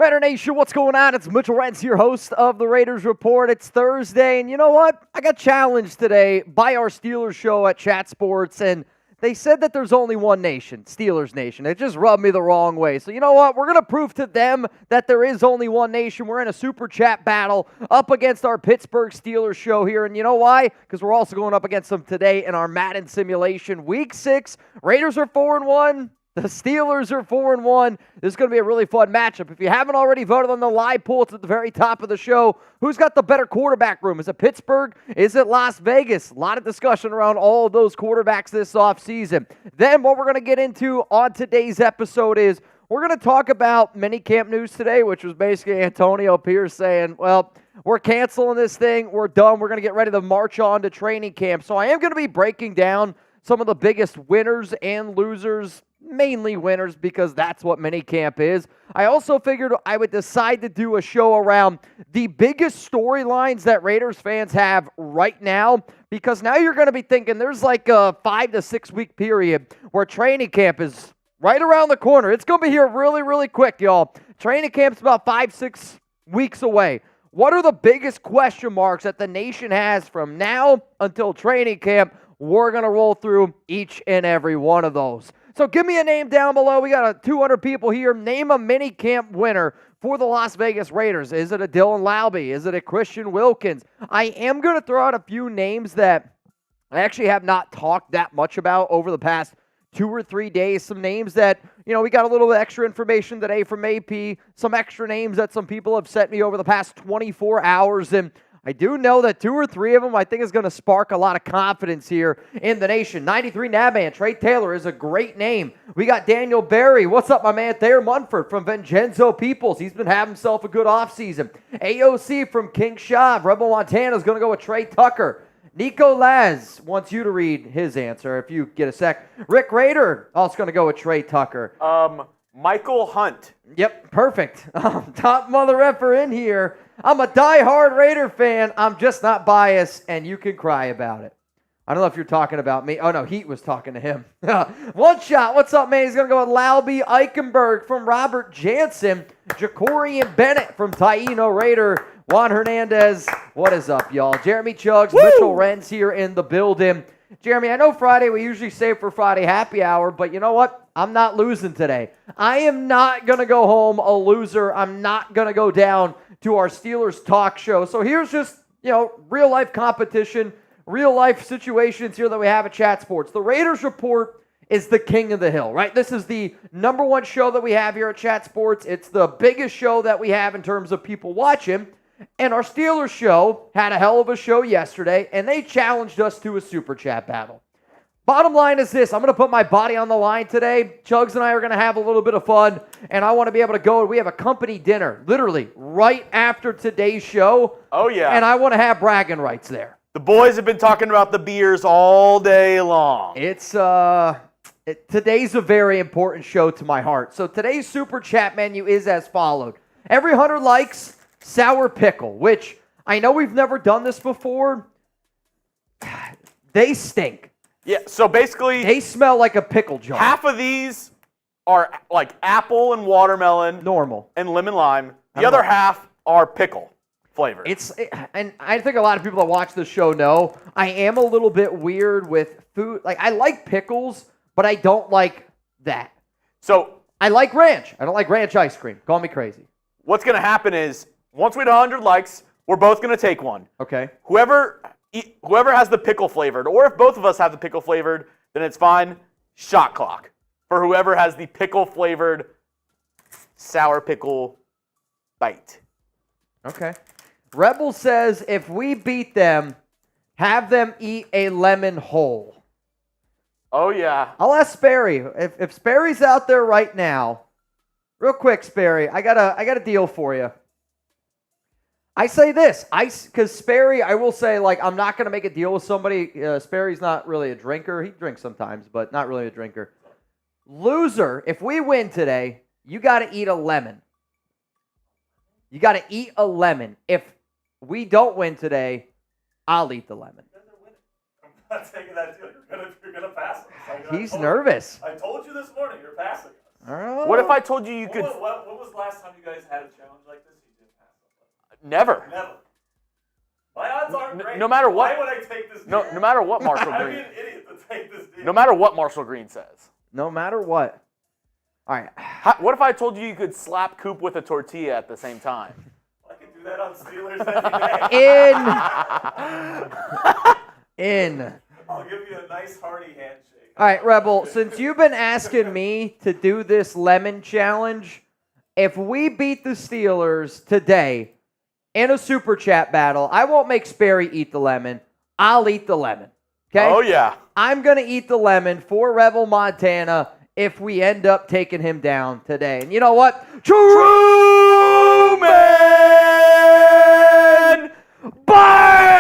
Raider Nation, what's going on? It's Mitchell Renz, your host of the Raiders Report. It's Thursday, and you know what? I got challenged today by our Steelers show at Chat Sports, and they said that there's only one nation, Steelers Nation. It just rubbed me the wrong way. So you know what? We're going to prove to them that there is only one nation. We're in a super chat battle up against our Pittsburgh Steelers show here, and you know why? Because we're also going up against them today in our Madden simulation. Week 6, Raiders are 4-1. The Steelers are 4-1. This is going to be a really fun matchup. If you haven't already voted on the live poll, it's at the very top of the show. Who's got the better quarterback room? Is it Pittsburgh? Is it Las Vegas? A lot of discussion around all of those quarterbacks this offseason. Then what we're going to get into on today's episode is we're going to talk about minicamp news today, which was basically Antonio Pierce saying, well, we're canceling this thing. We're done. We're going to get ready to march on to training camp. So I am going to be breaking down some of the biggest winners and losers, mainly winners, because that's what minicamp is. I also figured I would decide to do a show around the biggest storylines that Raiders fans have right now, because now you're going to be thinking there's like a 5 to 6 week period where training camp is right around the corner. It's going to be here really, really quick, y'all. Training camp's about 5-6 weeks away. What are the biggest question marks that the nation has from now until training camp? We're going to roll through each and every one of those. So give me a name down below. We got 200 people here. Name a minicamp winner for the Las Vegas Raiders. Is it a Dylan Laube? Is it a Christian Wilkins? I am going to throw out a few names that I actually have not talked that much about over the past 2 or 3 days. Some names that, we got a little bit extra information today from AP. Some extra names that some people have sent me over the past 24 hours. And I do know that 2 or 3 of them I think is going to spark a lot of confidence here in the nation. 93 Nabman, Trey Taylor is a great name. We got Daniel Berry. What's up, my man? Thayer Munford from Vincenzo Peoples. He's been having himself a good offseason. AOC from King Shav. Rebel Montana is going to go with Trey Tucker. Nico Laz wants you to read his answer if you get a sec. Rick Rader also going to go with Trey Tucker. Michael Hunt. Yep, perfect. Top mother effer in here. I'm a diehard Raider fan. I'm just not biased, and you can cry about it. I don't know if you're talking about me. Oh, no, Heat was talking to him. One shot. What's up, man? He's going to go with Laube Eichenberg from Robert Jansen. Jacorian Bennett from Taino Raider. Juan Hernandez. What is up, y'all? Jeremy Chugs, Woo! Mitchell Renz here in the building. Jeremy, I know Friday we usually save for Friday happy hour, but you know what? I'm not losing today. I am not going to go home a loser. I'm not going to go down to our Steelers talk show. So here's just, real life competition, real life situations here that we have at Chat Sports. The Raiders Report is the king of the hill, right? This is the #1 show that we have here at Chat Sports. It's the biggest show that we have in terms of people watching. And our Steelers show had a hell of a show yesterday, and they challenged us to a super chat battle. Bottom line is this. I'm going to put my body on the line today. Chugs and I are going to have a little bit of fun, and I want to be able to go. We have a company dinner, literally, right after today's show. Oh, yeah. And I want to have bragging rights there. The boys have been talking about the beers all day long. It's, today's a very important show to my heart. So today's super chat menu is as followed. Every 100 likes, sour pickle, which I know we've never done this before. They stink. Yeah, so basically, they smell like a pickle jar. Half of these are like apple and watermelon, normal, and lemon lime. The other half are pickle flavored. And I think a lot of people that watch the show know I am a little bit weird with food. Like, I like pickles, but I don't like that. So I like ranch. I don't like ranch ice cream. Call me crazy. What's going to happen is once we hit 100 likes, we're both going to take one. Okay. Whoever has the pickle flavored, or if both of us have the pickle flavored, then it's fine. Shot clock for whoever has the pickle flavored sour pickle bite. Okay. Rebel says if we beat them, have them eat a lemon whole. Oh, yeah. I'll ask Sperry. If Sperry's out there right now, real quick, Sperry, I got a deal for you. I say this, because Sperry, I will say, I'm not going to make a deal with somebody. Sperry's not really a drinker. He drinks sometimes, but not really a drinker. Loser, if we win today, you got to eat a lemon. You got to eat a lemon. If we don't win today, I'll eat the lemon. I'm not taking that deal. You're gonna pass us. He's nervous. I told you this morning. You're passing us. What if I told you you could? What was the last time you guys had a challenge like this? You didn't pass up. Never. Never. My odds aren't great. No matter what. Why would I take this? No matter what Marshall I'd be Green. an idiot to take this deal. No matter what Marshall Green says. No matter what. All right. What if I told you could slap Coop with a tortilla at the same time? I can do that on Steelers any day. In. I'll give you a nice hearty handshake. All right, Rebel, since you've been asking me to do this lemon challenge, if we beat the Steelers today in a super chat battle, I won't make Sperry eat the lemon. I'll eat the lemon. Okay? Oh, yeah. I'm going to eat the lemon for Rebel Montana if we end up taking him down today. And you know what? Truman! Bang!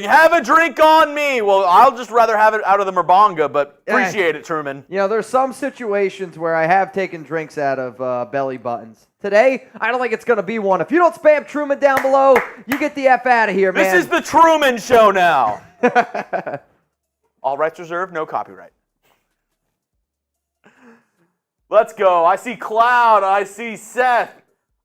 Have a drink on me. Well, I'll just rather have it out of the Merbonga, but appreciate it, Truman. You know, there's some situations where I have taken drinks out of belly buttons. Today, I don't think it's going to be one. If you don't spam Truman down below, you get the F out of here, man. This is the Truman Show now. All rights reserved, no copyright. Let's go. I see Cloud. I see Seth.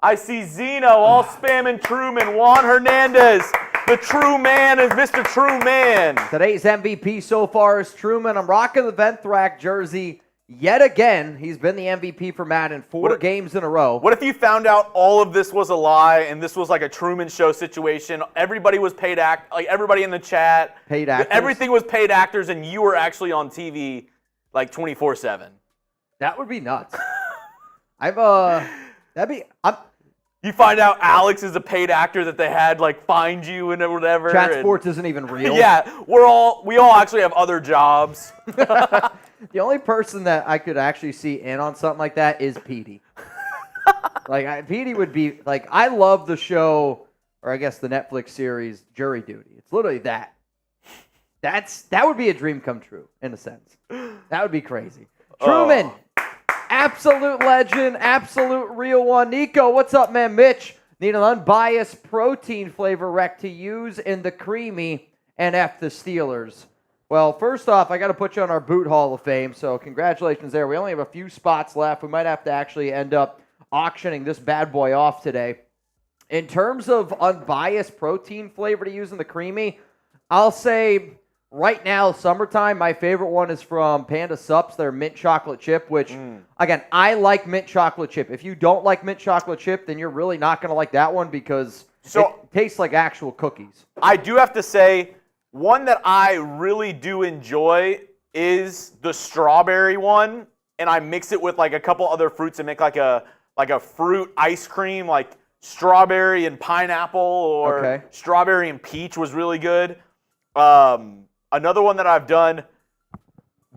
I see Zeno all spamming Truman. Juan Hernandez. The true man is Mr. True Man. Today's MVP so far is Truman. I'm rocking the Venthrak jersey yet again. He's been the MVP for Madden 4 games in a row. What if you found out all of this was a lie and this was like a Truman Show situation? Everybody was paid like everybody in the chat. Paid actors? Everything was paid actors and you were actually on TV like 24/7. That would be nuts. You find out Alex is a paid actor that they had like find you and whatever. Chat Sports isn't even real. Yeah, we all actually have other jobs. The only person that I could actually see in on something like that is Petey. Petey would be like, I love the show, or I guess the Netflix series Jury Duty. It's literally that. That would be a dream come true in a sense. That would be crazy. Truman. Absolute legend, absolute real one. Nico, what's up, man? Mitch, need an unbiased protein flavor rec to use in the creamy and F the Steelers. Well, first off, I got to put you on our Boot Hall of Fame, so congratulations there. We only have a few spots left. We might have to actually end up auctioning this bad boy off today. In terms of unbiased protein flavor to use in the creamy, I'll say right now, summertime, my favorite one is from Panda Sups, their mint chocolate chip, which, again, I like mint chocolate chip. If you don't like mint chocolate chip, then you're really not going to like that one because it tastes like actual cookies. I do have to say, one that I really do enjoy is the strawberry one, and I mix it with like a couple other fruits and make like a fruit ice cream, like strawberry and pineapple or strawberry and peach was really good. Another one that I've done,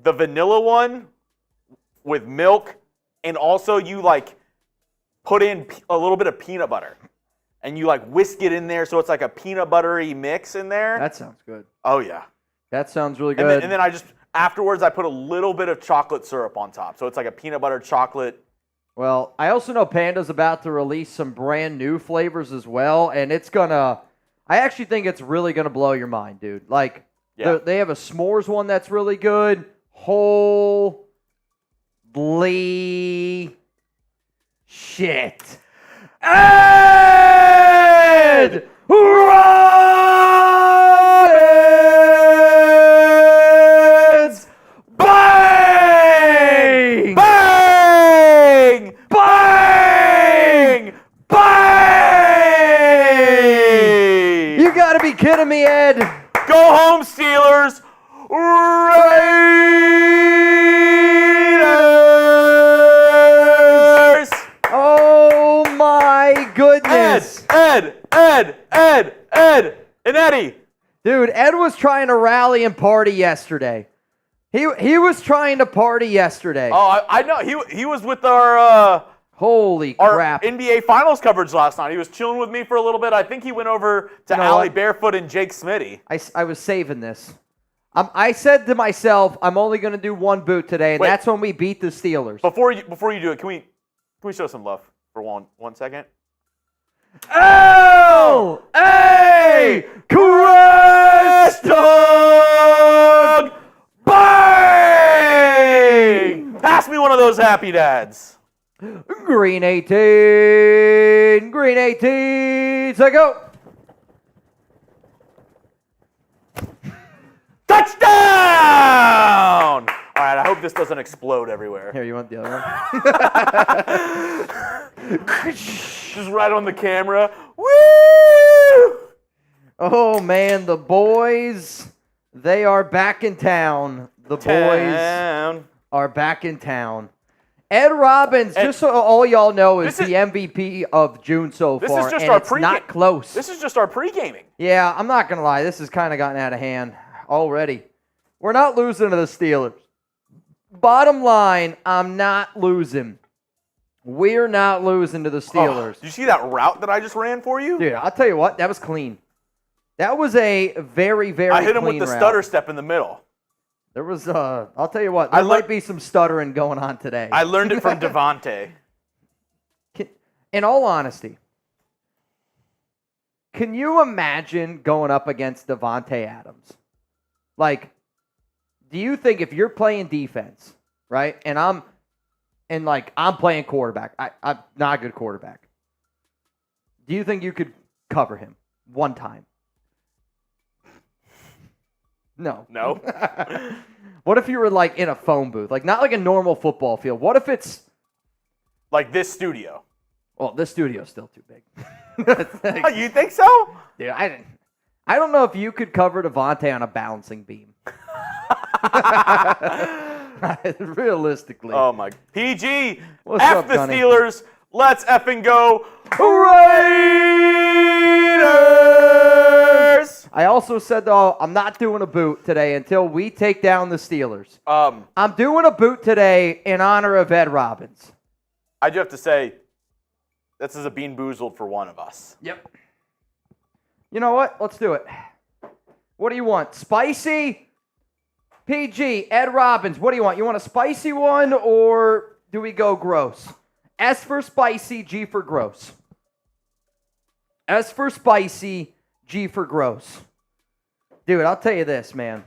the vanilla one with milk, and also you like put in a little bit of peanut butter, and you like whisk it in there so it's like a peanut buttery mix in there. That sounds good. Oh yeah. That sounds really good. And then afterwards I put a little bit of chocolate syrup on top, so it's like a peanut butter chocolate. Well, I also know Panda's about to release some brand new flavors as well, and I actually think it's really gonna blow your mind, dude. Like. Yeah. They have a s'mores one that's really good. Holy shit. Ed Renz! Bang! Bang! Bang! Bang! You gotta be kidding me, Ed. Go home, Steelers! Raiders! Oh my goodness! Ed, and Eddie. Dude, Ed was trying to rally and party yesterday. He was trying to party yesterday. Oh, I know. He was with our holy crap. Our NBA Finals coverage last night. He was chilling with me for a little bit. I think he went over to Allie Barefoot and Jake Smitty. I was saving this. I said to myself, I'm only going to do one boot today, and that's when we beat the Steelers. Before you do it, can we show some love for one second? L.A. Crash Dog! Bang! Pass me one of those happy dads. Green 18. Green 18. So go. Touchdown! All right, I hope this doesn't explode everywhere. Here, you want the other one? Just right on the camera. Woo! Oh, man, the boys, they are back in town. The boys are back in town. Ed Robbins, just so all y'all know, is the MVP of June so far. This is just and our it's not close. This is just our pre-gaming. Yeah, I'm not going to lie. This has kind of gotten out of hand already. We're not losing to the Steelers. Bottom line, I'm not losing. We're not losing to the Steelers. Did you see that route that I just ran for you? Dude, I'll tell you what, that was clean. That was a very, very clean I hit him with the route. stutter step in the middle. There was, I'll tell you what, there might be some stuttering going on today. I learned it from Devontae. In all honesty, can you imagine going up against Devontae Adams? Like, do you think if you're playing defense, right, and I'm playing quarterback, I'm not a good quarterback, do you think you could cover him one time? No. No. What if you were like in a phone booth? Like not like a normal football field. What if it's like this studio? Well, this studio's still too big. You think so? Dude, I don't know if you could cover Devontae on a balancing beam. Realistically. Oh my PG. What's F up, the Gunny? Steelers. Let's effing go. Raiders! I also said, though, I'm not doing a boot today until we take down the Steelers. I'm doing a boot today in honor of Ed Robbins. I do have to say, this is a bean boozled for one of us. Yep. You know what? Let's do it. What do you want? Spicy? PG, Ed Robbins, what do you want? You want a spicy one or do we go gross? S for spicy, G for gross. S for spicy, G for gross. Dude, I'll tell you this, man.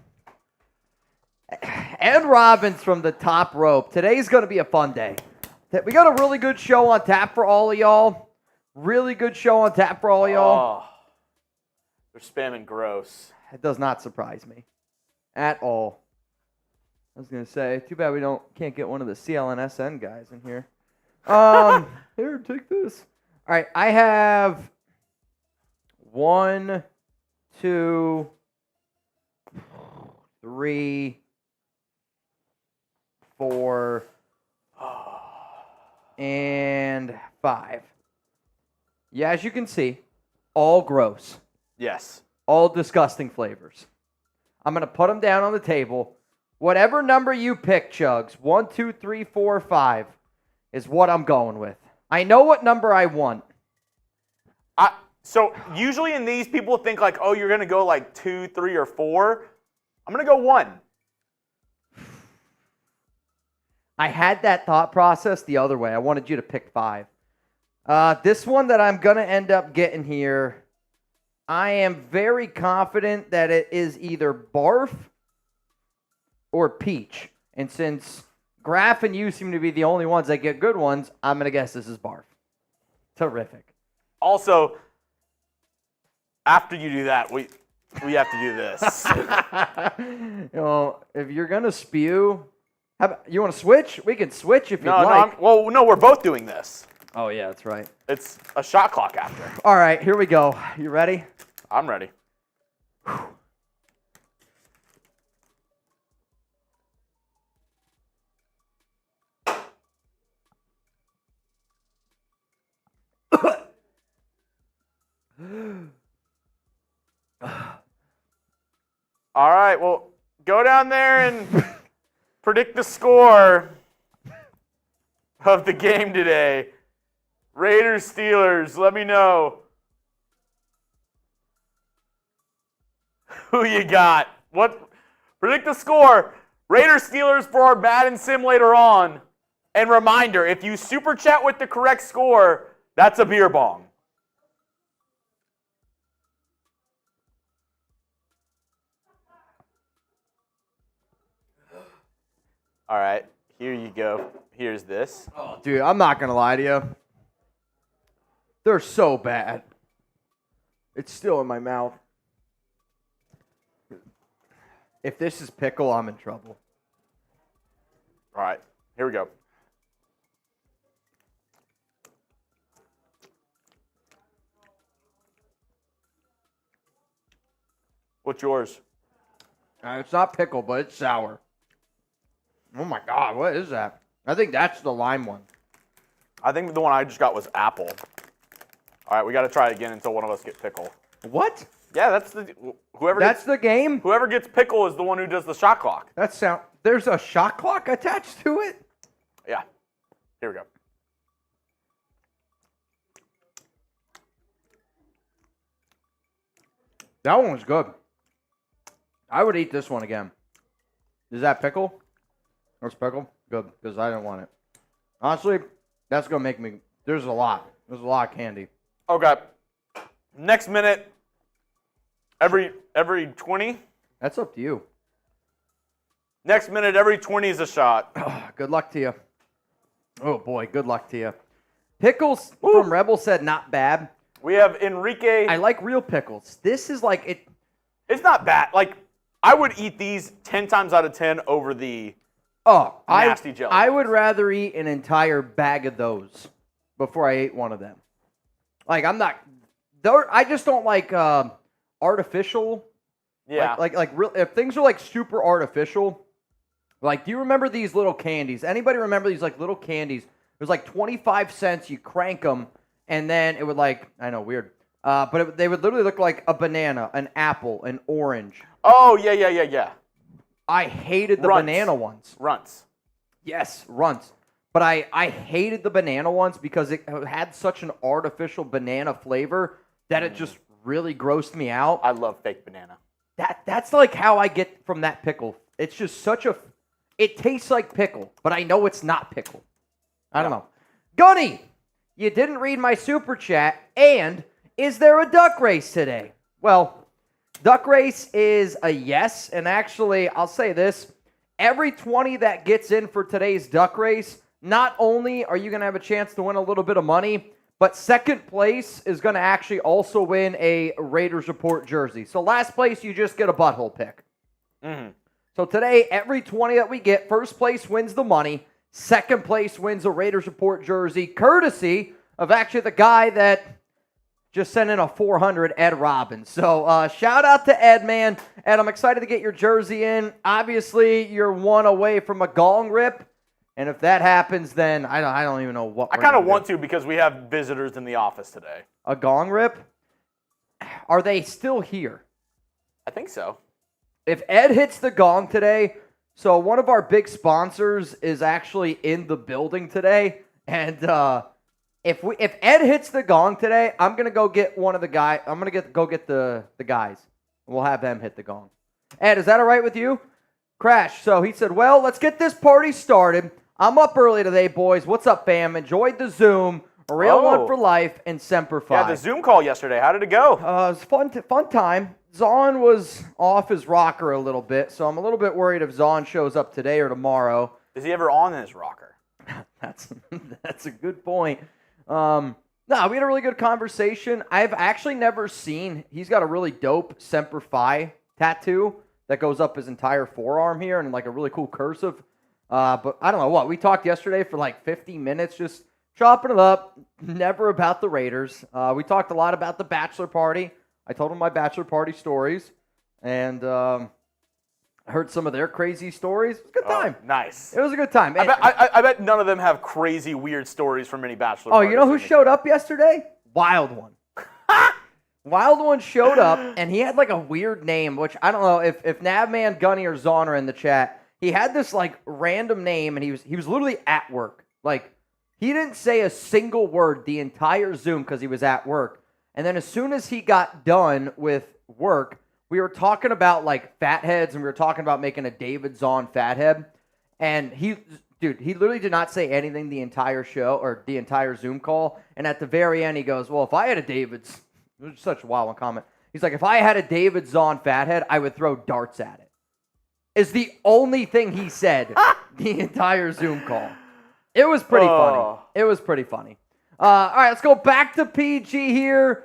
Ed Robbins from the top rope. Today's going to be a fun day. We got a really good show on tap for all of y'all. Really good show on tap for all of y'all. Oh, they're spamming gross. It does not surprise me at all. I was going to say, too bad we can't get one of the CLNSN guys in here. Here, take this. All right, I have 1, 2, 3, 4, and 5. Yeah, as you can see, all gross. Yes. All disgusting flavors. I'm going to put them down on the table. Whatever number you pick, Chugs, 1, 2, 3, 4, 5, is what I'm going with. I know what number I want. So usually in these, people think like, oh, you're going to go like 2, 3, or 4. I'm going to go 1. I had that thought process the other way. I wanted you to pick 5. This one that I'm going to end up getting here, I am very confident that it is either barf or peach. And since Graf and you seem to be the only ones that get good ones, I'm going to guess this is barf. Terrific. Also, after you do that, we have to do this. You know, if you're going to spew, you want to switch? We can switch if you'd like. No, we're both doing this. Oh, yeah, that's right. It's a shot clock after. All right, here we go. You ready? I'm ready. All right, well, go down there and predict the score of the game today. Raiders, Steelers, let me know who you got. Predict the score. Raiders, Steelers for our Madden sim later on. And reminder, if you super chat with the correct score, that's a beer bong. All right, Here you go. Here's this. Oh, dude, I'm not going to lie to you. They're so bad. It's still in my mouth. If this is pickle, I'm in trouble. All right, here we go. What's yours? It's not pickle, but it's sour. Oh, my God. What is that? I think that's the lime one. I think the one I just got was apple. All right, we got to try it again until one of us get pickle. What? Yeah, that's the the game? Whoever gets pickle is the one who does the shot clock. There's a shot clock attached to it? Yeah. Here we go. That one was good. I would eat this one again. Is that pickle? That's pickle? Good, because I didn't want it. Honestly, that's going to make me... There's a lot. There's a lot of candy. Okay. Next minute, every 20. That's up to you. Next minute, every 20 is a shot. Good luck to you. Oh, boy, good luck to you. Pickles from Rebel said not bad. We have Enrique. I like real pickles. This is like... It's not bad. Like, I would eat these 10 times out of 10 over the nasty jelly. I would rather eat an entire bag of those before I ate one of them. Like, I'm not... I just don't like artificial. Yeah. Like real, if things are like super artificial, like, do you remember these little candies? Anybody remember these like little candies? It was like 25 cents. You crank them, and then it would like, I know, weird. But they would literally look like a banana, an apple, an orange. Oh, yeah. I hated the Runts. banana ones. Runts. Yes, runts. But I hated the banana ones because it had such an artificial banana flavor that it just really grossed me out. I love fake banana. That's like how I get from that pickle. It's just it tastes like pickle, but I know it's not pickle. I don't know. Gunny, you didn't read my super chat, and is there a duck race today? Well, duck race is a yes, and actually, I'll say this. Every 20 that gets in for today's duck race, not only are you going to have a chance to win a little bit of money, but second place is going to actually also win a Raiders Report jersey. So last place, you just get a butthole pick. Mm-hmm. So today, every 20 that we get, first place wins the money. Second place wins a Raiders Report jersey, courtesy of actually the guy that just sent in a 400, Ed Robbins. So shout out to Ed, man. Ed, I'm excited to get your jersey in. Obviously, you're one away from a gong rip. And if that happens, then I don't even know what I kind of want to because we have visitors in the office today. A gong rip? Are they still here? I think so. If Ed hits the gong today, so one of our big sponsors is actually in the building today, and if Ed hits the gong today, I'm gonna go get one of the guys. I'm gonna go get the guys. We'll have them hit the gong. Ed, is that all right with you? Crash. So he said, well, let's get this party started. I'm up early today, boys. What's up, fam? Enjoyed the Zoom. A real one for life and Semper Fi. Yeah, the Zoom call yesterday. How did it go? It was fun time. Zahn was off his rocker a little bit, so I'm a little bit worried if Zahn shows up today or tomorrow. Is he ever on his rocker? That's a good point. No, we had a really good conversation. I've actually never seen. He's got a really dope Semper Fi tattoo that goes up his entire forearm here and like a really cool cursive. But I don't know what. We talked yesterday for like 50 minutes, just chopping it up. Never about the Raiders. We talked a lot about the bachelor party. I told him my bachelor party stories, and I heard some of their crazy stories. It was a good time. Nice. It was a good time. I bet none of them have crazy, weird stories from any bachelor parties. You know who showed up yesterday? Wild One. Wild One showed up, and he had like a weird name, which I don't know if Navman, Gunny, or Zahn are in the chat. He had this like random name, and he was literally at work. Like, he didn't say a single word the entire Zoom because he was at work. And then as soon as he got done with work, we were talking about like fatheads, and we were talking about making a David Zahn fathead. And he literally did not say anything the entire show or the entire Zoom call. And at the very end, he goes, well, if I had a David's, it was such a wild comment. He's like, if I had a David Zahn fathead, I would throw darts at it. Is the only thing he said the entire Zoom call. It was pretty funny. Oh. It was pretty funny. All right, let's go back to PG here.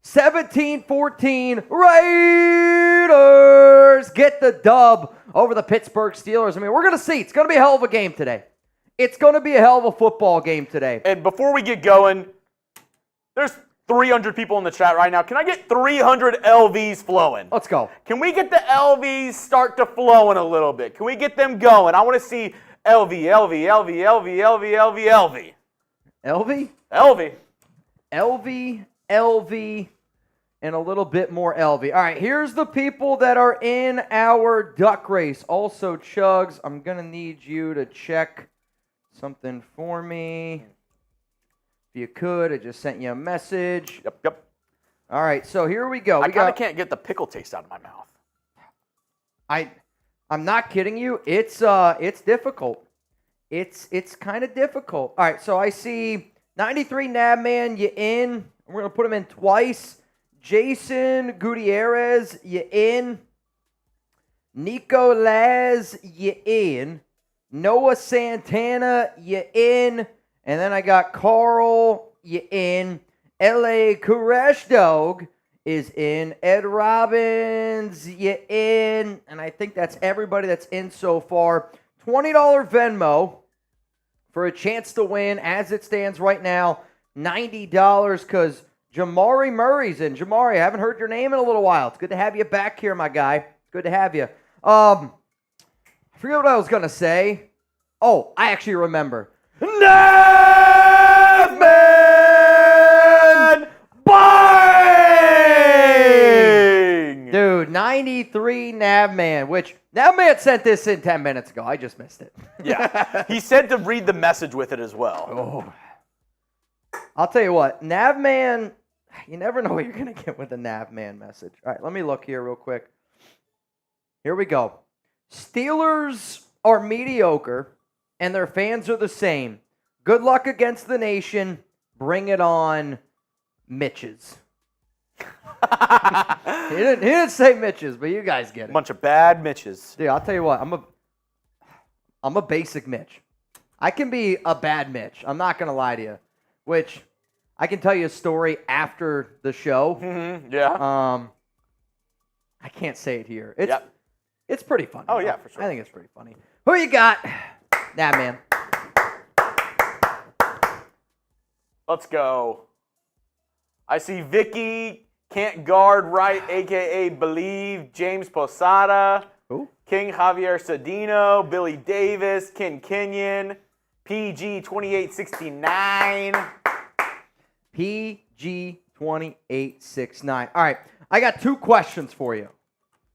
17-14, Raiders get the dub over the Pittsburgh Steelers. I mean, we're going to see. It's going to be a hell of a game today. It's going to be a hell of a football game today. And before we get going, there's 300 people in the chat right now. Can I get 300 LVs flowing? Let's go. Can we get the LVs start to flowing a little bit? Can we get them going? I want to see LV, LV, LV, LV, LV, LV, LV. LV? LV. LV, LV, and a little bit more LV. All right, here's the people that are in our duck race. Also, Chugs, I'm going to need you to check something for me. If you could, I just sent you a message. Yep. All right, so here we go. I kind of can't get the pickle taste out of my mouth. I'm not kidding you. It's difficult. It's kind of difficult. All right, so I see 93 Nabman, you in. We're going to put him in twice. Jason Gutierrez, you in. Nico Laz, you in. Noah Santana, you in. And then I got Carl, you in. L.A. Koresh Dog is in. Ed Robbins, you in. And I think that's everybody that's in so far. $20 Venmo for a chance to win as it stands right now. $90 because Jamari Murray's in. Jamari, I haven't heard your name in a little while. It's good to have you back here, my guy. Good to have you. I forget what I was going to say. Oh, I actually remember. Navman Bang! Dude, 93 Navman, which Navman sent this in 10 minutes ago. I just missed it. Yeah. He said to read the message with it as well. Oh. I'll tell you what, Navman, you never know what you're going to get with a Navman message. All right, let me look here real quick. Here we go. Steelers are mediocre, and their fans are the same. Good luck against the nation. Bring it on, Mitches. He didn't say Mitches, but you guys get it. Bunch of bad Mitches. Dude, I'll tell you what, I'm a basic Mitch. I can be a bad Mitch. I'm not going to lie to you. Which I can tell you a story after the show. Mm-hmm. Yeah. I can't say it here. It's pretty funny. Oh, yeah, for sure. I think it's pretty funny. Who you got? Nah, man. Let's go. I see Vicky, can't guard right, a.k.a. Believe, James Posada, Who? King Javier Cedino, Billy Davis, Ken Kenyon, PG 2869. PG 2869. All right, I got two questions for you.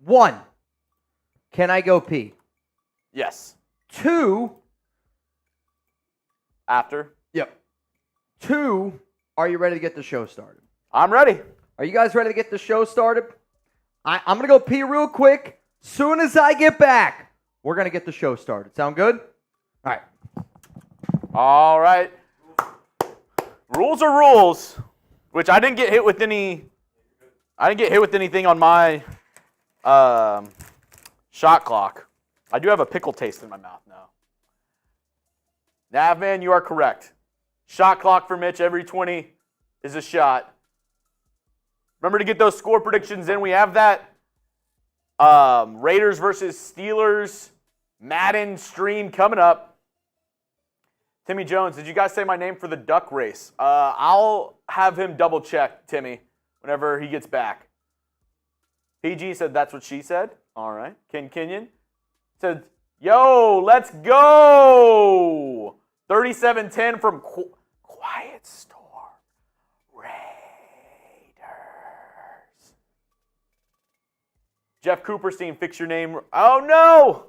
One, can I go pee? Yes. Two, After. yep. Two, are you ready to get the show started? I'm ready. Are you guys ready to get the show started? I'm going to go pee real quick. Soon as I get back, we're going to get the show started. Sound good? All right. All right. Rules are rules, which I didn't get hit with any. I didn't get hit with anything on my shot clock. I do have a pickle taste in my mouth now. Navman, you are correct. Shot clock for Mitch every 20 is a shot. Remember to get those score predictions in. We have that Raiders versus Steelers Madden stream coming up. Timmy Jones, did you guys say my name for the duck race? I'll have him double check, Timmy, whenever he gets back. PG said that's what she said. All right. Ken Kenyon said, yo, let's go. 37-10 from Quiet Storm Raiders. Jeff Cooperstein, fix your name. Oh, no.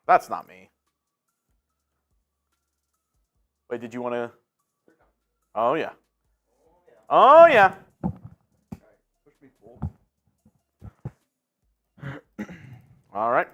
That's not me. Wait, did you want to? Oh, yeah. Oh, yeah. All right.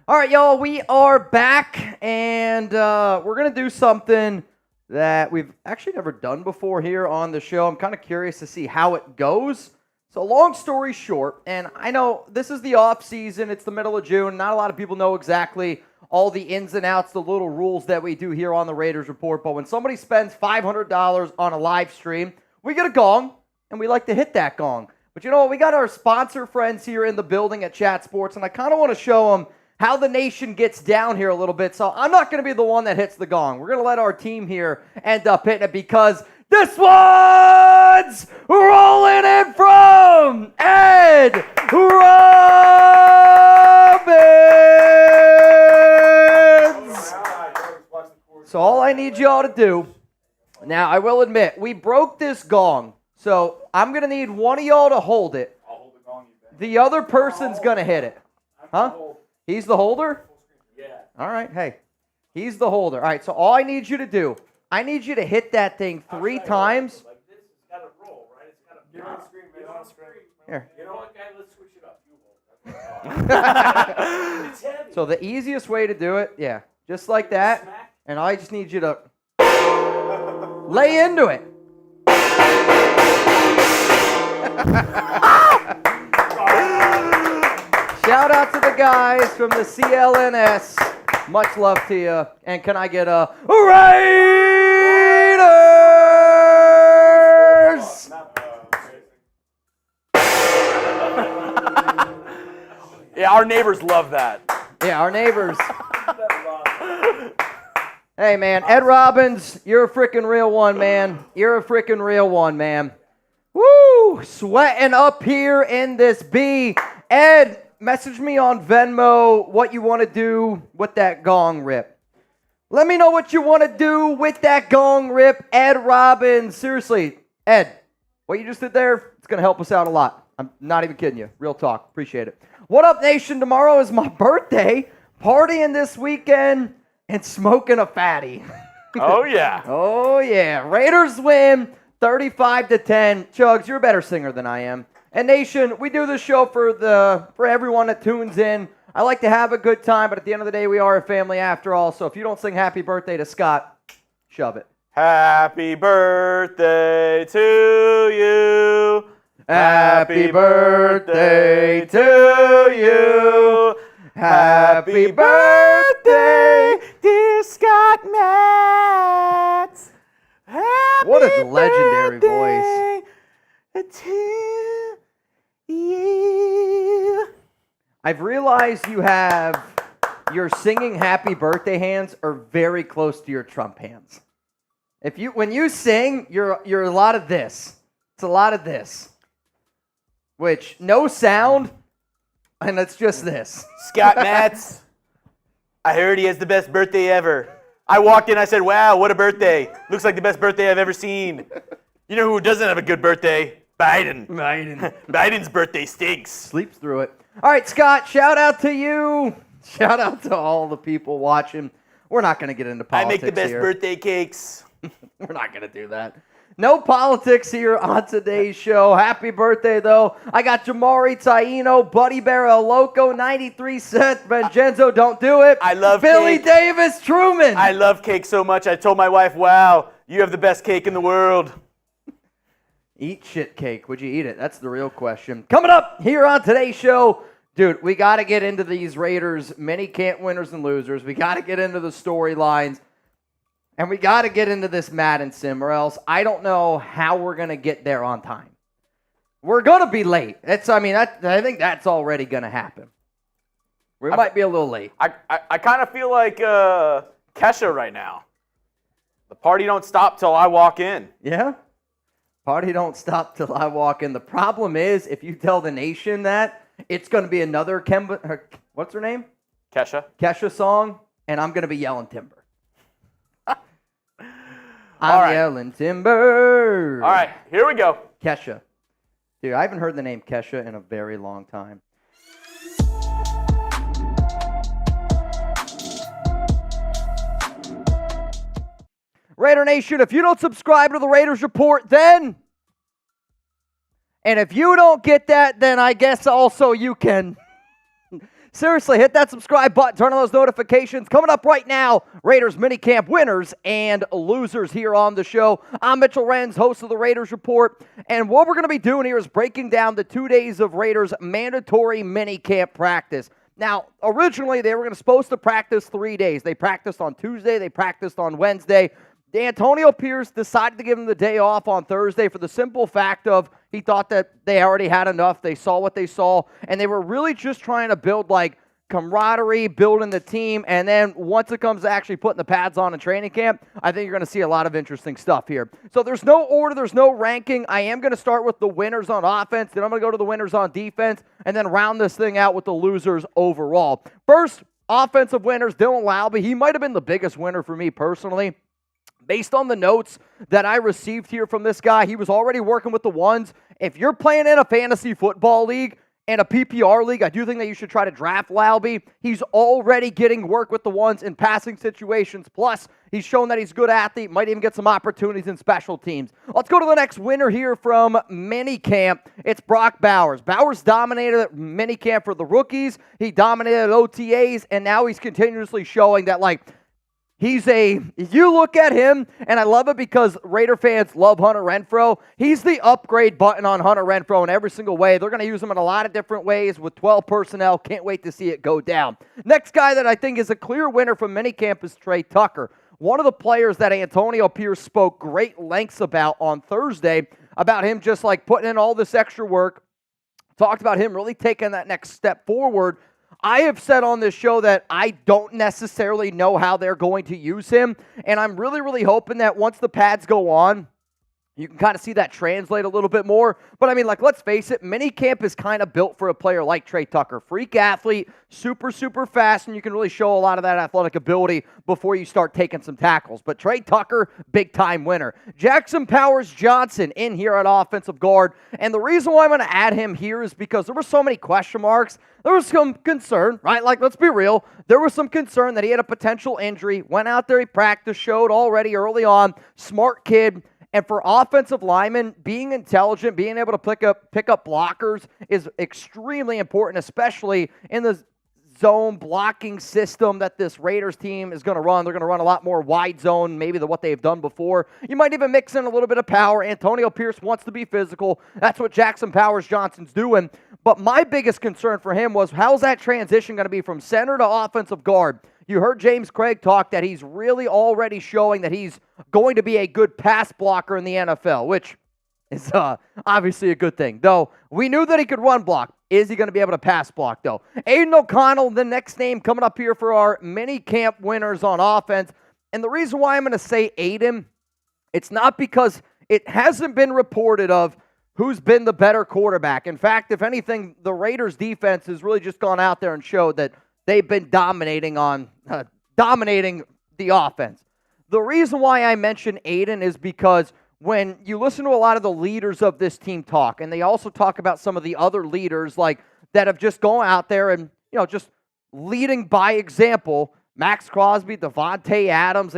All right, y'all, we are back, and we're going to do something that we've actually never done before here on the show. I'm kind of curious to see how it goes. So long story short, and I know this is the off season, it's the middle of June, not a lot of people know exactly all the ins and outs, the little rules that we do here on the Raiders Report, but when somebody spends $500 on a live stream, we get a gong, and we like to hit that gong. But you know what, we got our sponsor friends here in the building at Chat Sports, and I kind of want to show them how the nation gets down here a little bit, so I'm not going to be the one that hits the gong. We're going to let our team here end up hitting it because this one's rolling in from Ed Robbins. So all I need y'all to do, now I will admit, we broke this gong, so I'm going to need one of y'all to hold it. I'll hold the gong, you bet. The other person's going to hit it. Huh? He's the holder? Yeah. All right, hey. He's the holder. All right, so all I need you to do, I need you to hit that thing 3 times. Like this, it's got to roll, right? It's got to get on screen, man. On screen. Here. You know what, guy? Let's switch it up. You hold. It's heavy. So the easiest way to do it, yeah, just like that. And I just need you to lay into it. Shout out to the guys from the CLNS. Much love to you. And can I get a Raiders? Yeah, our neighbors love that. Yeah, our neighbors. Hey, man, Ed Robbins, you're a freaking real one, man. You're a freaking real one, man. Woo! Sweating up here in this B. Ed, message me on Venmo what you want to do with that gong rip. Let me know what you want to do with that gong rip, Ed Robbins. Seriously, Ed, what you just did there, it's going to help us out a lot. I'm not even kidding you. Real talk. Appreciate it. What up, Nation? Tomorrow is my birthday. Partying this weekend and smoking a fatty. Oh, yeah. Oh, yeah. Raiders win 35-10. Chugs, you're a better singer than I am. And Nation, we do this show for everyone that tunes in. I like to have a good time, but at the end of the day, we are a family after all. So if you don't sing happy birthday to Scott, shove it. Happy birthday to you. Happy birthday to you. Happy birthday, dear Scott Matz. Happy What a legendary birthday to you. I've realized your singing happy birthday hands are very close to your Trump hands. When you sing, you're a lot of this. It's a lot of this. Which, no sound, and it's just this. Scott Matz, I heard he has the best birthday ever. I walked in, I said, wow, what a birthday. Looks like the best birthday I've ever seen. You know who doesn't have a good birthday? Biden. Biden's birthday stinks. Sleeps through it. All right, Scott, shout out to you. Shout out to all the people watching. We're not going to get into politics I make the best here. birthday cakes. We're not going to do that. No politics here on today's show. Happy birthday, though. I got Jamari Taino, Buddy Bear Loco, 93 cent. Vincenzo, don't do it. I love Billy cake. Davis Truman. I love cake so much. I told my wife, wow, you have the best cake in the world. Eat shit cake. Would you eat it? That's the real question. Coming up here on today's show, dude, we got to get into these Raiders minicamp winners and losers. We got to get into the storylines. And we got to get into this Madden sim, or else I don't know how we're going to get there on time. We're going to be late. I think that's already going to happen. We might be a little late. I kind of feel like Kesha right now. The party don't stop till I walk in. Yeah? Party don't stop till I walk in. The problem is, if you tell the nation that, it's going to be another what's her name? Kesha. Kesha song, and I'm going to be yelling timber. All right. Yelling timber. All right, here we go. Kesha. Dude, I haven't heard the name Kesha in a very long time. Raider Nation, if you don't subscribe to the Raiders Report, then... And if you don't get that, then I guess also you can Seriously, hit that subscribe button, turn on those notifications. Coming up right now, Raiders minicamp winners and losers here on the show. I'm Mitchell Renz, host of the Raiders Report, and what we're going to be doing here is breaking down the 2 days of Raiders mandatory minicamp practice. Now, originally, they were supposed to practice 3 days. They practiced on Tuesday, they practiced on Wednesday. Antonio Pierce decided to give him the day off on Thursday for the simple fact of he thought that they already had enough. They saw what they saw, and they were really just trying to build like camaraderie, building the team, and then once it comes to actually putting the pads on in training camp, I think you're going to see a lot of interesting stuff here. So there's no order, there's no ranking. I am going to start with the winners on offense, then I'm going to go to the winners on defense, and then round this thing out with the losers overall. First, offensive winners, Dylan Laube. He might have been the biggest winner for me personally. Based on the notes that I received here from this guy, he was already working with the ones. If you're playing in a fantasy football league and a PPR league, I do think that you should try to draft Laube. He's already getting work with the ones in passing situations. Plus, he's shown that he's a good athlete, might even get some opportunities in special teams. Let's go to the next winner here from minicamp. It's Brock Bowers. Bowers dominated minicamp for the rookies. He dominated OTAs, and now he's continuously showing that, if you look at him, and I love it because Raider fans love Hunter Renfrow, he's the upgrade button on Hunter Renfrow in every single way. They're going to use him in a lot of different ways with 12 personnel. Can't wait to see it go down. Next guy that I think is a clear winner from minicamp is Trey Tucker. One of the players that Antonio Pierce spoke great lengths about on Thursday, about him just putting in all this extra work, talked about him really taking that next step forward. I have said on this show that I don't necessarily know how they're going to use him, and I'm really, really hoping that once the pads go on, you can kind of see that translate a little bit more. But let's face it, minicamp is kind of built for a player like Trey Tucker. Freak athlete, super, super fast, and you can really show a lot of that athletic ability before you start taking some tackles. But Trey Tucker, big-time winner. Jackson Powers-Johnson in here at offensive guard. And the reason why I'm going to add him here is because there were so many question marks. There was some concern, right? Let's be real. There was some concern that he had a potential injury. Went out there, he practiced, showed already early on. Smart kid. And for offensive linemen, being intelligent, being able to pick up blockers is extremely important, especially in the zone blocking system that this Raiders team is going to run. They're going to run a lot more wide zone, maybe than what they've done before. You might even mix in a little bit of power. Antonio Pierce wants to be physical. That's what Jackson Powers-Johnson's doing. But my biggest concern for him was, how's that transition going to be from center to offensive guard? You heard James Craig talk that he's really already showing that he's going to be a good pass blocker in the NFL, which is obviously a good thing. Though we knew that he could run block. Is he going to be able to pass block, though? Aiden O'Connell, the next name coming up here for our mini camp winners on offense. And the reason why I'm going to say Aiden, it's not because it hasn't been reported of who's been the better quarterback. In fact, if anything, the Raiders defense has really just gone out there and showed that they've been dominating the offense. The reason why I mention Aiden is because when you listen to a lot of the leaders of this team talk, and they also talk about some of the other leaders that have just gone out there and just leading by example, Max Crosby, Devontae Adams.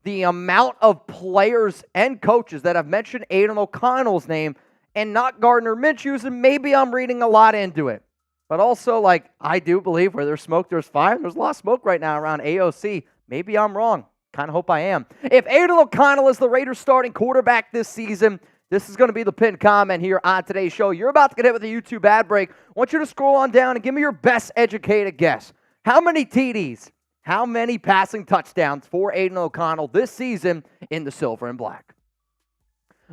The amount of players and coaches that have mentioned Aiden O'Connell's name and not Gardner Minshew's, and maybe I'm reading a lot into it. But also, I do believe where there's smoke, there's fire. There's a lot of smoke right now around AOC. Maybe I'm wrong. Kind of hope I am. If Aiden O'Connell is the Raiders starting quarterback this season, this is going to be the pinned comment here on today's show. You're about to get hit with a YouTube ad break. I want you to scroll on down and give me your best educated guess. How many TDs, how many passing touchdowns for Aiden O'Connell this season in the silver and black?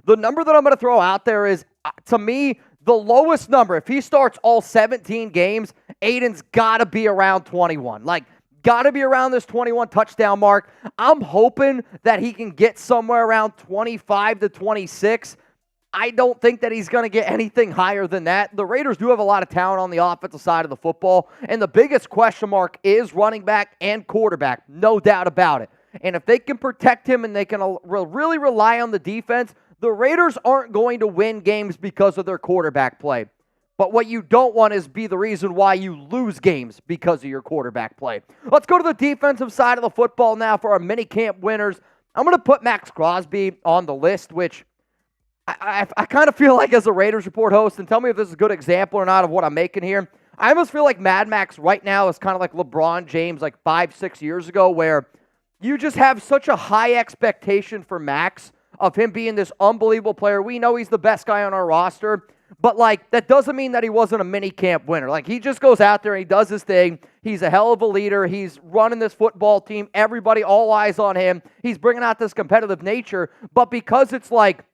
The number that I'm going to throw out there is, to me, the lowest number. If he starts all 17 games, Aiden's got to be around 21. Got to be around this 21 touchdown mark. I'm hoping that he can get somewhere around 25 to 26. I don't think that he's going to get anything higher than that. The Raiders do have a lot of talent on the offensive side of the football, and the biggest question mark is running back and quarterback, no doubt about it. And if they can protect him and they can really rely on the defense, the Raiders aren't going to win games because of their quarterback play. But what you don't want is be the reason why you lose games because of your quarterback play. Let's go to the defensive side of the football now for our minicamp winners. I'm going to put Max Crosby on the list, which I kind of feel like as a Raiders Report host, and tell me if this is a good example or not of what I'm making here. I almost feel like Mad Max right now is kind of like LeBron James like 5-6 years ago, where you just have such a high expectation for Max of him being this unbelievable player. We know he's the best guy on our roster, but like that doesn't mean that he wasn't a minicamp winner. Like he just goes out there and he does his thing. He's a hell of a leader. He's running this football team. Everybody, all eyes on him. He's bringing out this competitive nature, but because it's like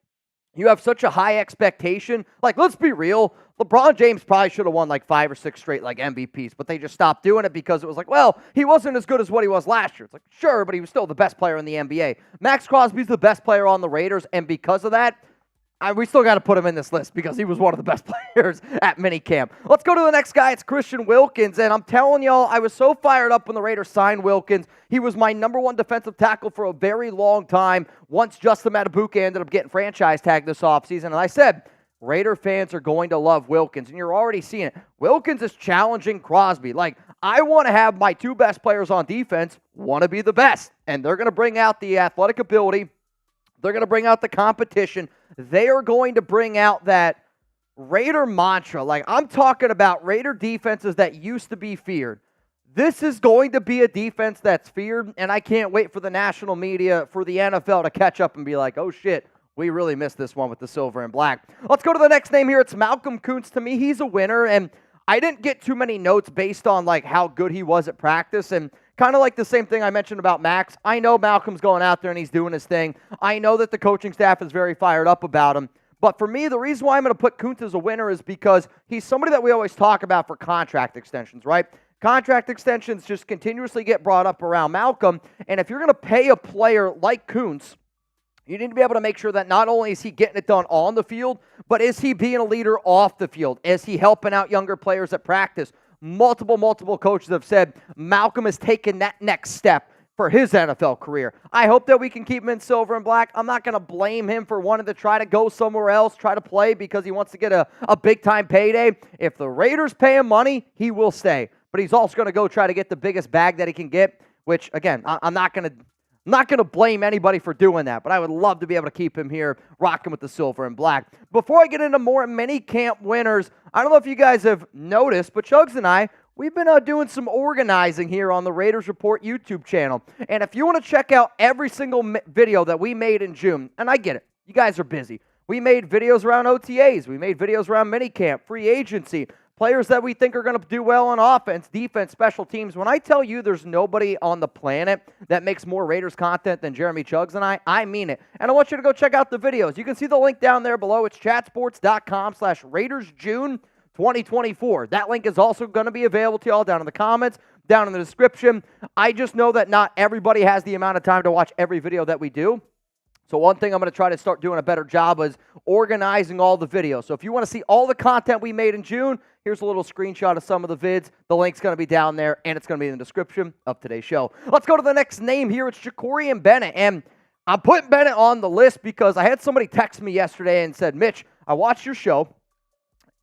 you have such a high expectation, like let's be real, LeBron James probably should have won like 5 or 6 straight like MVPs, but they just stopped doing it because it was like, well, he wasn't as good as what he was last year. It's like, sure, but he was still the best player in the NBA. Max Crosby's the best player on the Raiders, and because of that, we still got to put him in this list because he was one of the best players at minicamp. Let's go to the next guy. It's Christian Wilkins, and I'm telling y'all, I was so fired up when the Raiders signed Wilkins. He was my #1 defensive tackle for a very long time once Justin Matabuke ended up getting franchise tagged this offseason, and I said, Raider fans are going to love Wilkins, and you're already seeing it. Wilkins is challenging Crosby. Like, I want to have my 2 best players on defense want to be the best, and they're going to bring out the athletic ability. They're going to bring out the competition. They are going to bring out that Raider mantra. Like, I'm talking about Raider defenses that used to be feared. This is going to be a defense that's feared, and I can't wait for the national media, for the NFL to catch up and be like, oh, shit. We really missed this one with the silver and black. Let's go to the next name here. It's Malcolm Kuntz. To me, he's a winner, and I didn't get too many notes based on like how good he was at practice, and kind of like the same thing I mentioned about Max. I know Malcolm's going out there and he's doing his thing. I know that the coaching staff is very fired up about him. But for me, the reason why I'm going to put Kuntz as a winner is because he's somebody that we always talk about for contract extensions, right? Contract extensions just continuously get brought up around Malcolm, and if you're going to pay a player like Kuntz, you need to be able to make sure that not only is he getting it done on the field, but is he being a leader off the field? Is he helping out younger players at practice? Multiple coaches have said Malcolm has taken that next step for his NFL career. I hope that we can keep him in silver and black. I'm not going to blame him for wanting to try to go somewhere else, try to play because he wants to get a big-time payday. If the Raiders pay him money, he will stay. But he's also going to go try to get the biggest bag that he can get, which, again, I'm not going to blame anybody for doing that, but I would love to be able to keep him here rocking with the silver and black. Before I get into more minicamp winners, I don't know if you guys have noticed, but Chugs and I, we've been doing some organizing here on the Raiders Report YouTube channel. And if you want to check out every single video that we made in June, and I get it, you guys are busy. We made videos around OTAs. We made videos around minicamp, free agency, players that we think are going to do well on offense, defense, special teams. When I tell you there's nobody on the planet that makes more Raiders content than Jeremy Chugs and I mean it. And I want you to go check out the videos. You can see the link down there below. It's chatsports.com/RaidersJune 2024. That link is also going to be available to y'all down in the comments, down in the description. I just know that not everybody has the amount of time to watch every video that we do. So one thing I'm going to try to start doing a better job is organizing all the videos. So if you want to see all the content we made in June, here's a little screenshot of some of the vids. The link's going to be down there, and it's going to be in the description of today's show. Let's go to the next name here. It's Jacorian Bennett, and I'm putting Bennett on the list because I had somebody text me yesterday and said, Mitch, I watched your show.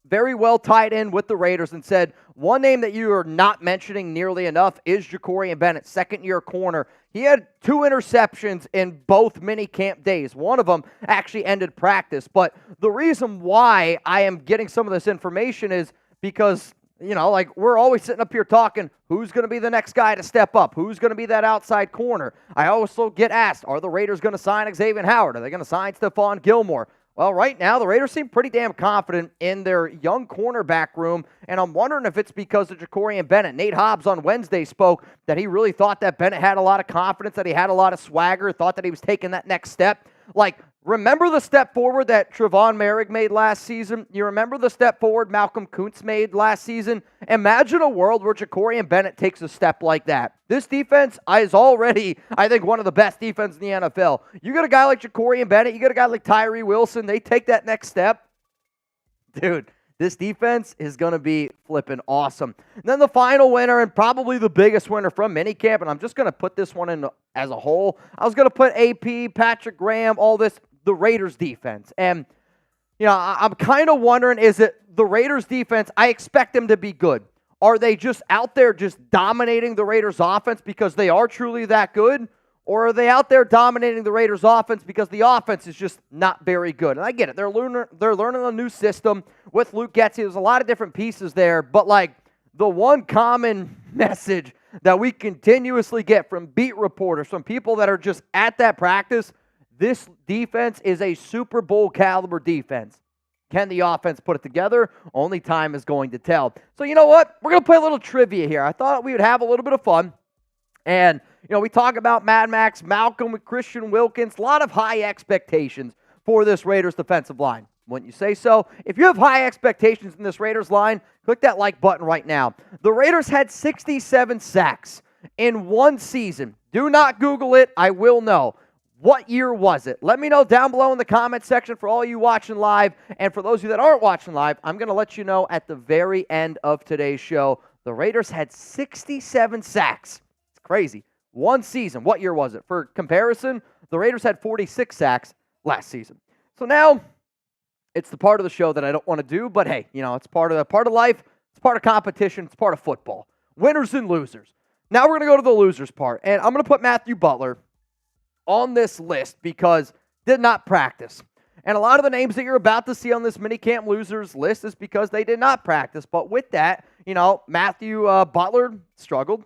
Very well tied in with the Raiders, and said, one name that you are not mentioning nearly enough is Jacorian Bennett, second-year corner. He had 2 interceptions in both minicamp days. One of them actually ended practice. But the reason why I am getting some of this information is because, you know, like we're always sitting up here talking, who's going to be the next guy to step up? Who's going to be that outside corner? I also get asked, are the Raiders going to sign Xavier Howard? Are they going to sign Stephon Gilmore? Well, right now, the Raiders seem pretty damn confident in their young cornerback room, and I'm wondering if it's because of Jacorian Bennett. Nate Hobbs on Wednesday spoke that he really thought that Bennett had a lot of confidence, that he had a lot of swagger, thought that he was taking that next step. Like, remember the step forward that Trevon Merrick made last season? You remember the step forward Malcolm Kuntz made last season? Imagine a world where Jacorian Bennett takes a step like that. This defense is already, I think, one of the best defenses in the NFL. You got a guy like Jacorian Bennett, you got a guy like Tyree Wilson, they take that next step. Dude, this defense is going to be flipping awesome. And then the final winner, and probably the biggest winner from minicamp, and I'm just going to put this one in as a whole. I was going to put AP, Patrick Graham, all this, the Raiders defense. And, you know, I'm kind of wondering, is it the Raiders defense? I expect them to be good. Are they just out there just dominating the Raiders offense because they are truly that good? Or are they out there dominating the Raiders offense because the offense is just not very good? And I get it. They're learning a new system with Luke Getsy. There's a lot of different pieces there. But, like, the one common message that we continuously get from beat reporters, from people that are just at that practice, this defense is a Super Bowl caliber defense. Can the offense put it together? Only time is going to tell. So you know what? We're going to play a little trivia here. I thought we would have a little bit of fun. And, we talk about Mad Max, Malcolm with Christian Wilkins, a lot of high expectations for this Raiders defensive line. Wouldn't you say so? If you have high expectations in this Raiders line, click that like button right now. The Raiders had 67 sacks in one season. Do not Google it. I will know. What year was it? Let me know down below in the comment section for all you watching live. And for those of you that aren't watching live, I'm going to let you know at the very end of today's show, the Raiders had 67 sacks. It's crazy. One season. What year was it? For comparison, the Raiders had 46 sacks last season. So now, it's the part of the show that I don't want to do, but hey, it's part of life, it's part of competition, it's part of football. Winners and losers. Now we're going to go to the losers part, and I'm going to put Matthew Butler on this list because did not practice. And a lot of the names that you're about to see on this minicamp losers list is because they did not practice. But with that, Matthew Butler struggled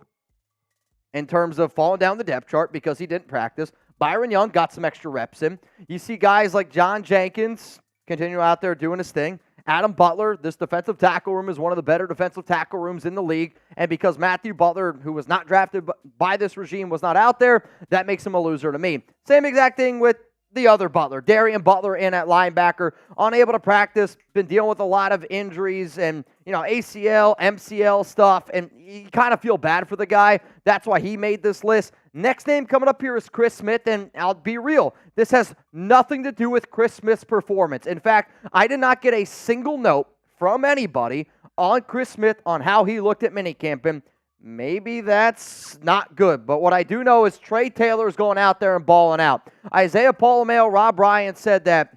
in terms of falling down the depth chart because he didn't practice. Byron Young got some extra reps in. You see guys like John Jenkins continue out there doing his thing. Adam Butler, this defensive tackle room is one of the better defensive tackle rooms in the league. And because Matthew Butler, who was not drafted by this regime, was not out there, that makes him a loser to me. Same exact thing with the other Butler, Darian Butler in at linebacker, unable to practice, been dealing with a lot of injuries and, ACL, MCL stuff, and you kind of feel bad for the guy. That's why he made this list. Next name coming up here is Chris Smith, and I'll be real. This has nothing to do with Chris Smith's performance. In fact, I did not get a single note from anybody on Chris Smith on how he looked at minicamp, and maybe that's not good. But what I do know is Trey Taylor's going out there and balling out. Isaiah Paulamail, Rob Ryan said that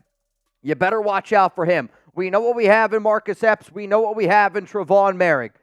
you better watch out for him. We know what we have in Marcus Epps. We know what we have in Trevon Merrick.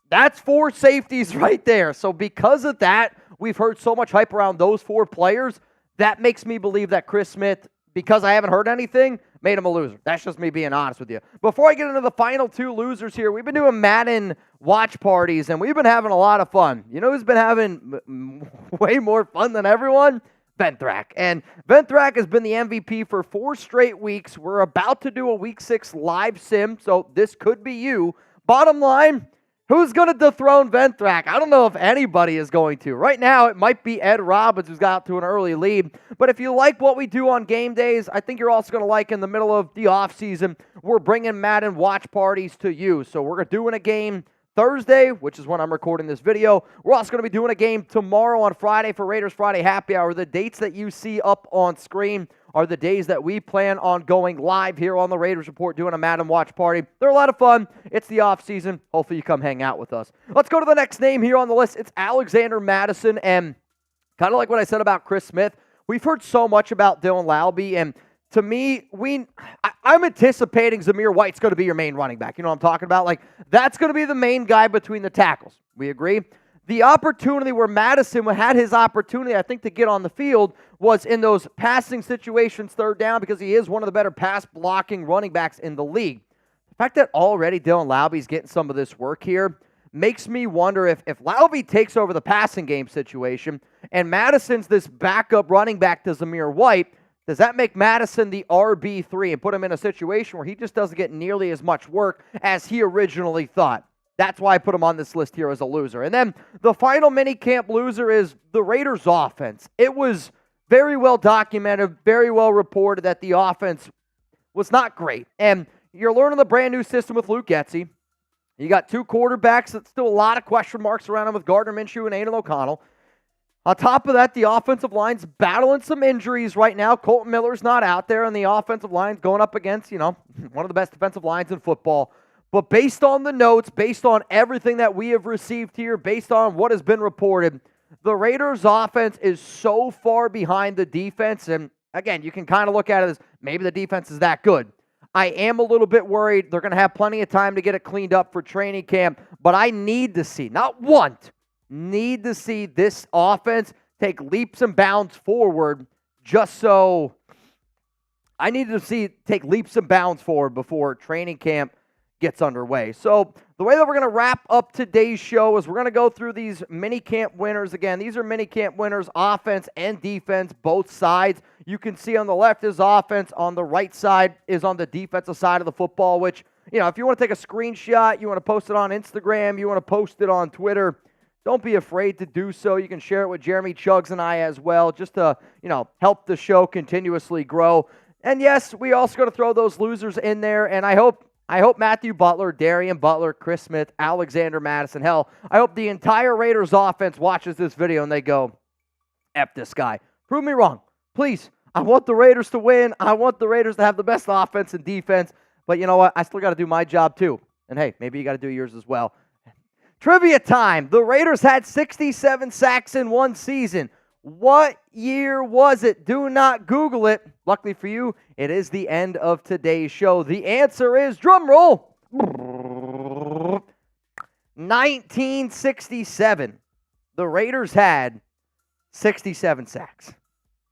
That's 4 safeties right there. So because of that, we've heard so much hype around those 4 players. That makes me believe that Chris Smith, because I haven't heard anything, made him a loser. That's just me being honest with you. Before I get into the final 2 losers here, we've been doing Madden watch parties, and we've been having a lot of fun. You know who's been having way more fun than everyone? Venthrak. And Venthrak has been the MVP for 4 straight weeks. We're about to do a Week 6 live sim, so this could be you. Bottom line, who's going to dethrone Venthrak? I don't know if anybody is going to. Right now, it might be Ed Robbins, who's got out to an early lead. But if you like what we do on game days, I think you're also going to like in the middle of the offseason, we're bringing Madden watch parties to you. So we're doing a game Thursday, which is when I'm recording this video. We're also going to be doing a game tomorrow on Friday for Raiders Friday Happy Hour. The dates that you see up on screen are the days that we plan on going live here on the Raiders Report, doing a Madden watch party. They're a lot of fun. It's the off season. Hopefully you come hang out with us. Let's go to the next name here on the list. It's Alexander Madison, and kind of like what I said about Chris Smith, we've heard so much about Dylan Laube, and to me, I'm anticipating Zamir White's going to be your main running back. You know what I'm talking about? Like, that's going to be the main guy between the tackles. We agree? The opportunity where Madison had his opportunity, I think, to get on the field was in those passing situations, third down, because he is one of the better pass-blocking running backs in the league. The fact that already Dylan Laube's getting some of this work here makes me wonder if Laube takes over the passing game situation and Madison's this backup running back to Zamir White, does that make Madison the RB3 and put him in a situation where he just doesn't get nearly as much work as he originally thought? That's why I put him on this list here as a loser. And then the final minicamp loser is the Raiders' offense. It was very well documented, very well reported that the offense was not great. And you're learning the brand new system with Luke Getsy. You got 2 quarterbacks. That's still a lot of question marks around him with Gardner Minshew and Aiden O'Connell. On top of that, the offensive line's battling some injuries right now. Colton Miller's not out there, and the offensive line's going up against, one of the best defensive lines in football. But based on the notes, based on everything that we have received here, based on what has been reported, the Raiders' offense is so far behind the defense. And again, you can kind of look at it as maybe the defense is that good. I am a little bit worried. They're going to have plenty of time to get it cleaned up for training camp. But I need to see, not want, need to see this offense take leaps and bounds forward I need to see take leaps and bounds forward before training camp gets underway. So The way that we're going to wrap up today's show is we're going to go through these minicamp winners. Again, these are minicamp winners, offense and defense, both sides. You can see on the left is offense, on the right side is on the defensive side of the football, which, if you want to take a screenshot, you want to post it on Instagram, you want to post it on Twitter, don't be afraid to do so. You can share it with Jeremy Chugs and I as well, just to, help the show continuously grow. And yes, we also got to throw those losers in there, and I hope Matthew Butler, Darian Butler, Chris Smith, Alexander Madison, hell, I hope the entire Raiders offense watches this video and they go, F this guy. Prove me wrong. Please. I want the Raiders to win. I want the Raiders to have the best offense and defense. But you know what? I still got to do my job too. And hey, maybe you got to do yours as well. Trivia time. The Raiders had 67 sacks in one season. What year was it? Do not Google it. Luckily for you, it is the end of today's show. The answer is, drum roll, 1967. The Raiders had 67 sacks.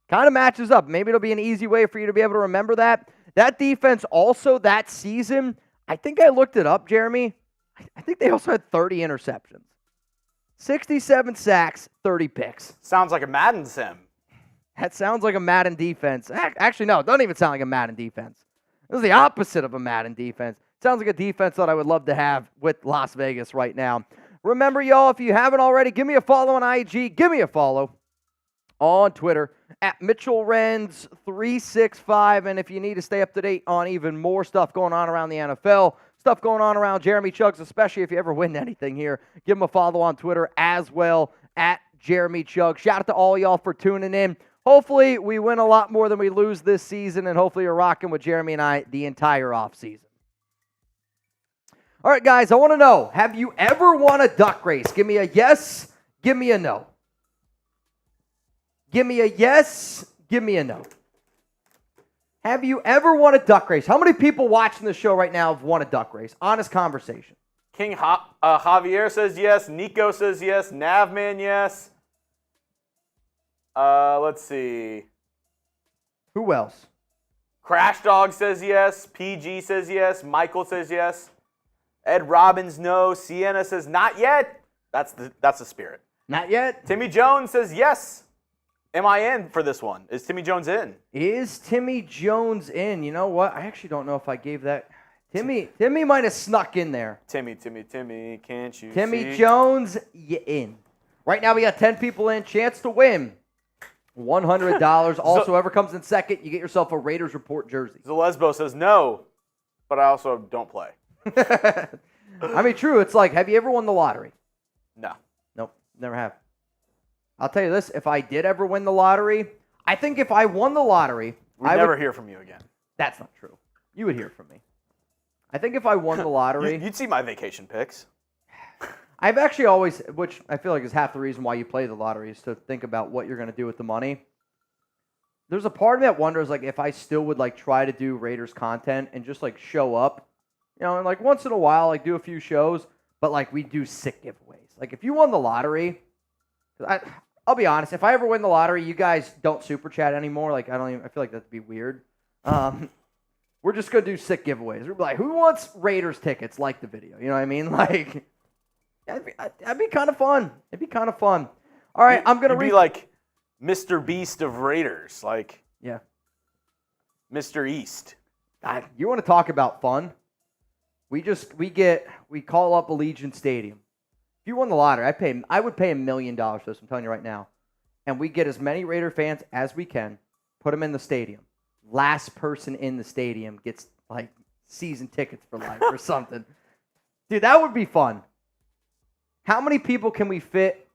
Kind of matches up. Maybe it'll be an easy way for you to be able to remember that. That defense also that season, I think I looked it up, Jeremy. I think they also had 30 interceptions. 67 sacks, 30 picks. Sounds like a Madden sim. That sounds like a Madden defense. Actually, no, it doesn't even sound like a Madden defense. This is the opposite of a Madden defense. Sounds like a defense that I would love to have with Las Vegas right now. Remember, y'all, if you haven't already, give me a follow on IG. Give me a follow on Twitter at MitchellRenz365. And if you need to stay up to date on even more stuff going on around the NFL, stuff going on around Jeremy Chugs, especially if you ever win anything here, give him a follow on Twitter as well at Jeremy Chugs. Shout out to all y'all for tuning in. Hopefully we win a lot more than we lose this season, and hopefully you're rocking with Jeremy and I the entire offseason. All right, guys, I want to know, have you ever won a duck race? Give me a yes, give me a no. Give me a yes, give me a no. Have you ever won a duck race? How many people watching the show right now have won a duck race? Honest conversation. King Javier says yes. Nico says yes. Navman, yes. Let's see. Who else? Crash Dog says yes. PG says yes. Michael says yes. Ed Robbins, no. Sienna says not yet. That's the spirit. Not yet. Timmy Jones says yes. Am I in for this one? Is Timmy Jones in? Is Timmy Jones in? You know what? I actually don't know if I gave that. Timmy might have snuck in there. Timmy, can't you Timmy see? Jones, you in. Right now we got 10 people in. Chance to win $100. Also, whoever comes in second, you get yourself a Raiders Report jersey. Zalesbo says no, but I also don't play. I mean, true. It's like, have you ever won the lottery? No. Nope, never have. I'll tell you this, if I did ever win the lottery, I think if I won the lottery, We'd never hear from you again. That's not true. You would hear from me. I think if I won the lottery... You'd see my vacation pics. I've actually always, which I feel like is half the reason why you play the lottery, is to think about what you're going to do with the money. There's a part of me that wonders, like, if I still would, like, try to do Raiders content and just, like, show up, and, like, once in a while, like, do a few shows, but, like, we do sick giveaways. Like, if you won the lottery... I'll be honest. If I ever win the lottery, you guys don't super chat anymore. Like I feel like that'd be weird. We're just gonna do sick giveaways. We're like, who wants Raiders tickets? Like the video. You know what I mean? Like, that'd be kind of fun. It'd be kind of fun. All right, I'm gonna be like Mr. Beast of Raiders, like yeah, Mr. East. You want to talk about fun? We call up Allegiant Stadium. If you won the lottery, I would pay $1 million for this. I'm telling you right now. And we get as many Raider fans as we can, put them in the stadium. Last person in the stadium gets, like, season tickets for life or something. Dude, that would be fun. How many people can we fit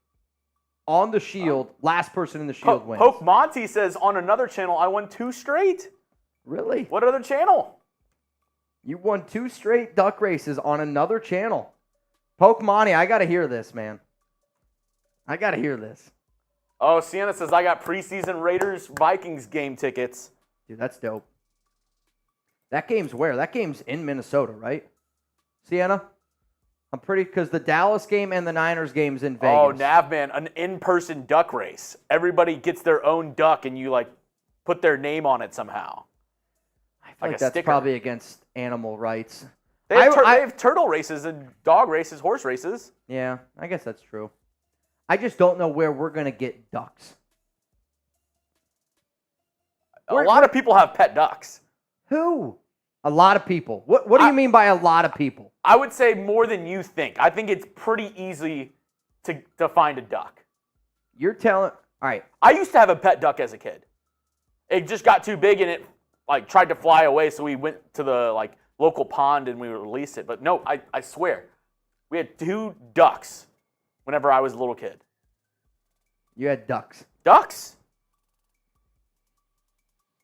on the shield? Last person in the shield wins. Poke Monty says, on another channel, I won 2 straight. Really? What other channel? You won 2 straight duck races on another channel. Poke Monty, I got to hear this, man. I got to hear this. Oh, Sienna says, I got preseason Raiders-Vikings game tickets. Dude, that's dope. That game's where? That game's in Minnesota, right? Sienna? I'm pretty, because the Dallas game and the Niners game's in Vegas. Oh, Navman, an in-person duck race. Everybody gets their own duck, and you, like, put their name on it somehow. I feel like that's sticker. probably against animal rights. They have turtle races and dog races, horse races. Yeah, I guess that's true. I just don't know where we're going to get ducks. A lot of people have pet ducks. Who? A lot of people. What do you mean by a lot of people? I would say more than you think. I think it's pretty easy to find a duck. You're telling... All right. I used to have a pet duck as a kid. It just got too big and it tried to fly away, so we went to the local pond and we released it. But no, I swear, we had 2 ducks whenever I was a little kid. You had ducks. Ducks?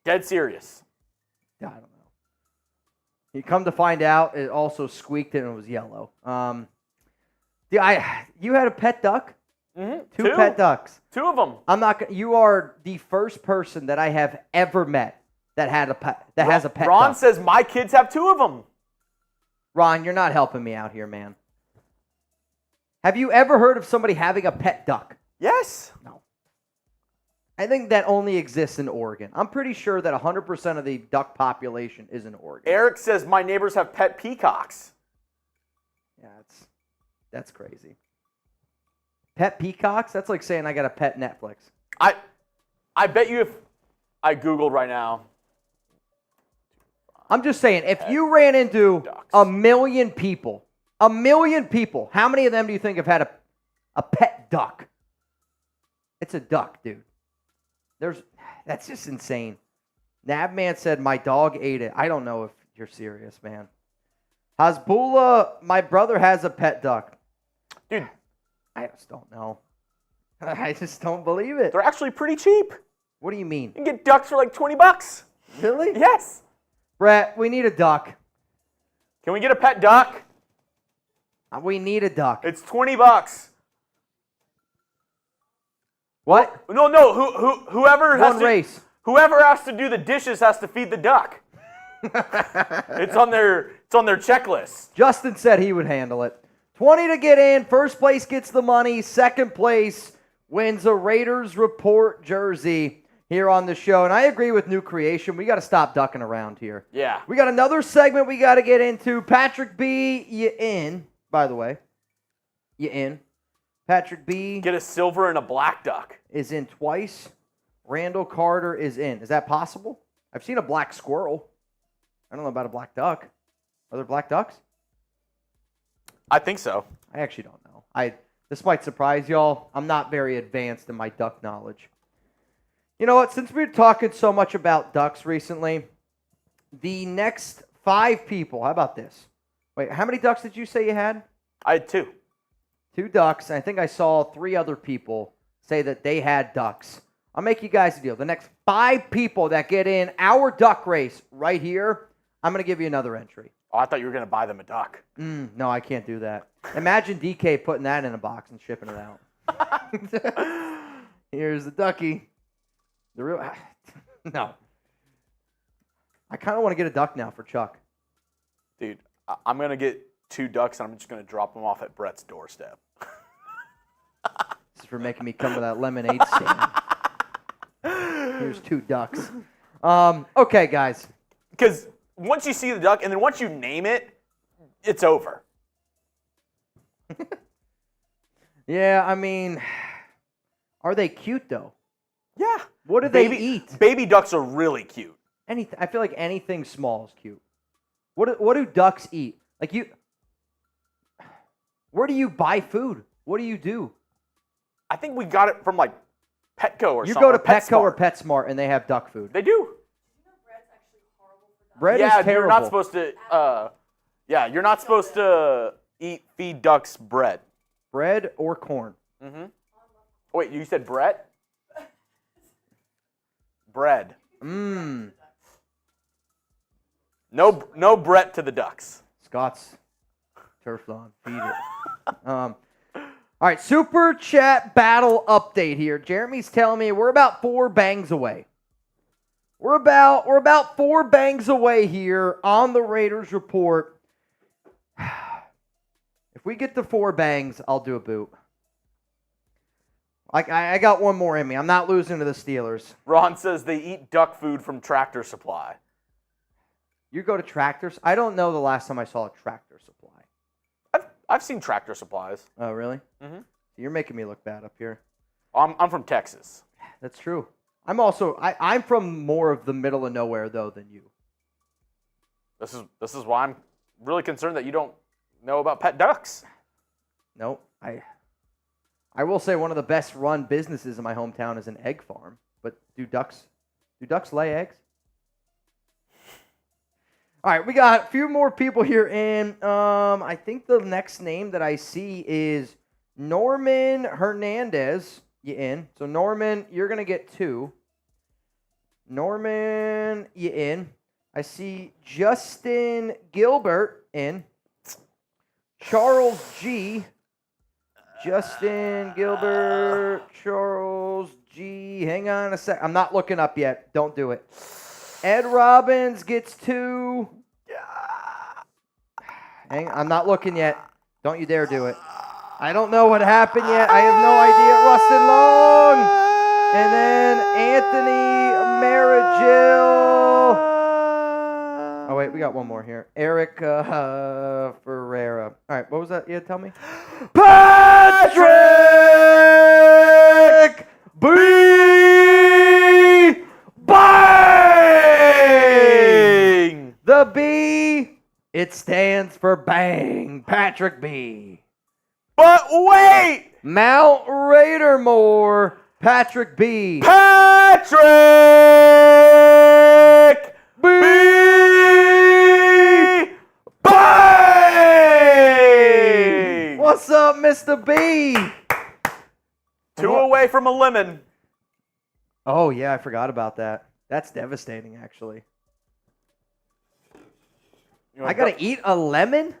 Dead serious. I don't know. You come to find out, it also squeaked and it was yellow. You had a pet duck? Mm-hmm. 2 pet ducks. 2 of them. You are the first person that I have ever met that had a pet. That has a pet. Ron duck. says my kids have 2 of them. Ron, you're not helping me out here, man. Have you ever heard of somebody having a pet duck? Yes. No. I think that only exists in Oregon. I'm pretty sure that 100% of the duck population is in Oregon. Eric says my neighbors have pet peacocks. Yeah, that's crazy. Pet peacocks? That's like saying I got a pet Netflix. I bet you if I Googled right now. I'm just saying, if you ran into ducks. a million people, how many of them do you think have had a pet duck? It's a duck, dude. That's just insane. Nabman said, my dog ate it. I don't know if you're serious, man. Hasbullah, my brother has a pet duck. Dude. I just don't know. I just don't believe it. They're actually pretty cheap. What do you mean? You can get ducks for like $20. Really? Yes. Brett, we need a duck. Can we get a pet duck? We need a duck. It's $20. What? No. Whoever has to do the dishes has to feed the duck. It's on their checklist. Justin said he would handle it. 20 to get in. First place gets the money. Second place wins a Raiders Report jersey here on the show. And I agree with New Creation. We got to stop ducking around here. Yeah. We got another segment we got to get into. Patrick B, you in, by the way. You in. Patrick B. Get a silver and a black duck. Is in twice. Randall Carter is in. Is that possible? I've seen a black squirrel. I don't know about a black duck. Are there black ducks? I think so. I actually don't know. This might surprise y'all. I'm not very advanced in my duck knowledge. You know what? Since we're talking so much about ducks recently, the next 5 people, how about this? Wait, how many ducks did you say you had? I had 2. 2 ducks. I think I saw 3 other people say that they had ducks. I'll make you guys a deal. The next 5 people that get in our duck race right here, I'm going to give you another entry. Oh, I thought you were going to buy them a duck. No, I can't do that. Imagine DK putting that in a box and shipping it out. Here's the ducky. The real... No. I kind of want to get a duck now for Chuck. Dude, I'm going to get 2 ducks, and I'm just going to drop them off at Brett's doorstep. This is for making me come to that lemonade stand. Here's 2 ducks. Okay, guys. Because once you see the duck, and then once you name it, it's over. Yeah, I mean, are they cute, though? Yeah. What do they eat? Baby ducks are really cute. I feel like anything small is cute. What do ducks eat? Where do you buy food? What do you do? I think we got it from like Petco or something. You go to Petco or PetSmart and they have duck food. They do. Bread's actually horrible for ducks. Bread is terrible. You're not supposed to. You're not supposed to feed ducks bread. Bread or corn. Mm-hmm. Wait, you said Brett? Bread. Mmm. No Brett to the ducks. Scott's turf lawn. Feed it. All right, Super Chat Battle update here. Jeremy's telling me we're about 4 bangs away. We're about 4 bangs away here on the Raiders Report. If we get to 4 bangs, I'll do a boot. I got one more in me. I'm not losing to the Steelers. Ron says they eat duck food from Tractor Supply. You go to Tractors. I don't know the last time I saw a Tractor Supply. I've seen Tractor Supplies. Oh, really? Mhm. You're making me look bad up here. I'm from Texas. That's true. I'm from more of the middle of nowhere though than you. This is why I'm really concerned that you don't know about pet ducks. Nope. I will say one of the best run businesses in my hometown is an egg farm. But do ducks lay eggs? All right, we got a few more people here in. I think the next name that I see is Norman Hernandez. You in? So Norman, you're gonna get 2. Norman, you in? I see Justin Gilbert in. Charles G. Justin Gilbert, Charles G. Hang on a sec. I'm not looking up yet. Don't do it. Ed Robbins gets 2. I'm not looking yet. Don't you dare do it. I don't know what happened yet. I have no idea. Rustin Long. And then Anthony Marigil. Oh, wait. We got one more here. Eric Ferreira. All right. What was that? Yeah, tell me. Patrick B. Bang! The B, it stands for bang. Patrick B. But wait! Mount Raidermore, Patrick B. Patrick B. Bang! What's up, Mr. B? 2 away from a lemon. Oh, yeah, I forgot about that. That's devastating, actually. I got to eat a lemon?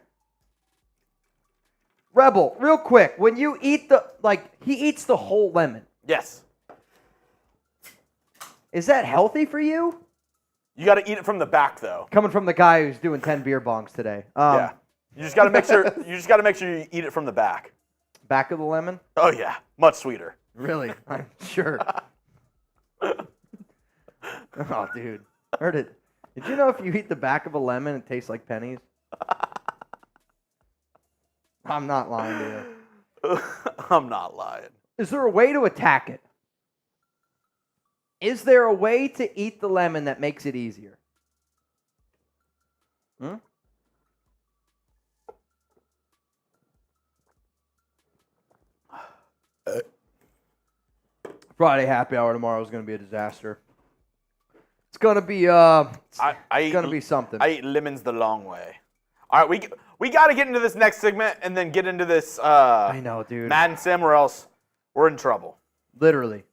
Rebel, real quick, when you eat he eats the whole lemon. Yes. Is that healthy for you? You got to eat it from the back, though. Coming from the guy who's doing 10 beer bongs today. Yeah. You just got to make sure. You just got to make sure you eat it from the back. Back of the lemon? Oh yeah, much sweeter. Really? I'm sure. Oh, dude. Heard it. Did you know if you eat the back of a lemon, it tastes like pennies? I'm not lying to you. I'm not lying. Is there a way to attack it? Is there a way to eat the lemon that makes it easier? Friday happy hour tomorrow is going to be a disaster. It's going to be something. I eat lemons the long way. All right, we got to get into this next segment and then get into this I know, dude. Madden sim, or else we're in trouble. Literally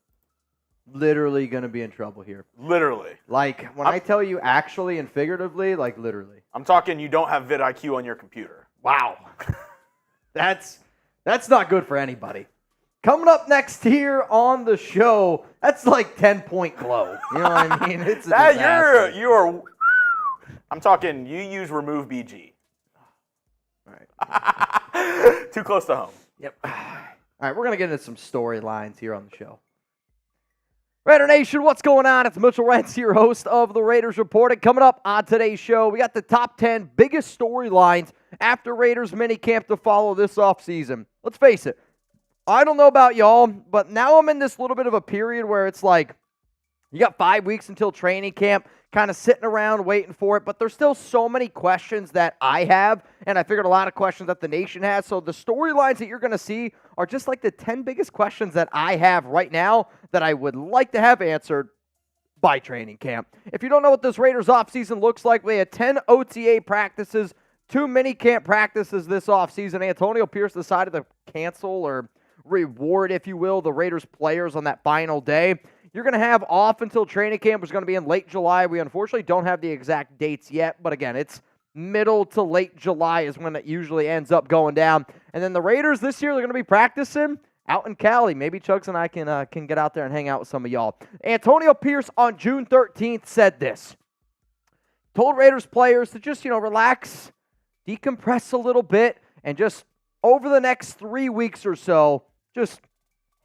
going to be in trouble here. Literally. Like, when I tell you actually and figuratively, like literally. I'm talking you don't have vidIQ on your computer. Wow. That's not good for anybody. Coming up next here on the show, that's like 10-point glow. You know what I mean? It's a disaster. You're I'm talking you use remove BG. All right. Too close to home. Yep. All right, we're going to get into some storylines here on the show. Raider Nation, what's going on? It's Mitchell Renz, your host of the Raiders Report. And coming up on today's show, we got the top 10 biggest storylines after Raiders minicamp to follow this offseason. Let's face it, I don't know about y'all, but now I'm in this little bit of a period where it's like, you got 5 weeks until training camp, kind of sitting around waiting for it, but there's still so many questions that I have, and I figured a lot of questions that the nation has, so the storylines that you're going to see are just like the 10 biggest questions that I have right now that I would like to have answered by training camp. If you don't know what this Raiders offseason looks like, we had 10 OTA practices, 2 minicamp practices this offseason. Antonio Pierce decided to cancel or reward, if you will, the Raiders players on that final day. You're going to have off until training camp, which is going to be in late July. We unfortunately don't have the exact dates yet, but again, it's middle to late July is when it usually ends up going down. And then the Raiders this year, they're going to be practicing out in Cali. Maybe Chugs and I can get out there and hang out with some of y'all. Antonio Pierce on June 13th said this. Told Raiders players to just, relax, decompress a little bit, and just over the next 3 weeks or so, just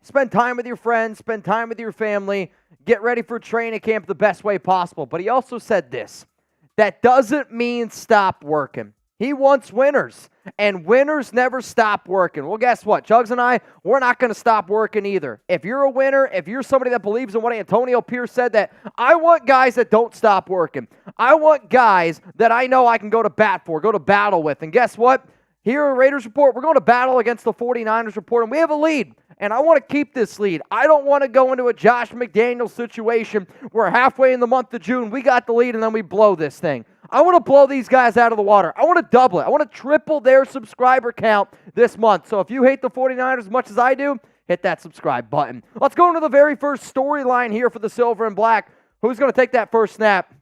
spend time with your friends, spend time with your family, get ready for training camp the best way possible. But he also said this, that doesn't mean stop working. He wants winners, and winners never stop working. Well, guess what? Chugs and I, we're not going to stop working either. If you're a winner, if you're somebody that believes in what Antonio Pierce said, that I want guys that don't stop working. I want guys that I know I can go to bat for, go to battle with. And guess what? Here at Raiders Report, we're going to battle against the 49ers Report, and we have a lead. And I want to keep this lead. I don't want to go into a Josh McDaniels situation where halfway in the month of June, we got the lead and then we blow this thing. I want to blow these guys out of the water. I want to double it. I want to triple their subscriber count this month. So if you hate the 49ers as much as I do, hit that subscribe button. Let's go into the very first storyline here for the Silver and Black. Who's going to take that first snap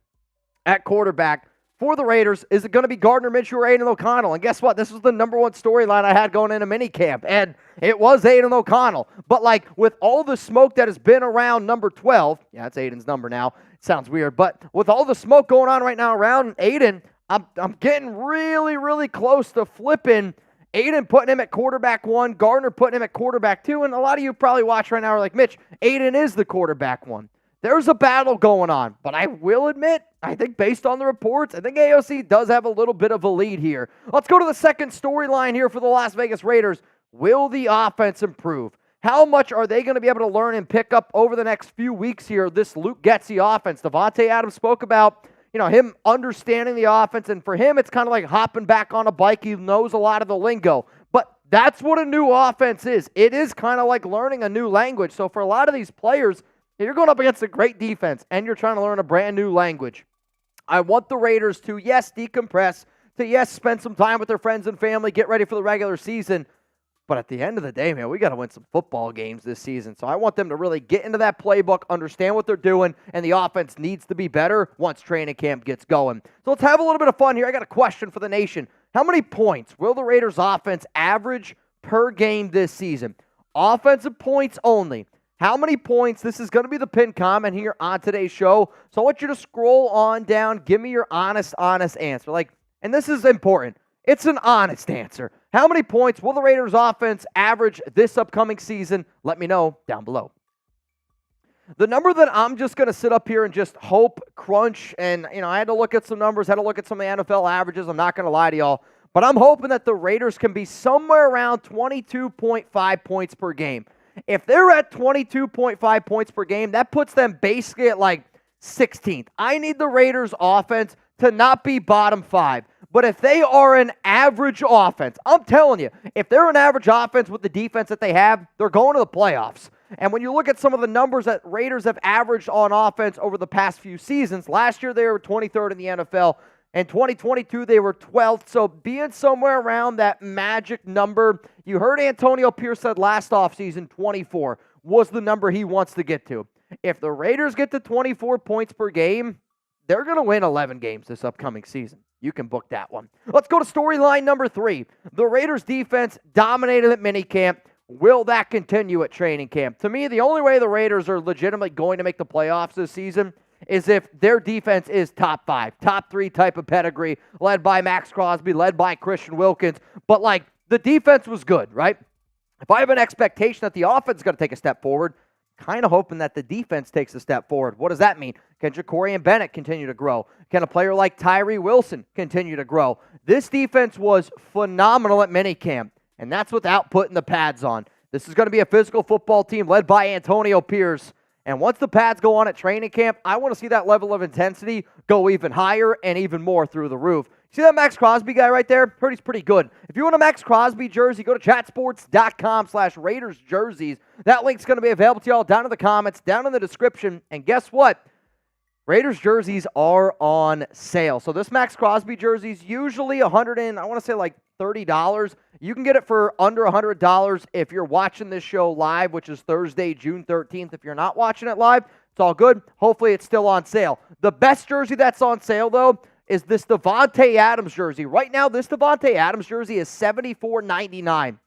at quarterback for the Raiders? Is it going to be Gardner Minshew or Aiden O'Connell? And guess what? This was the number one storyline I had going into minicamp, and it was Aiden O'Connell. But like with all the smoke that has been around number 12, yeah, that's Aiden's number now. It sounds weird, but with all the smoke going on right now around Aiden, I'm getting really, really close to flipping Aiden, putting him at quarterback 1, Gardner putting him at quarterback 2, and a lot of you probably watch right now are like, Mitch, Aiden is the quarterback 1. There's a battle going on, but I will admit, I think based on the reports, I think AOC does have a little bit of a lead here. Let's go to the second storyline here for the Las Vegas Raiders. Will the offense improve? How much are they going to be able to learn and pick up over the next few weeks here, this Luke Getsy offense? Devontae Adams spoke about, him understanding the offense, and for him, it's kind of like hopping back on a bike. He knows a lot of the lingo, but that's what a new offense is. It is kind of like learning a new language. So for a lot of these players, you're going up against a great defense, and you're trying to learn a brand new language. I want the Raiders to, yes, decompress, to, yes, spend some time with their friends and family, get ready for the regular season. But at the end of the day, man, we got to win some football games this season. So I want them to really get into that playbook, understand what they're doing, and the offense needs to be better once training camp gets going. So let's have a little bit of fun here. I got a question for the nation. How many points will the Raiders offense average per game this season? Offensive points only. How many points? This is going to be the pinned comment here on today's show. So I want you to scroll on down. Give me your honest answer. And this is important. It's an honest answer. How many points will the Raiders offense average this upcoming season? Let me know down below. The number that I'm just going to sit up here and just hope, crunch, and, I had to look at some numbers, had to look at some of the NFL averages. I'm not going to lie to y'all. But I'm hoping that the Raiders can be somewhere around 22.5 points per game. If they're at 22.5 points per game, that puts them basically at 16th. I need the Raiders offense to not be bottom 5. But if they are an average offense, I'm telling you, if they're an average offense with the defense that they have, they're going to the playoffs. And when you look at some of the numbers that Raiders have averaged on offense over the past few seasons, last year they were 23rd in the NFL. In 2022, they were 12th. So being somewhere around that magic number, you heard Antonio Pierce said last offseason, 24 was the number he wants to get to. If the Raiders get to 24 points per game, they're going to win 11 games this upcoming season. You can book that one. Let's go to storyline number 3. The Raiders defense dominated at minicamp. Will that continue at training camp? To me, the only way the Raiders are legitimately going to make the playoffs this season is if their defense is top 5, top 3 type of pedigree, led by Max Crosby, led by Christian Wilkins. But the defense was good, right? If I have an expectation that the offense is going to take a step forward, kind of hoping that the defense takes a step forward. What does that mean? Can Ja'Cory and Bennett continue to grow? Can a player like Tyree Wilson continue to grow? This defense was phenomenal at minicamp, and that's without putting the pads on. This is going to be a physical football team led by Antonio Pierce. And once the pads go on at training camp, I want to see that level of intensity go even higher and even more through the roof. See that Max Crosby guy right there? Heard he's pretty good. If you want a Max Crosby jersey, go to chatsports.com/Raiders jerseys. That link's going to be available to y'all down in the comments, down in the description. And guess what? Raiders jerseys are on sale. So this Max Crosby jersey is usually $30. You can get it for under $100 if you're watching this show live, which is Thursday, June 13th. If you're not watching it live, it's all good. Hopefully it's still on sale. The best jersey that's on sale, though, is this Devontae Adams jersey. Right now, this Devontae Adams jersey is $74.99.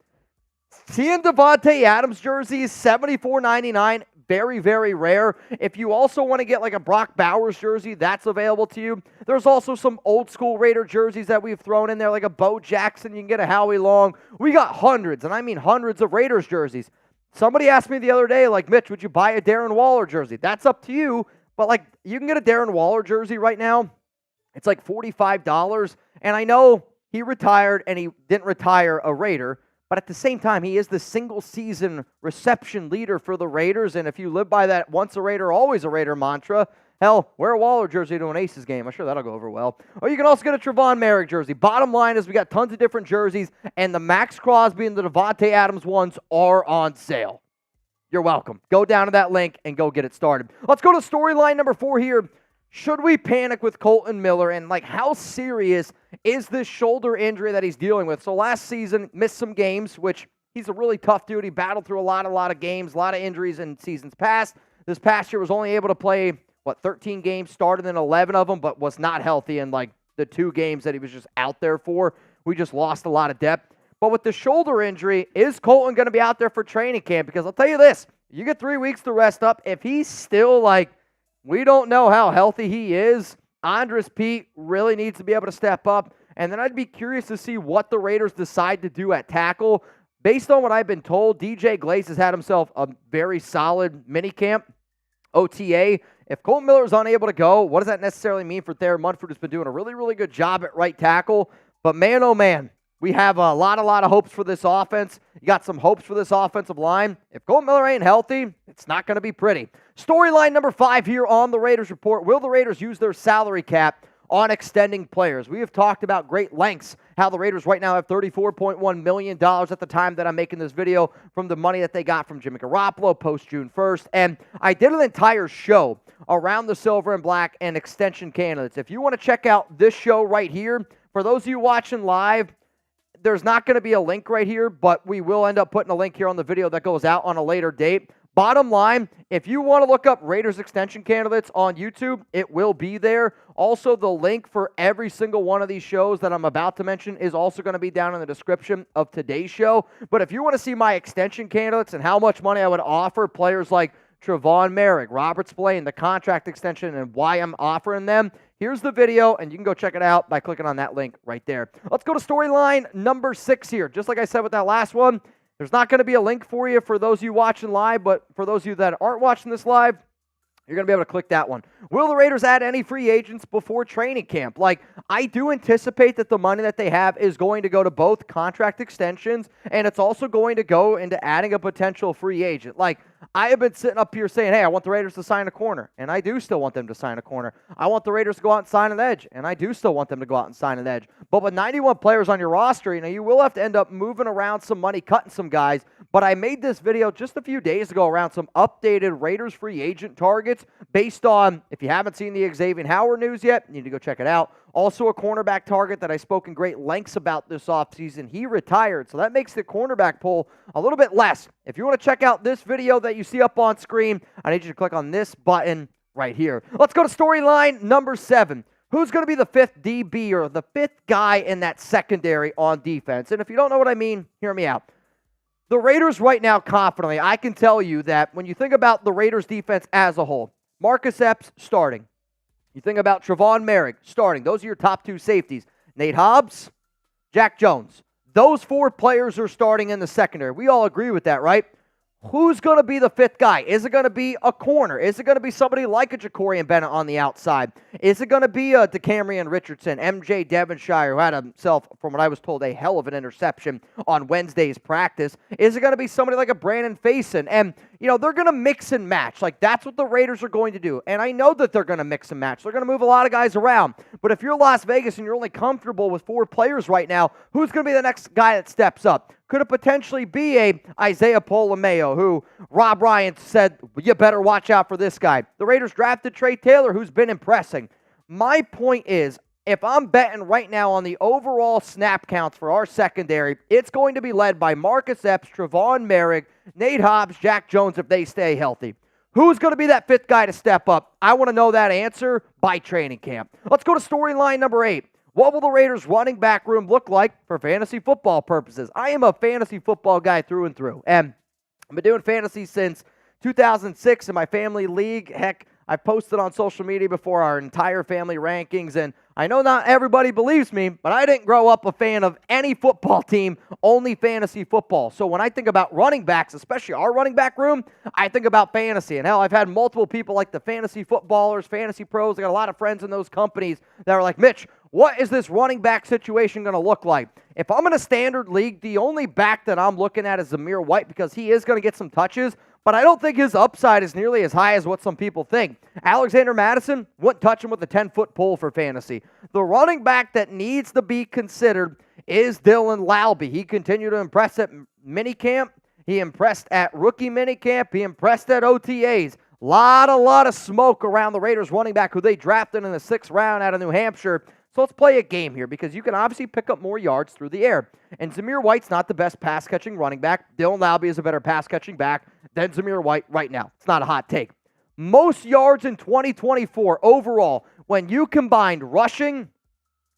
Seeing Devontae Adams jersey is $74.99. Very, very rare. If you also want to get a Brock Bowers jersey, that's available to you. There's also some old school Raider jerseys that we've thrown in there, like a Bo Jackson. You can get a Howie Long. We got hundreds, and I mean hundreds of Raiders jerseys. Somebody asked me the other day, Mitch, would you buy a Darren Waller jersey? That's up to you, but you can get a Darren Waller jersey right now It's like $45. And I know he retired and he didn't retire a Raider, but at the same time, he is the single-season reception leader for the Raiders. And if you live by that once a Raider, always a Raider mantra, hell, wear a Waller jersey to an Aces game. I'm sure that'll go over well. Or you can also get a Trevon Merrick jersey. Bottom line is we got tons of different jerseys, and the Max Crosby and the Devontae Adams ones are on sale. You're welcome. Go down to that link and go get it started. Let's go to storyline number 4 here. Should we panic with Colton Miller, and how serious is this shoulder injury that he's dealing with? So last season, missed some games, which he's a really tough dude. He battled through a lot of games, a lot of injuries in seasons past. This past year was only able to play, 13 games, started in 11 of them, but was not healthy in the 2 games that he was just out there for. We just lost a lot of depth. But with the shoulder injury, is Colton going to be out there for training camp? Because I'll tell you this, you get 3 weeks to rest up. If he's still we don't know how healthy he is, Andres Pete really needs to be able to step up. And then I'd be curious to see what the Raiders decide to do at tackle. Based on what I've been told, DJ Glaze has had himself a very solid minicamp, OTA. If Colton Miller is unable to go, what does that necessarily mean for Thayer Munford, who's been doing a really, really good job at right tackle? But man, oh man, we have a lot of hopes for this offense. You got some hopes for this offensive line. If Colton Miller ain't healthy, it's not going to be pretty. Storyline number 5 here on the Raiders Report. Will the Raiders use their salary cap on extending players? We have talked about great lengths, how the Raiders right now have $34.1 million at the time that I'm making this video from the money that they got from Jimmy Garoppolo post-June 1st. And I did an entire show around the silver and black and extension candidates. If you want to check out this show right here, for those of you watching live, there's not going to be a link right here, but we will end up putting a link here on the video that goes out on a later date. Bottom line, if you want to look up Raiders extension candidates on YouTube, it will be there. Also, the link for every single one of these shows that I'm about to mention is also going to be down in the description of today's show. But if you want to see my extension candidates and how much money I would offer players like Trevon Merrick, Robert Spillane, the contract extension, and why I'm offering them, here's the video, and you can go check it out by clicking on that link right there. Let's go to storyline number 6 here. Just like I said with that last one, there's not going to be a link for you for those of you watching live, but for those of you that aren't watching this live, you're going to be able to click that one. Will the Raiders add any free agents before training camp? I do anticipate that the money that they have is going to go to both contract extensions, and it's also going to go into adding a potential free agent. I have been sitting up here saying, hey, I want the Raiders to sign a corner, and I do still want them to sign a corner. I want the Raiders to go out and sign an edge, and I do still want them to go out and sign an edge. But with 91 players on your roster, you will have to end up moving around some money, cutting some guys. But I made this video just a few days ago around some updated Raiders free agent targets based on, if you haven't seen the Xavier Howard news yet, you need to go check it out. Also a cornerback target that I spoke in great lengths about this offseason. He retired, so that makes the cornerback pool a little bit less. If you want to check out this video that you see up on screen, I need you to click on this button right here. Let's go to storyline number 7. Who's going to be the 5th DB or the 5th guy in that secondary on defense? And if you don't know what I mean, hear me out. The Raiders right now, confidently, I can tell you that when you think about the Raiders defense as a whole, Marcus Epps starting. You think about Trevon Merrick starting. Those are your top 2 safeties. Nate Hobbs, Jack Jones. Those 4 players are starting in the secondary. We all agree with that, right? Who's going to be the 5th guy? Is it going to be a corner? Is it going to be somebody like a Jacorian Bennett on the outside? Is it going to be a DeCamerion Richardson, MJ Devonshire, who had himself, from what I was told, a hell of an interception on Wednesday's practice? Is it going to be somebody like a Brandon Faison? And, they're going to mix and match. That's what the Raiders are going to do. And I know that they're going to mix and match. They're going to move a lot of guys around. But if you're Las Vegas and you're only comfortable with 4 players right now, who's going to be the next guy that steps up? Could it potentially be a Isaiah Polameo, who Rob Ryan said, you better watch out for this guy? The Raiders drafted Trey Taylor, who's been impressing. My point is, if I'm betting right now on the overall snap counts for our secondary, it's going to be led by Marcus Epps, Trevon Merrick, Nate Hobbs, Jack Jones if they stay healthy. Who's going to be that 5th guy to step up? I want to know that answer by training camp. Let's go to storyline number 8. What will the Raiders' running back room look like for fantasy football purposes? I am a fantasy football guy through and through, and I've been doing fantasy since 2006 in my family league. Heck, I've posted on social media before our entire family rankings, and I know not everybody believes me, but I didn't grow up a fan of any football team, only fantasy football. So when I think about running backs, especially our running back room, I think about fantasy. And hell, I've had multiple people like the fantasy footballers, fantasy pros. I got a lot of friends in those companies that are like, Mitch, what is this running back situation going to look like? If I'm in a standard league, the only back that I'm looking at is Zamir White because he is going to get some touches, but I don't think his upside is nearly as high as what some people think. Alexander Madison wouldn't touch him with a 10-foot pole for fantasy. The running back that needs to be considered is Dylan Lowby. He continued to impress at minicamp. He impressed at rookie minicamp. He impressed at OTAs. Lot of smoke around the Raiders running back who they drafted in the 6th round out of New Hampshire. So let's play a game here because you can obviously pick up more yards through the air. And Zamir White's not the best pass-catching running back. Dylan Lowby is a better pass-catching back than Zamir White right now. It's not a hot take. Most yards in 2024 overall when you combined rushing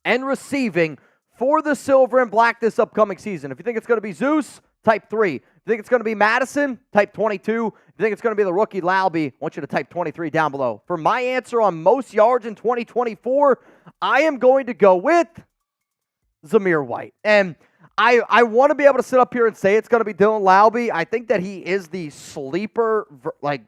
and receiving for the Silver and Black this upcoming season. If you think it's going to be Zeus, type 3. If you think it's going to be Madison, type 22. If you think it's going to be the rookie Lowby, I want you to type 23 down below. For my answer on most yards in 2024, I am going to go with Zamir White. And I want to be able to sit up here and say it's going to be Dylan Lowby. I think that he is the sleeper. Like,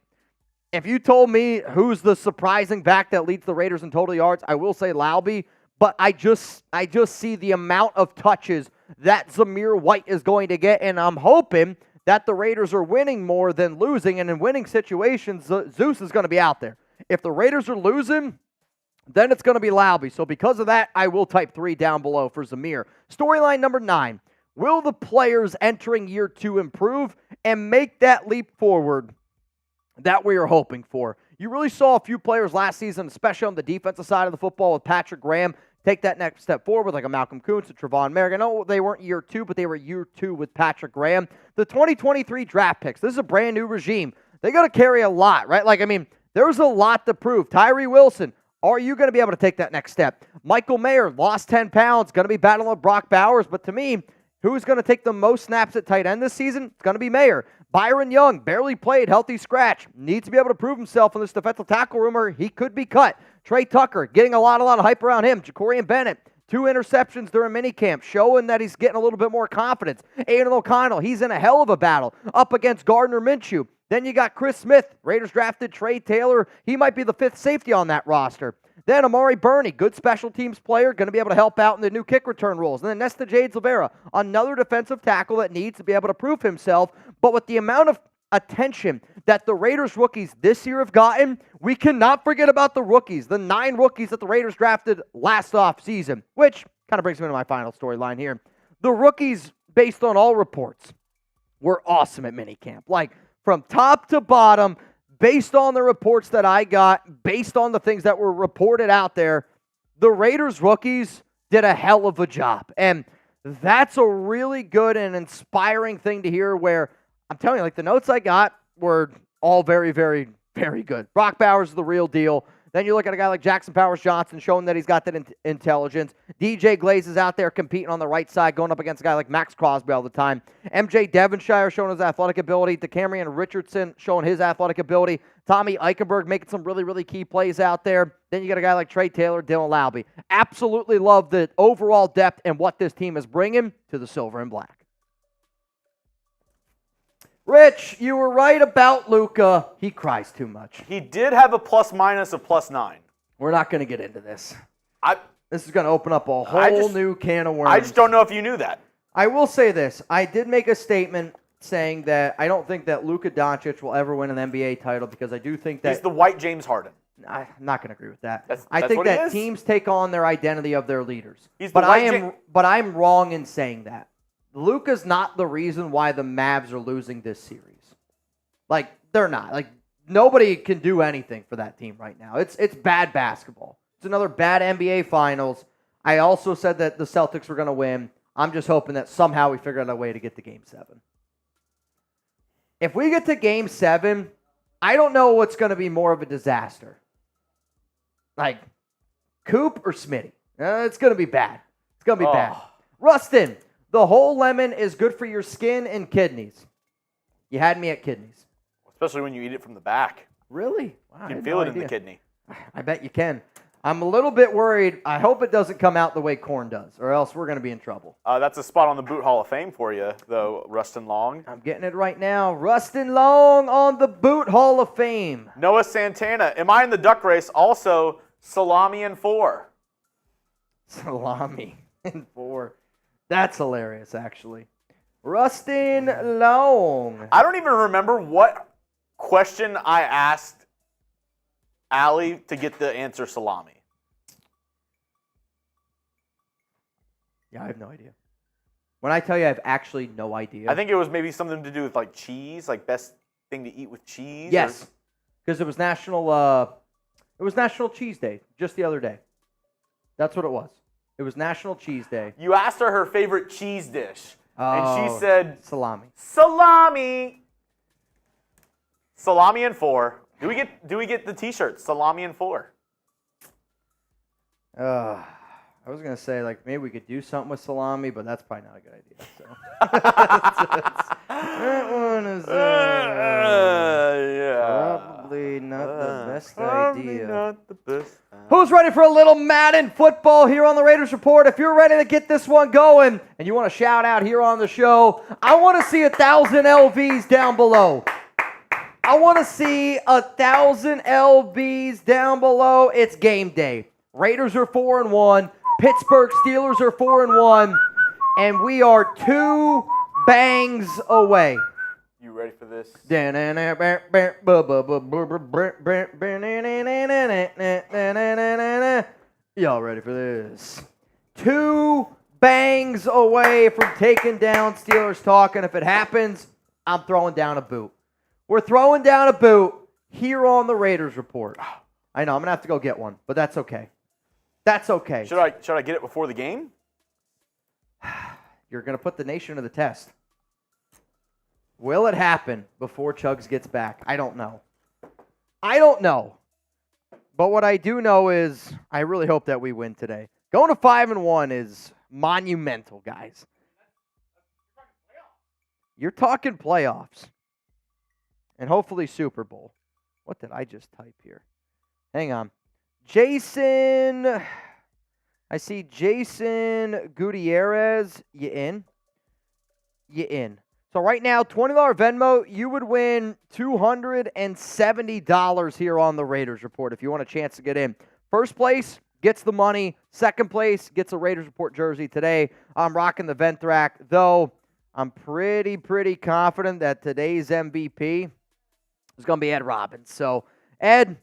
if you told me who's the surprising back that leads the Raiders in total yards, I will say Lowby. But I just see the amount of touches that Zamir White is going to get, and I'm hoping that the Raiders are winning more than losing, and in winning situations, Zeus is going to be out there. If the Raiders are losing, then it's going to be Lowby. So because of that, I will type 3 down below for Zamir. Storyline number 9. Will the players entering year 2 improve and make that leap forward that we are hoping for? You really saw a few players last season, especially on the defensive side of the football with Patrick Graham, take that next step forward, like a Malcolm Kuntz, a Trevon Merrick. I know they weren't year 2, but they were year 2 with Patrick Graham. The 2023 draft picks, this is a brand new regime. They got to carry a lot, right? Like, I mean, there's a lot to prove. Tyree Wilson, are you going to be able to take that next step? Michael Mayer lost 10 pounds, going to be battling with Brock Bowers, but to me, who's going to take the most snaps at tight end this season? It's going to be Mayer. Byron Young, barely played, healthy scratch. Needs to be able to prove himself in this defensive tackle room or he could be cut. Trey Tucker, getting a lot of hype around him. Jacorian Bennett, 2 interceptions during minicamp, showing that he's getting a little bit more confidence. Aiden O'Connell, he's in a hell of a battle up against Gardner Minshew. Then you got Chris Smith. Raiders drafted Trey Taylor. He might be the 5th safety on that roster. Then Amari Burney, good special teams player, going to be able to help out in the new kick return rules. And then Nesta Jades Olvera, another defensive tackle that needs to be able to prove himself. But with the amount of attention that the Raiders rookies this year have gotten, we cannot forget about the rookies, the 9 rookies that the Raiders drafted last offseason, which kind of brings me to my final storyline here. The rookies, based on all reports, were awesome at minicamp. Like, from top to bottom, based on the reports that I got, based on the things that were reported out there, the Raiders rookies did a hell of a job. And that's a really good and inspiring thing to hear where, I'm telling you, like, the notes I got were all very, very, very good. Brock Bowers is the real deal. Then you look at a guy like Jackson Powers-Johnson showing that he's got that intelligence. DJ Glaze is out there competing on the right side, going up against a guy like Max Crosby all the time. MJ Devonshire showing his athletic ability. DeCamerion Richardson showing his athletic ability. Tommy Eichenberg making some really, really key plays out there. Then you got a guy like Trey Taylor, Dylan Lowby. Absolutely love the overall depth and what this team is bringing to the Silver and Black. Rich, you were right about Luka. He cries too much. He did have a plus-minus of +9. We're not going to get into this. This is going to open up a whole new can of worms. I just don't know if you knew that. I will say this. I did make a statement saying that I don't think that Luka Doncic will ever win an NBA title because I do think that... He's the white James Harden. I'm not going to agree with that. I think that teams take on their identity of their leaders. But I'm wrong in saying that. Luka's not the reason why the Mavs are losing this series. Like, they're not. Like, nobody can do anything for that team right now. It's bad basketball. It's another bad NBA Finals. I also said that the Celtics were going to win. I'm just hoping that somehow we figure out a way to get to Game 7. If we get to Game 7, I don't know what's going to be more of a disaster. Like, Coop or Smitty? It's going to be bad. It's going to be bad. Rustin, the whole lemon is good for your skin and kidneys. You had me at kidneys. Especially when you eat it from the back. Really? Wow, You can feel it in the kidney. I bet you can. I'm a little bit worried. I hope it doesn't come out the way corn does, or else we're going to be in trouble. That's a spot on the Boot Hall of Fame for you, though, Rustin Long. I'm getting it right now. Rustin Long on the Boot Hall of Fame. Noah Santana. Am I in the duck race? Also, salami and 4. Salami and 4. That's hilarious, actually. Rustin Long. I don't even remember what question I asked Allie to get the answer salami. Yeah, I have no idea. When I tell you I have actually no idea. I think it was maybe something to do with like cheese, like best thing to eat with cheese. Yes, because it was National Cheese Day just the other day. That's what it was. It was National Cheese Day. You asked her favorite cheese dish, and she said salami. Salami. Salami and 4. Do we get the T-shirts? Salami and 4. I was gonna say like maybe we could do something with salami, but that's probably not a good idea. So that one is probably not the best idea. Not the best. Who's ready for a little Madden football here on the Raiders Report? If you're ready to get this one going and you want to shout out here on the show, I want to see 1,000 LVs down below. I want to see 1,000 LVs down below. It's game day. Raiders are 4-1. Pittsburgh Steelers are 4-1. And we are 2 bangs away. You ready for this? Y'all ready for this? 2 bangs away from taking down Steelers talk. And if it happens, I'm throwing down a boot. We're throwing down a boot here on the Raiders Report. I know, I'm going to have to go get one, but that's okay. That's okay. Should I get it before the game? You're going to put the nation to the test. Will it happen before Chugs gets back? I don't know. But what I do know is I really hope that we win today. Going to 5-1 is monumental, guys. You're talking playoffs. And hopefully Super Bowl. What did I just type here? Hang on. Jason. I see Jason Gutierrez. You in? You in. So right now, $20 Venmo, you would win $270 here on the Raiders Report if you want a chance to get in. First place gets the money. Second place gets a Raiders Report jersey today. I'm rocking the Ventrac, though I'm pretty confident that today's MVP is going to be Ed Robbins. So, Ed,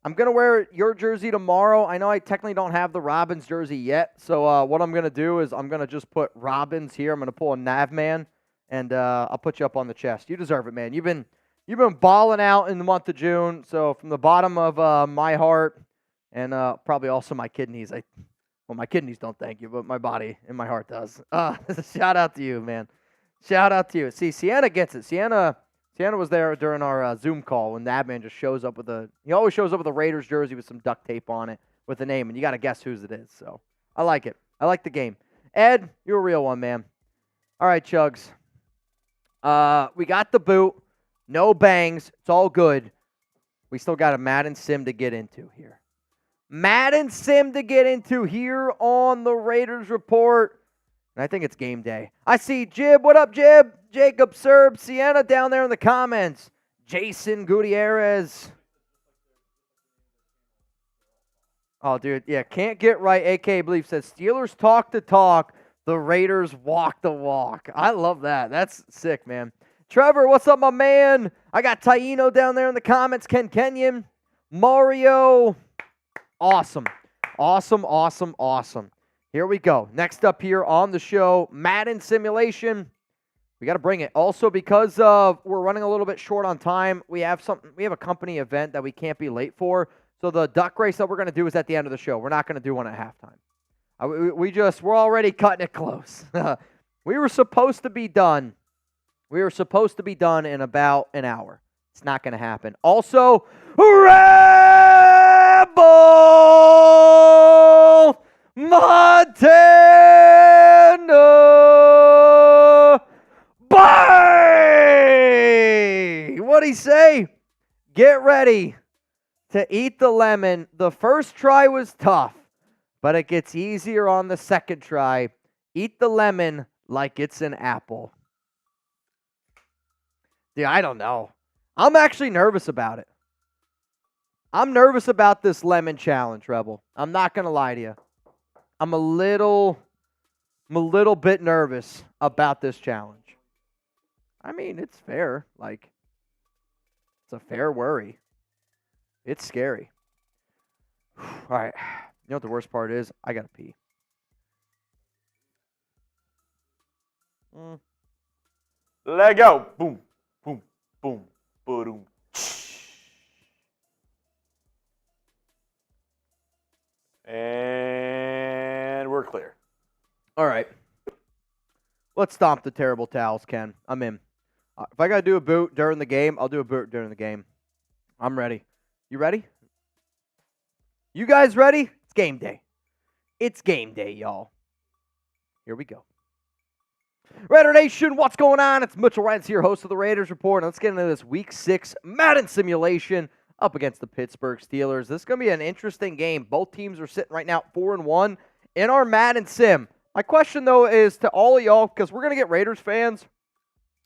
I'm going to wear your jersey tomorrow. I know I technically don't have the Robbins jersey yet, so what I'm going to do is I'm going to just put Robbins here. I'm going to pull a Navman, and I'll put you up on the chest. You deserve it, man. You've been balling out in the month of June, so from the bottom of my heart and probably also my kidneys. Well, my kidneys don't thank you, but my body and my heart does. Shout out to you, man. Shout out to you. See, Sienna gets it. Sienna was there during our Zoom call when that man just shows up he always shows up with a Raiders jersey with some duct tape on it with a name, and you got to guess whose it is. So I like it. I like the game. Ed, you're a real one, man. All right, Chugs. We got the boot. No bangs. It's all good. We still got a Madden sim to get into here. Madden sim to get into here on the Raiders Report. And I think it's game day. I see Jib. What up, Jib? Jacob Serb, Sienna down there in the comments. Jason Gutierrez. Oh, dude. Yeah, can't get right. AK Belief says, Steelers talk the talk. The Raiders walk the walk. I love that. That's sick, man. Trevor, what's up, my man? I got Taino down there in the comments. Ken Kenyon. Mario. Awesome. Awesome. Here we go. Next up here on the show, Madden Simulation. We got to bring it. Also, because we're running a little bit short on time, we have a company event that we can't be late for. So the duck race that we're going to do is at the end of the show. We're not going to do one at halftime. We're already cutting it close. We were supposed to be done. In about an hour. It's not going to happen. Also, Rebel Montana Bay! What'd he say? Get ready to eat the lemon. The first try was tough, but it gets easier on the second try. Eat the lemon like it's an apple. Dude, I don't know. I'm actually nervous about it. I'm nervous about this lemon challenge, Rebel. I'm not going to lie to you. I'm a little bit nervous about this challenge. I mean, it's fair. Like, it's a fair worry. It's scary. All right. You know what the worst part is? I got to pee. Let go. Boom, boom, boom, boom. And we're clear. All right. Let's stomp the terrible towels, Ken. I'm in. If I got to do a boot during the game, I'll do a boot during the game. I'm ready. You ready? You guys ready? It's game day. It's game day, y'all. Here we go. Raider Nation, what's going on? It's Mitchell Renz here, host of the Raiders Report. Let's get into this Week 6 Madden simulation up against the Pittsburgh Steelers. This is going to be an interesting game. Both teams are sitting right now 4-1 in our Madden sim. My question, though, is to all of y'all, because we're going to get Raiders fans,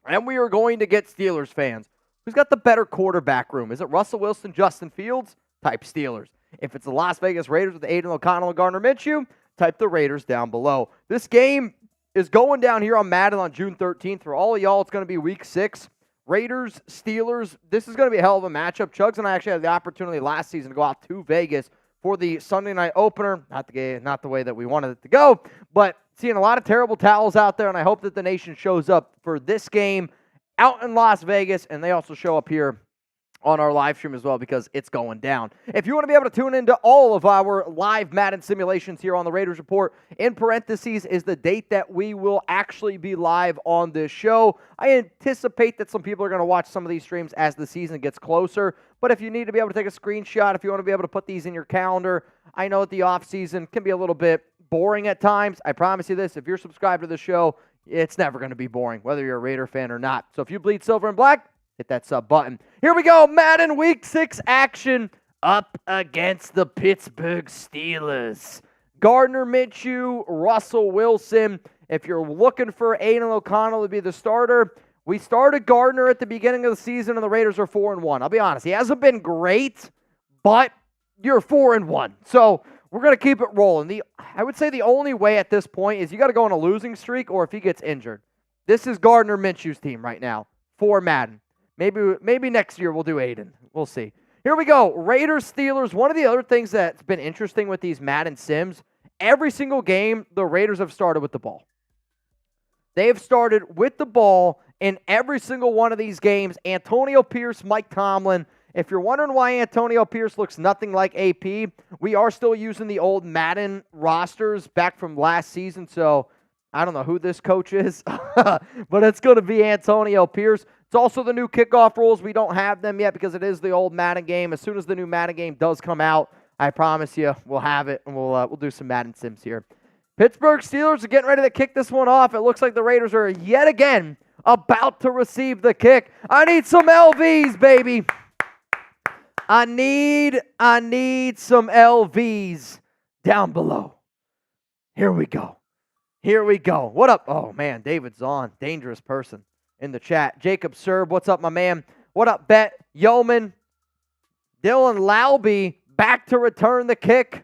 and we are going to get Steelers fans. Who's got the better quarterback room? Is it Russell Wilson, Justin Fields? Type Steelers. If it's the Las Vegas Raiders with Aiden O'Connell and Gardner Minshew, type the Raiders down below. This game is going down here on Madden on June 13th. For all of y'all, it's going to be Week 6. Raiders, Steelers. This is going to be a hell of a matchup. Chugs and I actually had the opportunity last season to go out to Vegas for the Sunday night opener. Not the way that we wanted it to go, but seeing a lot of terrible towels out there, and I hope that the nation shows up for this game out in Las Vegas, and they also show up here on our live stream as well because it's going down. If you want to be able to tune into all of our live Madden simulations here on the Raiders Report, in parentheses is the date that we will actually be live on this show. I anticipate that some people are going to watch some of these streams as the season gets closer, but if you need to be able to take a screenshot, if you want to be able to put these in your calendar, I know that the offseason can be a little bit boring at times. I promise you this, if you're subscribed to the show, it's never going to be boring, whether you're a Raider fan or not. So if you bleed silver and black, hit that sub button. Here we go, Madden Week 6 action up against the Pittsburgh Steelers. Gardner Minshew, Russell Wilson. If you're looking for Aiden O'Connell to be the starter, we started Gardner at the beginning of the season, and the Raiders are 4-1. I'll be honest, he hasn't been great, but you're 4-1. So we're going to keep it rolling. I would say the only way at this point is you got to go on a losing streak or if he gets injured. This is Gardner Minshew's team right now for Madden. Maybe next year we'll do Aiden. We'll see. Here we go. Raiders, Steelers. One of the other things that's been interesting with these Madden sims, every single game, the Raiders have started with the ball. They have started with the ball in every single one of these games. Antonio Pierce, Mike Tomlin. If you're wondering why Antonio Pierce looks nothing like AP, we are still using the old Madden rosters back from last season, so I don't know who this coach is, but it's going to be Antonio Pierce. It's also the new kickoff rules. We don't have them yet because it is the old Madden game. As soon as the new Madden game does come out, I promise you we'll have it, and we'll do some Madden sims here. Pittsburgh Steelers are getting ready to kick this one off. It looks like the Raiders are yet again about to receive the kick. I need some LVs, baby. I need some LVs down below. Here we go. What up? Oh, man, David's on. Dangerous person in the chat. Jacob Serb, what's up, my man? What up, Bet? Yeoman. Dylan Laube back to return the kick.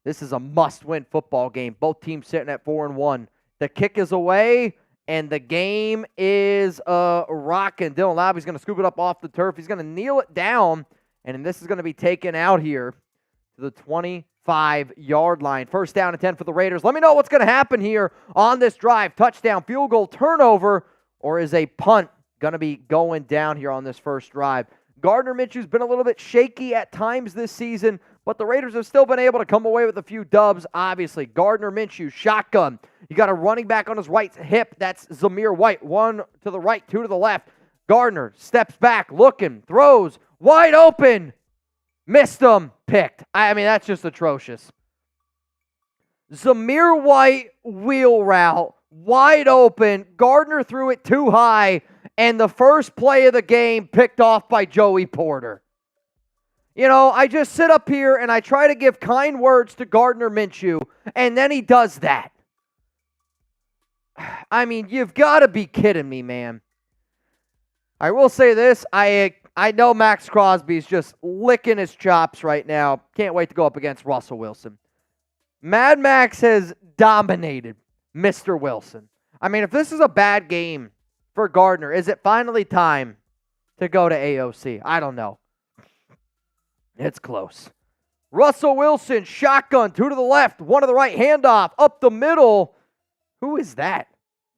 This is a must-win football game. Both teams sitting at 4-1. The kick is away, and the game is rocking. Dylan Laube's going to scoop it up off the turf. He's going to kneel it down, and this is going to be taken out here to the 25-yard line. First down and 10 for the Raiders. Let me know what's going to happen here on this drive. Touchdown, field goal, turnover, or is a punt going to be going down here on this first drive? Gardner Minshew's been a little bit shaky at times this season, but the Raiders have still been able to come away with a few dubs, obviously. Gardner Minshew, shotgun. You got a running back on his right hip. That's Zamir White. One to the right, two to the left. Gardner steps back, looking, throws, wide open. Missed him, picked. I mean, that's just atrocious. Zamir White, wheel route, wide open. Gardner threw it too high, and the first play of the game picked off by Joey Porter. You know, I just sit up here and I try to give kind words to Gardner Minshew, and then he does that. I mean, you've got to be kidding me, man. I will say this. I know Max Crosby's just licking his chops right now. Can't wait to go up against Russell Wilson. Mad Max has dominated Mr. Wilson. I mean, if this is a bad game for Gardner, is it finally time to go to AOC? I don't know. It's close. Russell Wilson, shotgun, 2 to the left, 1 to the right, handoff, up the middle. Who is that?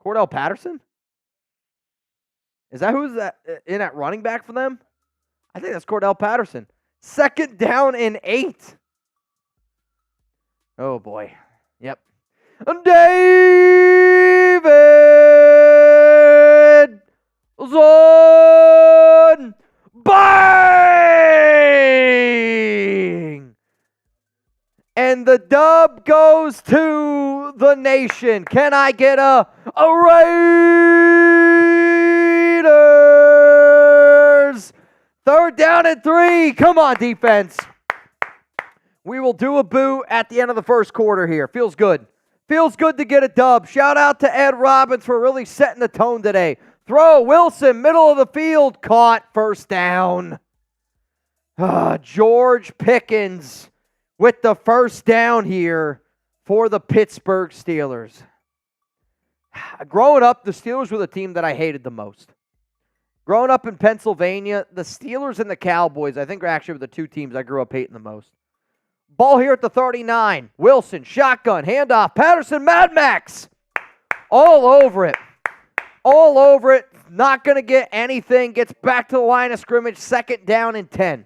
Cordell Patterson? Is that who's that in at running back for them? I think that's Cordell Patterson. 2nd down and 8. Oh, boy. Yep. David Zon. Bang! And the dub goes to the nation. Can I get a Raiders? 3rd down and 3. Come on, defense. We will do a boo at the end of the first quarter here. Feels good. Feels good to get a dub. Shout out to Ed Robbins for really setting the tone today. Throw, Wilson, middle of the field, caught, 1st down. George Pickens with the 1st down here for the Pittsburgh Steelers. Growing up, the Steelers were the team that I hated the most. Growing up in Pennsylvania, the Steelers and the Cowboys, I think, are actually the 2 teams I grew up hating the most. Ball here at the 39. Wilson, shotgun, handoff. Patterson, Mad Max. All over it. All over it. Not going to get anything. Gets back to the line of scrimmage. 2nd down and 10.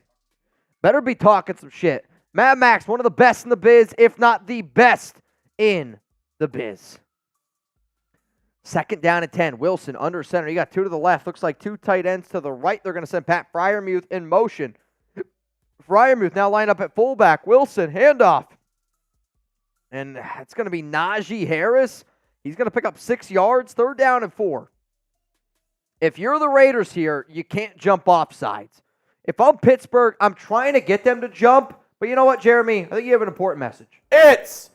Better be talking some shit. Mad Max, one of the best in the biz, if not the best in the biz. 2nd down and 10. Wilson under center. You got 2 to the left. Looks like 2 tight ends to the right. They're going to send Pat Freiermuth in motion. Freiermuth now lined up at fullback. Wilson, handoff. And it's going to be Najee Harris. He's going to pick up 6 yards. 3rd down and 4. If you're the Raiders here, you can't jump off sides. If I'm Pittsburgh, I'm trying to get them to jump. But you know what, Jeremy? I think you have an important message. It's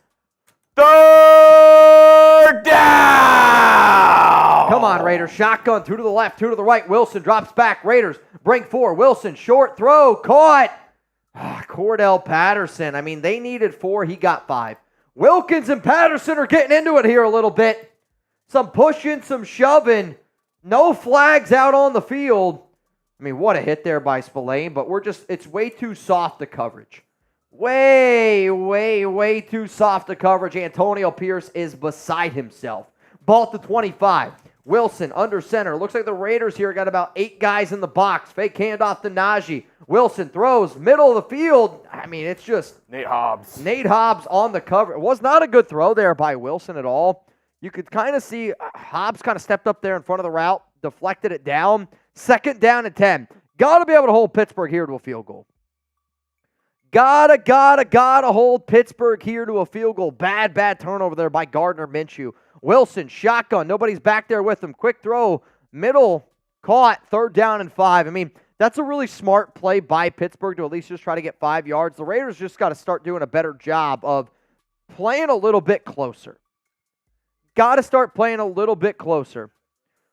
3rd down. Come on, Raiders. Shotgun, 2 to the left, 2 to the right. Wilson drops back. Raiders bring 4. Wilson, short throw, caught. Cordell Patterson. I mean, they needed 4. He got 5. Wilkins and Patterson are getting into it here a little bit. Some pushing, some shoving. No flags out on the field. I mean, what a hit there by Spillane, but it's way too soft, the coverage. Way, way, way too soft, the coverage. Antonio Pierce is beside himself. Ball at the 25. Wilson under center. Looks like the Raiders here got about 8 guys in the box. Fake handoff to Najee. Wilson throws, middle of the field. I mean, it's just Nate Hobbs. Nate Hobbs on the cover. It was not a good throw there by Wilson at all. You could kind of see Hobbs kind of stepped up there in front of the route, deflected it down. 2nd down and 10. Got to be able to hold Pittsburgh here to a field goal. Gotta hold Pittsburgh here to a field goal. Bad turnover there by Gardner Minshew. Wilson, shotgun. Nobody's back there with him. Quick throw, middle, caught, 3rd down and 5. I mean, that's a really smart play by Pittsburgh to at least just try to get 5 yards. The Raiders just got to start doing a better job of playing a little bit closer. Got to start playing a little bit closer.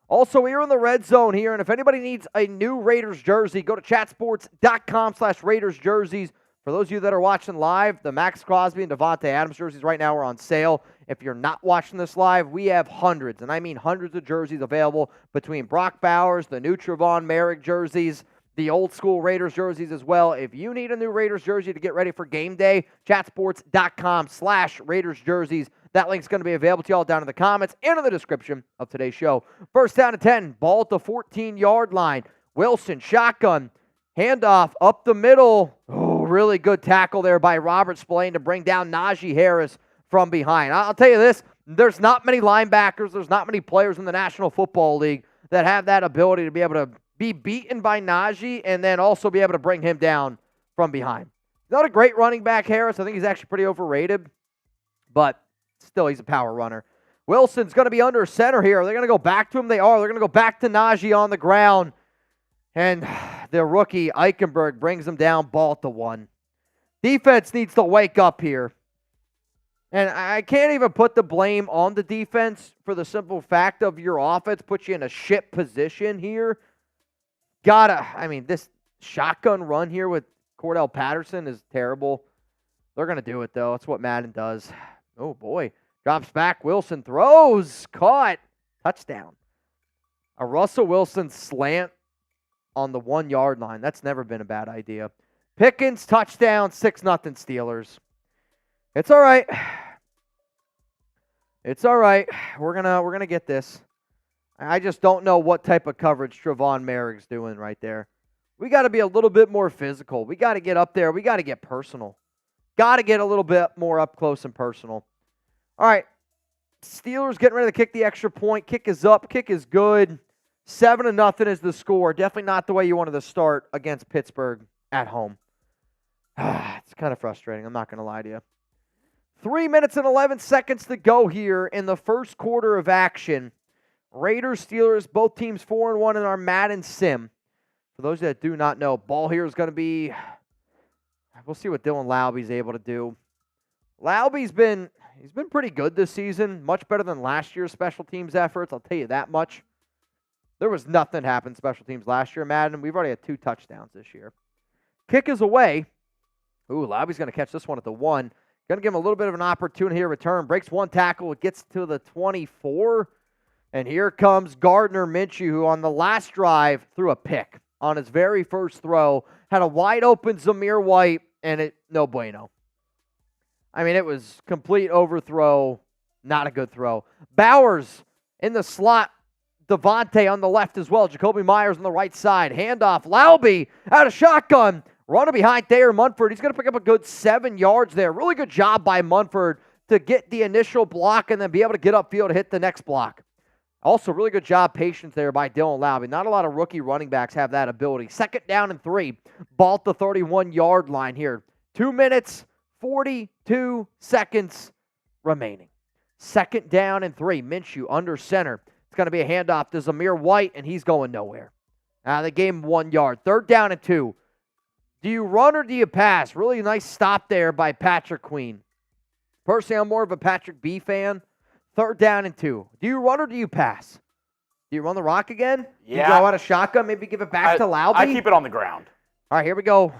Also, we are in the red zone here, and if anybody needs a new Raiders jersey, go to chatsports.com/Raiders jerseys. For those of you that are watching live, the Max Crosby and Devontae Adams jerseys right now are on sale. If you're not watching this live, we have hundreds, and I mean hundreds of jerseys available between Brock Bowers, the new Trevon Merrick jerseys, the old school Raiders jerseys as well. If you need a new Raiders jersey to get ready for game day, chatsports.com/Raiders jerseys. That link's going to be available to y'all down in the comments and in the description of today's show. 1st down and 10, ball at the 14-yard line. Wilson, shotgun, handoff up the middle. Oh, really good tackle there by Robert Spillane to bring down Najee Harris from behind. I'll tell you this, there's not many linebackers, there's not many players in the National Football League that have that ability to be able to be beaten by Najee and then also be able to bring him down from behind. Not a great running back, Harris. I think he's actually pretty overrated, but still, he's a power runner. Wilson's going to be under center here. Are they going to go back to him? They are. They're going to go back to Najee on the ground. And the rookie Eichenberg brings them down, ball at the 1. Defense needs to wake up here. And I can't even put the blame on the defense for the simple fact of your offense puts you in a shit position here. This shotgun run here with Cordell Patterson is terrible. They're going to do it, though. That's what Madden does. Oh, boy. Drops back. Wilson throws. Caught. Touchdown. A Russell Wilson slant on the 1-yard line. That's never been a bad idea. Pickens, touchdown, 6-0 Steelers. It's all right. It's all right. We're gonna get this. I just don't know what type of coverage Trevon Merrick's doing right there. We got to be a little bit more physical. We got to get up there. We got to get personal. Got to get a little bit more up close and personal. All right. Steelers getting ready to kick the extra point. Kick is up. Kick is good. 7-0 is the score. Definitely not the way you wanted to start against Pittsburgh at home. It's kind of frustrating. I'm not going to lie to you. 3 minutes and 11 seconds to go here in the first quarter of action. Raiders, Steelers, both teams 4-1 in our Madden sim. For those that do not know, ball here is going to be, we'll see what Dylan Laubie's able to do. Laubie's been pretty good this season, much better than last year's special teams efforts, I'll tell you that much. There was nothing happened special teams last year, Madden. We've already had 2 touchdowns this year. Kick is away. Ooh, Laubie's going to catch this one at the 1. Going to give him a little bit of an opportunity here. Return. Breaks 1 tackle. It gets to the 24. And here comes Gardner Minshew, who on the last drive threw a pick on his very first throw. Had a wide open Zamir White, and no bueno. It was complete overthrow. Not a good throw. Bowers in the slot. Devontae on the left as well. Jacoby Myers on the right side. Handoff. Laubie out of shotgun. Running behind Thayer Munford. He's going to pick up a good 7 yards there. Really good job by Munford to get the initial block and then be able to get upfield to hit the next block. Also, really good job, patience there by Dylan Laubie. Not a lot of rookie running backs have that ability. 2nd down and 3. Ball at the 31-yard line here. 2 minutes, 42 seconds remaining. 2nd down and 3. Minshew under center. It's going to be a handoff to Zamir White, and he's going nowhere. They gave him 1 yard. 3rd down and 2. Do you run or do you pass? Really nice stop there by Patrick Queen. Personally, I'm more of a Patrick B fan. 3rd down and 2. Do you run or do you pass? Do you run the rock again? Yeah. Do you go out of shotgun, maybe give it back to Laubie? I keep it on the ground. All right, here we go.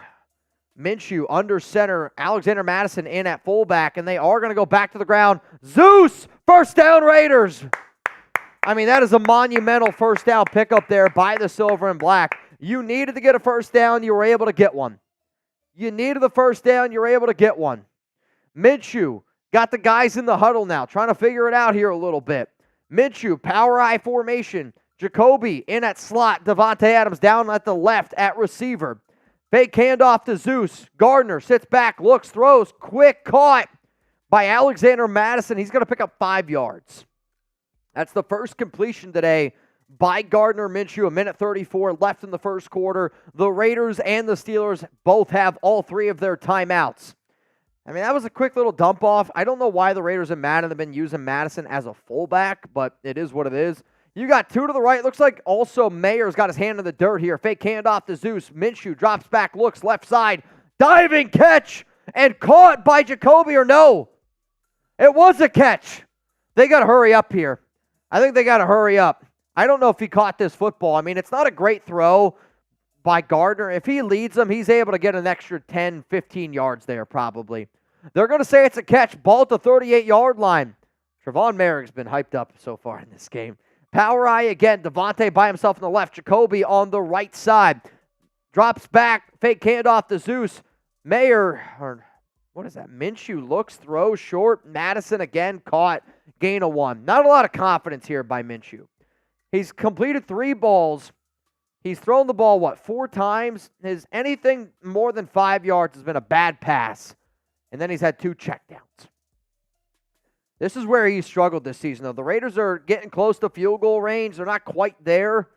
Minshew under center. Alexander Madison in at fullback, and they are going to go back to the ground. Zeus! 1st down Raiders! That is a monumental 1st down pickup there by the Silver and Black. You needed to get a 1st down. You were able to get one. You needed the 1st down. You were able to get one. Minshew got the guys in the huddle now, trying to figure it out here a little bit. Minshew, power I formation. Jacoby in at slot. Devontae Adams down at the left at receiver. Fake handoff to Zeus. Gardner sits back, looks, throws. Quick caught by Alexander Madison. He's going to pick up 5 yards. That's the first completion today by Gardner Minshew. 1:34 left in the first quarter. The Raiders and the Steelers both have all 3 of their timeouts. That was a quick little dump off. I don't know why the Raiders and Madden have been using Madison as a fullback, but it is what it is. You got 2 to the right. Looks like also Mayer's got his hand in the dirt here. Fake handoff to Zeus. Minshew drops back, looks left side. Diving catch and caught by Jacoby, or no. It was a catch. They got to hurry up here. I think they got to hurry up. I don't know if he caught this football. It's not a great throw by Gardner. If he leads them, he's able to get an extra 10, 15 yards there probably. They're going to say it's a catch. Ball at the 38-yard line. Trevon Merrick's been hyped up so far in this game. Power I again. Devontae by himself on the left. Jacoby on the right side. Drops back. Fake handoff to Zeus. Minshew looks, throws short. Madison again caught. Gain of 1. Not a lot of confidence here by Minshew. He's completed 3 balls. He's thrown the ball, 4 times? Anything more than 5 yards has been a bad pass. And then he's had 2 checkdowns. This is where he struggled this season, though. The Raiders are getting close to field goal range. They're not quite there.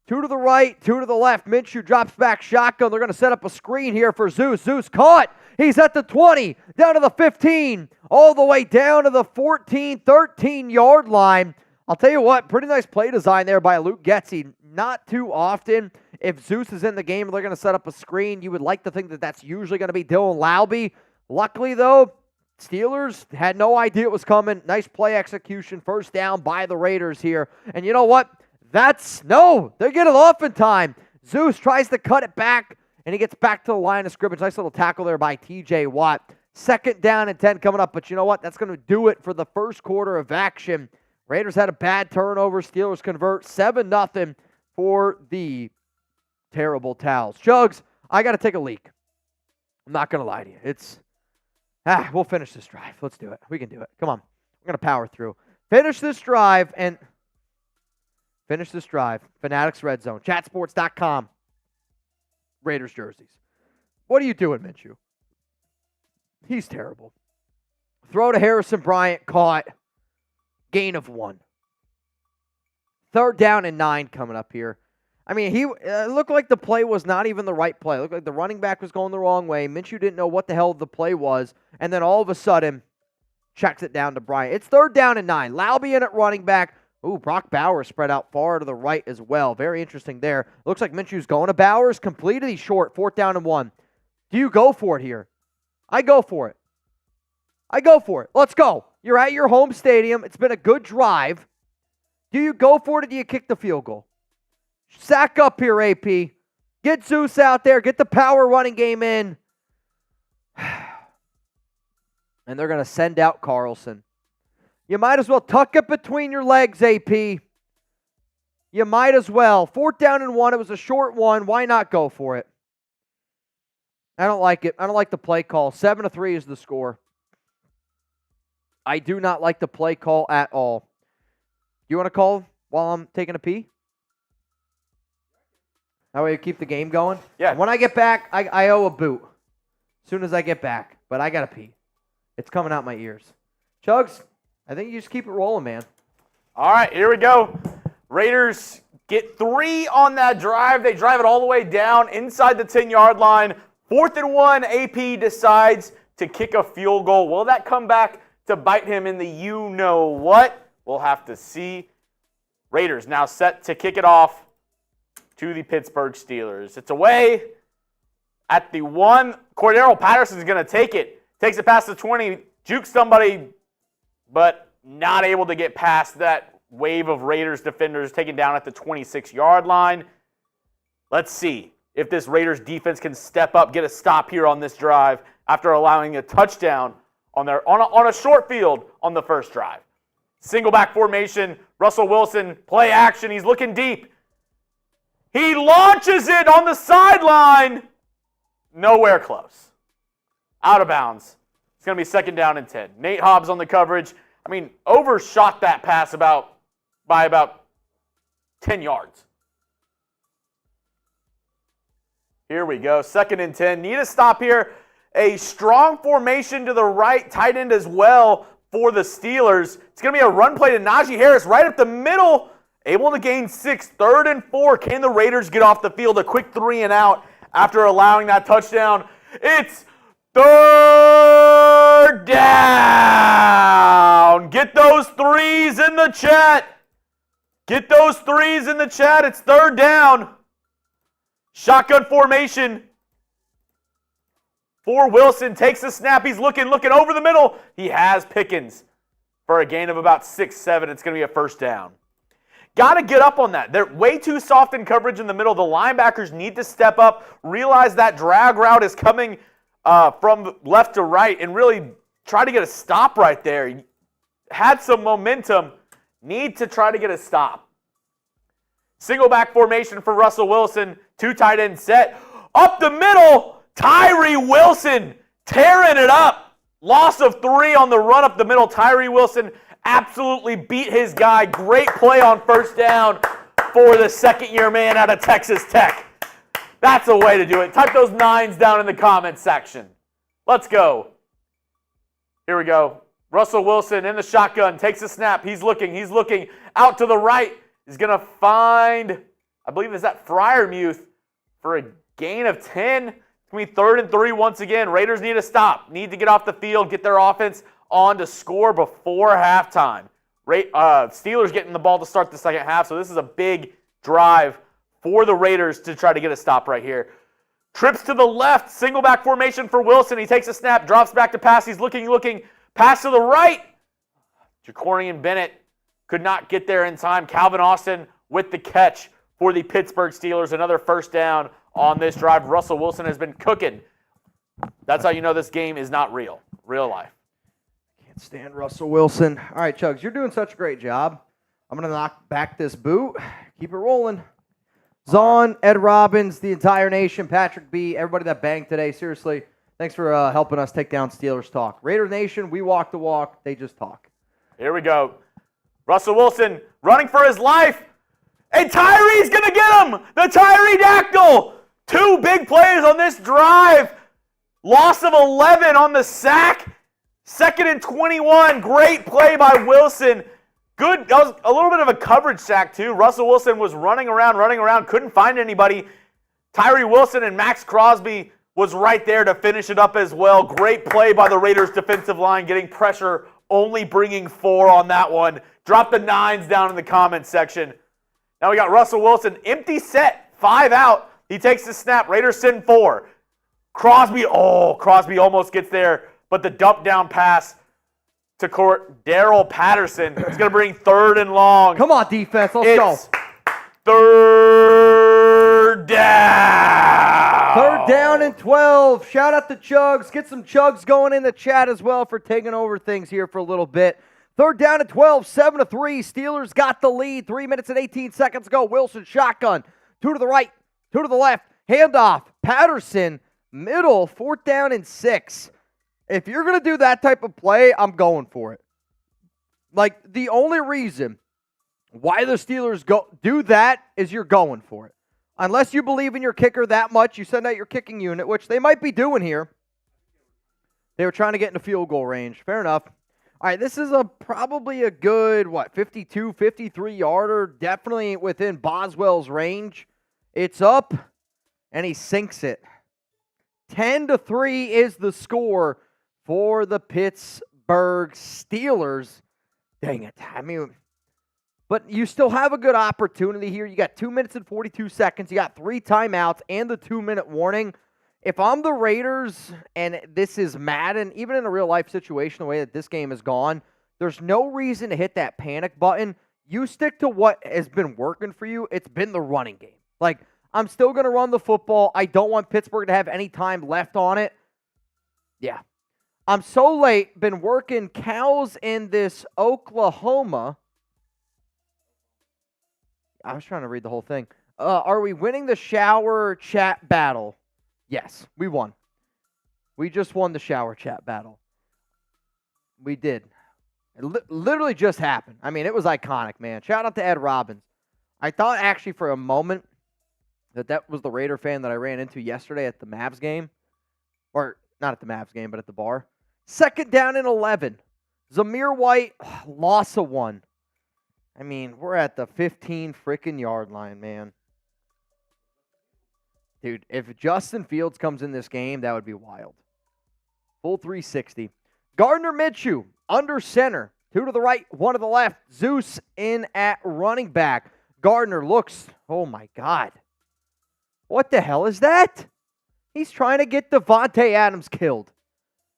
2 to the right, 2 to the left. Minshew drops back shotgun. They're going to set up a screen here for Zeus. Zeus caught. He's at the 20, down to the 15, all the way down to the 14, 13-yard line. I'll tell you what, pretty nice play design there by Luke Getsy. Not too often if Zeus is in the game, they're going to set up a screen. You would like to think that that's usually going to be Dylan Laube. Luckily, though, Steelers had no idea it was coming. Nice play execution. First down by the Raiders here. And you know what? They get it off in time. Zeus tries to cut it back, and he gets back to the line of scrimmage. Nice little tackle there by TJ Watt. Second down and 10 coming up, but you know what? That's going to do it for the first quarter of action. Raiders had a bad turnover. Steelers convert 7-0 for the terrible Towels. Jugs, I got to take a leak. I'm not going to lie to you. We'll finish this drive. Let's do it. We can do it. Come on. I'm going to power through. Finish this drive. Fanatics Red Zone. Chatsports.com. Raiders jerseys. What are you doing, Minshew? He's terrible. Throw to Harrison Bryant. Caught. Gain of 1. Third down and 9 coming up here. I mean, it looked like the play was not even the right play. It looked like the running back was going the wrong way. Minshew didn't know what the hell the play was. And then all of a sudden, checks it down to Bryant. It's third down and 9. Laube in at running back. Ooh, Brock Bowers spread out far to the right as well. Very interesting there. Looks like Minshew's going to Bowers. Completed. He's short. Fourth down and 1. Do you go for it here? I go for it. Let's go. You're at your home stadium. It's been a good drive. Do you go for it or do you kick the field goal? Sack up here, AP. Get Zeus out there. Get the power running game in. And they're going to send out Carlson. You might as well tuck it between your legs, AP. You might as well. Fourth down and 1. It was a short one. Why not go for it? I don't like it. I don't like the play call. 7-3 is the score. I do not like the play call at all. You want to call while I'm taking a pee? That way you keep the game going? Yeah. And when I get back, I owe a boot. As soon as I get back. But I got to pee. It's coming out my ears. Chugs, I think you just keep it rolling, man. All right, here we go. Raiders get 3 on that drive. They drive it all the way down inside the 10-yard line. 4th and 1, AP decides to kick a field goal. Will that come back to bite him in the you-know-what? We'll have to see. Raiders now set to kick it off to the Pittsburgh Steelers. It's away at the 1. Cordero Patterson's going to take it. Takes it past the 20, jukes somebody, but not able to get past that wave of Raiders defenders, taken down at the 26-yard line. Let's see if this Raiders defense can step up, get a stop here on this drive after allowing a touchdown on a short field on the first drive. Single back formation, Russell Wilson, play action, he's looking deep. He launches it on the sideline. Nowhere close. Out of bounds. It's going to be second down and 10. Nate Hobbs on the coverage. I mean, overshot that pass by about 10 yards. Here we go. Second and 10. Need a stop here. A strong formation to the right, tight end as well for the Steelers. It's going to be a run play to Najee Harris right up the middle. Able to gain 6. 3rd and 4. Can the Raiders get off the field? A quick 3 and out after allowing that touchdown. It's 3rd down. Get those 3s in the chat. Get those 3s in the chat. It's 3rd down. Shotgun formation for Wilson. Takes the snap. He's looking over the middle. He has Pickens for a gain of about 6-7. It's going to be a first down. Got to get up on that. They're way too soft in coverage in the middle. The linebackers need to step up, realize that drag route is coming from left to right, and really try to get a stop right there. Had some momentum. Need to try to get a stop. Single back formation for Russell Wilson. 2 tight end set. Up the middle, Tyree Wilson tearing it up. Loss of 3 on the run up the middle. Tyree Wilson absolutely beat his guy. Great play on first down for the second-year man out of Texas Tech. That's a way to do it. Type those 9s down in the comments section. Let's go. Here we go. Russell Wilson in the shotgun. Takes a snap. He's looking. Out to the right. He's going to find, I believe it's that Freiermuth for a gain of 10. It's going to be 3rd and 3 once again. Raiders need a stop. Need to get off the field, get their offense on to score before halftime. Steelers getting the ball to start the second half, so this is a big drive for the Raiders to try to get a stop right here. Trips to the left, single back formation for Wilson. He takes a snap, drops back to pass. He's looking. Pass to the right. Jacorian Bennett could not get there in time. Calvin Austin with the catch for the Pittsburgh Steelers. Another first down on this drive. Russell Wilson has been cooking. That's how you know this game is not real life. Can't stand Russell Wilson. All right, Chugs, you're doing such a great job. I'm going to knock back this boot. Keep it rolling. Zahn, Ed Robbins, the entire nation, Patrick B., everybody that banged today. Seriously, thanks for helping us take down Steelers talk. Raider Nation, we walk the walk. They just talk. Here we go. Russell Wilson running for his life. And Tyree's going to get him. The Tyree Dactyl. 2 big plays on this drive. Loss of 11 on the sack. 2nd and 21. Great play by Wilson. Good. That was a little bit of a coverage sack, too. Russell Wilson was running around, couldn't find anybody. Tyree Wilson and Max Crosby was right there to finish it up as well. Great play by the Raiders defensive line, getting pressure, only bringing 4 on that one. Drop the 9s down in the comments section. Now we got Russell Wilson, empty set, 5 out. He takes the snap. Raiders send 4. Crosby almost gets there, but the dump down pass to Darrell Patterson. It's going to bring 3rd and long. Come on, defense. Let's go. 3rd down. 3rd down and 12. Shout out to Chugs. Get some Chugs going in the chat as well for taking over things here for a little bit. 3rd down and 12, 7-3. Steelers got the lead. 3 minutes and 18 seconds ago. Wilson shotgun. 2 to the right, 2 to the left. Handoff. Patterson, middle, 4th down and 6. If you're going to do that type of play, I'm going for it. Like, the only reason why the Steelers do that is you're going for it. Unless you believe in your kicker that much, you send out your kicking unit, which they might be doing here. They were trying to get into field goal range. Fair enough. All right, this is probably a good, 52, 53-yarder. Definitely within Boswell's range. It's up, and he sinks it. 10-3 is the score for the Pittsburgh Steelers. Dang it. I mean, but you still have a good opportunity here. You got 2 minutes and 42 seconds. You got 3 timeouts and the 2-minute warning. If I'm the Raiders and this is Madden, even in a real-life situation, the way that this game has gone, there's no reason to hit that panic button. You stick to what has been working for you. It's been the running game. Like, I'm still going to run the football. I don't want Pittsburgh to have any time left on it. Yeah. I'm so late. Been working cows in this Oklahoma. I was trying to read the whole thing. Are we winning the shower chat battle? Yes, we won. We just won the shower chat battle. We did. It literally just happened. I mean, it was iconic, man. Shout out to Ed Robbins. I thought actually for a moment that was the Raider fan that I ran into yesterday at the Mavs game. Or not at the Mavs game, but at the bar. 2nd down and 11. Zamir White, loss of 1. I mean, we're at the 15 freaking yard line, man. Dude, if Justin Fields comes in this game, that would be wild. Full 360. Gardner Minshew, under center. 2 to the right, 1 to the left. Zeus in at running back. Gardner looks, oh my God. What the hell is that? He's trying to get Devontae Adams killed.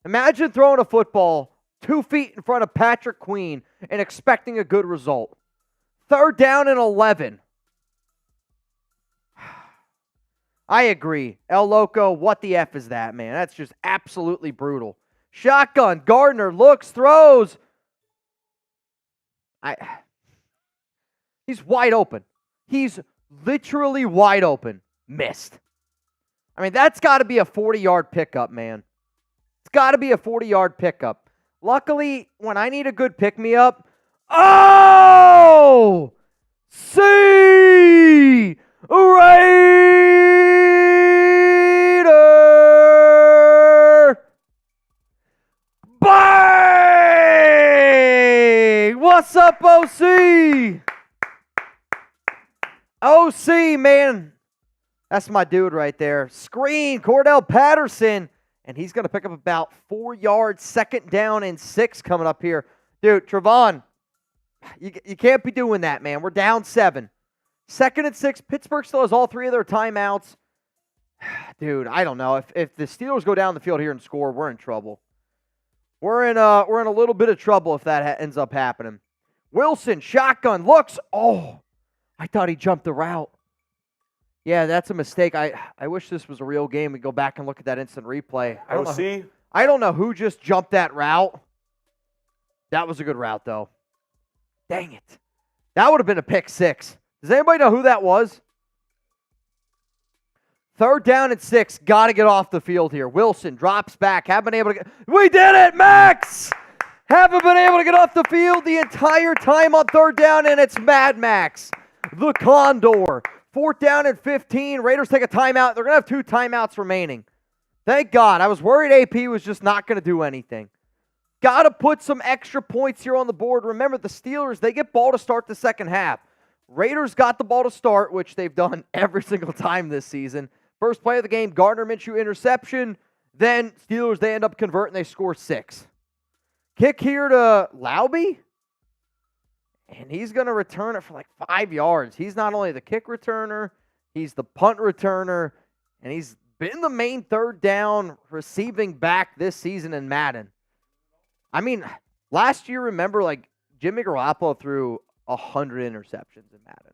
Imagine throwing a football 2 feet in front of Patrick Queen and expecting a good result. 3rd down and 11. I agree. El Loco, what the F is that, man? That's just absolutely brutal. Shotgun, Gardner looks, throws. He's wide open. He's literally wide open. Missed. I mean, that's got to be a 40-yard pickup, man. It's got to be a 40-yard pickup. Luckily, when I need a good pick-me-up, oh! See! Raider! Bang! What's up, OC? OC, man. That's my dude right there. Screen, Cordell Patterson. And he's going to pick up about 4 yards, 2nd down and 6 coming up here. Dude, Trevon, you can't be doing that, man. We're down 7. 2nd and 6. Pittsburgh still has all 3 of their timeouts. Dude, I don't know. If the Steelers go down the field here and score, we're in trouble. We're in a little bit of trouble if that ends up happening. Wilson, shotgun, looks. Oh, I thought he jumped the route. Yeah, that's a mistake. I wish this was a real game. We go back and look at that instant replay. I don't know who just jumped that route. That was a good route, though. Dang it. That would have been a pick 6. Does anybody know who that was? 3rd down and 6. Got to get off the field here. Wilson drops back. Haven't been able to get... We did it, Max! Haven't been able to get off the field the entire time on 3rd down, and it's Mad Max, the Condor. 4th down and 15. Raiders take a timeout. They're going to have 2 timeouts remaining. Thank God. I was worried AP was just not going to do anything. Got to put some extra points here on the board. Remember, the Steelers, they get ball to start the second half. Raiders got the ball to start, which they've done every single time this season. First play of the game, Gardner Minshew interception. Then Steelers, they end up converting. They score 6. Kick here to Laube. And he's going to return it for like 5 yards. He's not only the kick returner, he's the punt returner, and he's been the main 3rd down receiving back this season in Madden. I mean, last year, remember, like, Jimmy Garoppolo threw 100 interceptions in Madden.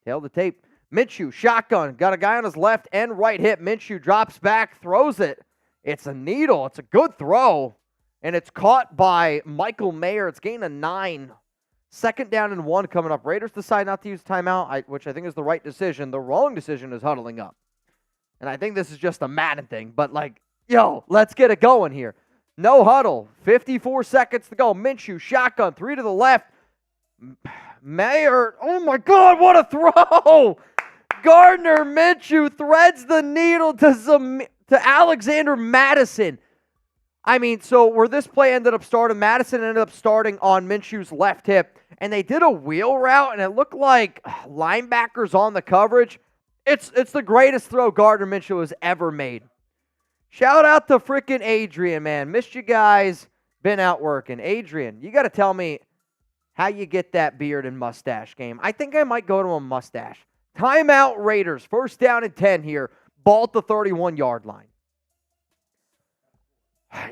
Tail the tape. Minshew, shotgun. Got a guy on his left and right hip. Minshew drops back, throws it. It's a needle. It's a good throw. And it's caught by Michael Mayer. It's gained a 9. 2nd down and 1 coming up. Raiders decide not to use timeout, which I think is the right decision. The wrong decision is huddling up. And I think this is just a Madden thing. But, like, yo, let's get it going here. No huddle. 54 seconds to go. Minshew, shotgun, 3 to the left. Mayer, oh my God, what a throw! Gardner Minshew threads the needle to Alexander Madison. I mean, so where this play ended up starting, Madison ended up starting on Minshew's left hip, and they did a wheel route, and it looked like linebackers on the coverage. It's the greatest throw Gardner Minshew has ever made. Shout out to freaking Adrian, man. Missed you guys. Been out working. Adrian, you got to tell me how you get that beard and mustache game. I think I might go to a mustache. Timeout Raiders. 1st down and 10 here. Ball at the 31-yard line.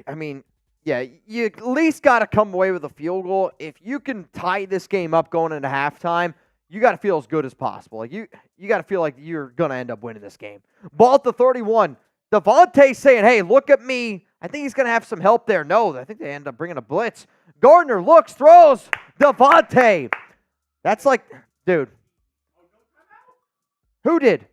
I mean, yeah, you at least got to come away with a field goal. If you can tie this game up going into halftime, you got to feel as good as possible. Like you got to feel like you're going to end up winning this game. Ball at the 31. Devontae saying, hey, look at me. I think he's going to have some help there. No, I think they end up bringing a blitz. Gardner looks, throws. Devontae. That's like, dude. Who did?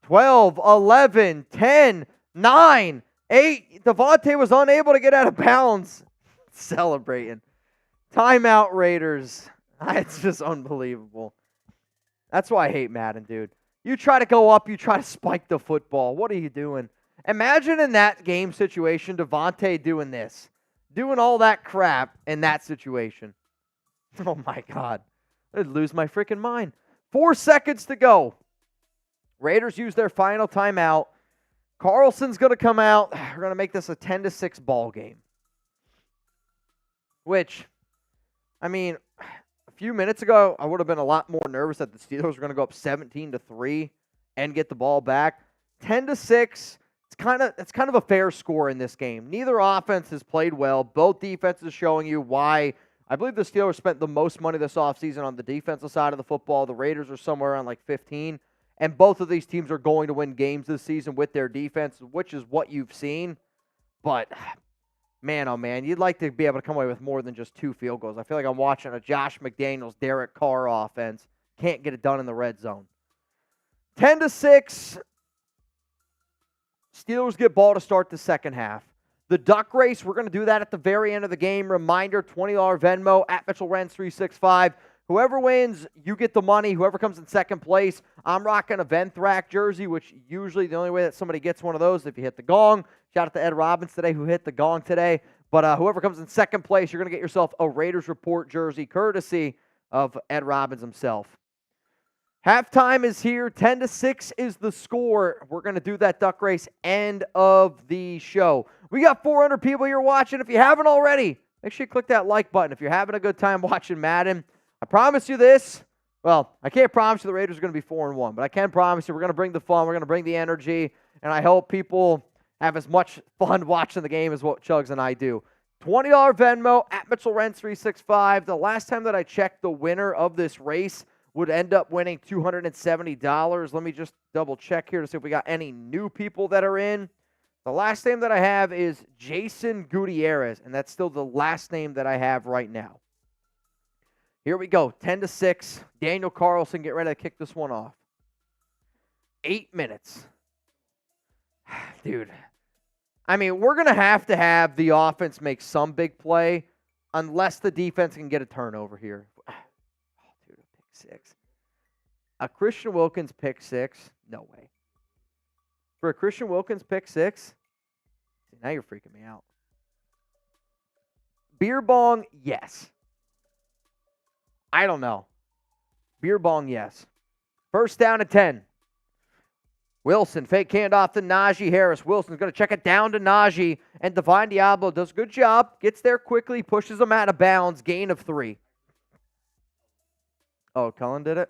12, 11, 10, 9, 8. Devontae was unable to get out of bounds. Celebrating. Timeout Raiders. It's just unbelievable. That's why I hate Madden, dude. You try to go up, you try to spike the football. What are you doing? Imagine in that game situation, Devontae doing this. Doing all that crap in that situation. Oh, my God. I'd lose my freaking mind. 4 seconds to go. Raiders use their final timeout. Carlson's going to come out. We're going to make this a 10-6 ball game. Which, I mean, a few minutes ago, I would have been a lot more nervous that the Steelers were going to go up 17-3 and get the ball back. 10-6. It's kind of a fair score in this game. Neither offense has played well. Both defenses showing you why. I believe the Steelers spent the most money this offseason on the defensive side of the football. The Raiders are somewhere around like 15. And both of these teams are going to win games this season with their defense, which is what you've seen. But, man, oh, man, you'd like to be able to come away with more than just 2 field goals. I feel like I'm watching a Josh McDaniels, Derek Carr offense. Can't get it done in the red zone. 10-6. Steelers get ball to start the second half. The duck race, we're going to do that at the very end of the game. Reminder, $20 Venmo at Mitchell Renz 365. Whoever wins, you get the money. Whoever comes in second place, I'm rocking a Venthrak jersey, which usually the only way that somebody gets one of those is if you hit the gong. Shout out to Ed Robbins today who hit the gong today. But whoever comes in second place, you're going to get yourself a Raiders Report jersey, courtesy of Ed Robbins himself. Halftime is here. 10-6 is the score. We're going to do that duck race end of the show. We got 400 people here watching. If you haven't already, make sure you click that like button. If you're having a good time watching Madden, I promise you this. Well, I can't promise you the Raiders are going to be 4-1, but I can promise you we're going to bring the fun, we're going to bring the energy, and I hope people have as much fun watching the game as what Chugs and I do. $20 Venmo at Mitchell Renz 365. The last time that I checked, the winner of this race would end up winning $270. Let me just double check here to see if we got any new people that are in. The last name that I have is Jason Gutierrez, and that's still the last name that I have right now. Here we go, 10-6. Daniel Carlson, get ready to kick this one off. 8 minutes. Dude, I mean, we're going to have the offense make some big play unless the defense can get a turnover here. Oh, dude, a pick six. A Christian Wilkins pick six? No way. For a Christian Wilkins pick six? Now you're freaking me out. Beer bong, yes. I don't know. Beer bong, yes. First down and 10. Wilson, fake handoff to Najee Harris. Wilson's going to check it down to Najee, and Divine Diablo does a good job. Gets there quickly, pushes him out of bounds. Gain of 3. Oh, Cullen did it?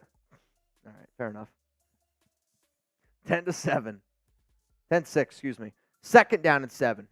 All right, fair enough. 10-7. 10-6, excuse me. Second down and 7.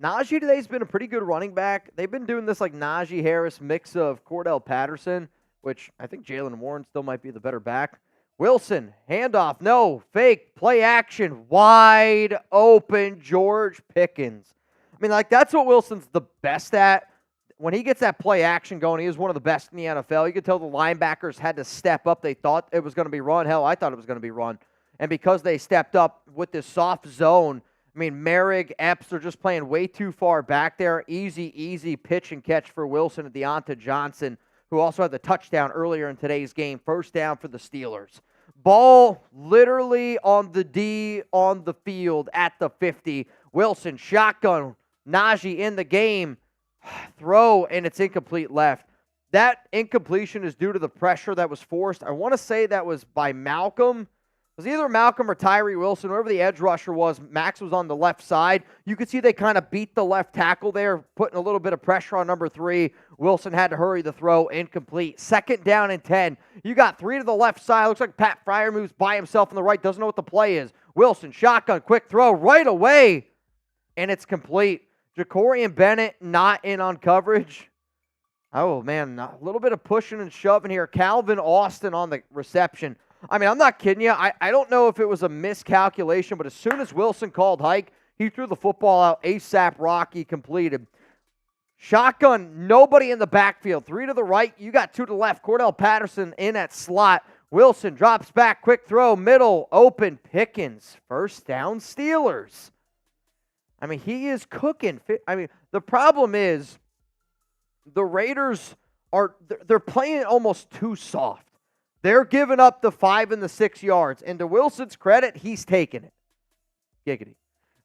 Najee today has been a pretty good running back. They've been doing this like Najee Harris mix of Cordell Patterson, which I think Jalen Warren still might be the better back. Wilson, handoff, no, fake, play action, wide open, George Pickens. I mean, like, that's what Wilson's the best at. When he gets that play action going, he is one of the best in the NFL. You could tell the linebackers had to step up. They thought it was going to be run. Hell, I thought it was going to be run. And because they stepped up with this soft zone, I mean, Merrick, Epps are just playing way too far back there. Easy pitch and catch for Wilson and Deonta Johnson, who also had the touchdown earlier in today's game. First down for the Steelers. Ball literally on the D on the field at the 50. Wilson, shotgun, Najee in the game. Throw, and it's incomplete left. That incompletion is due to the pressure that was forced. I want to say that was by Malcolm. It was either Malcolm or Tyree Wilson, whoever the edge rusher was. Max was on the left side. You could see they kind of beat the left tackle there, putting a little bit of pressure on number 3. Wilson had to hurry the throw, incomplete. Second down and 10. You got 3 to the left side. Looks like Pat Fryer moves by himself on the right, doesn't know what the play is. Wilson, shotgun, quick throw, right away, and it's complete. Jacorian Bennett not in on coverage. Oh, man, a little bit of pushing and shoving here. Calvin Austin on the reception. I mean, I'm not kidding you. I don't know if it was a miscalculation, but as soon as Wilson called hike, he threw the football out ASAP Rocky completed. Shotgun, nobody in the backfield. 3 to the right, you got 2 to the left. Cordell Patterson in at slot. Wilson drops back, quick throw, middle, open, Pickens. First down, Steelers. I mean, he is cooking. I mean, the problem is the Raiders they're playing almost too soft. They're giving up the 5 and the 6 yards. And to Wilson's credit, he's taking it. Giggity.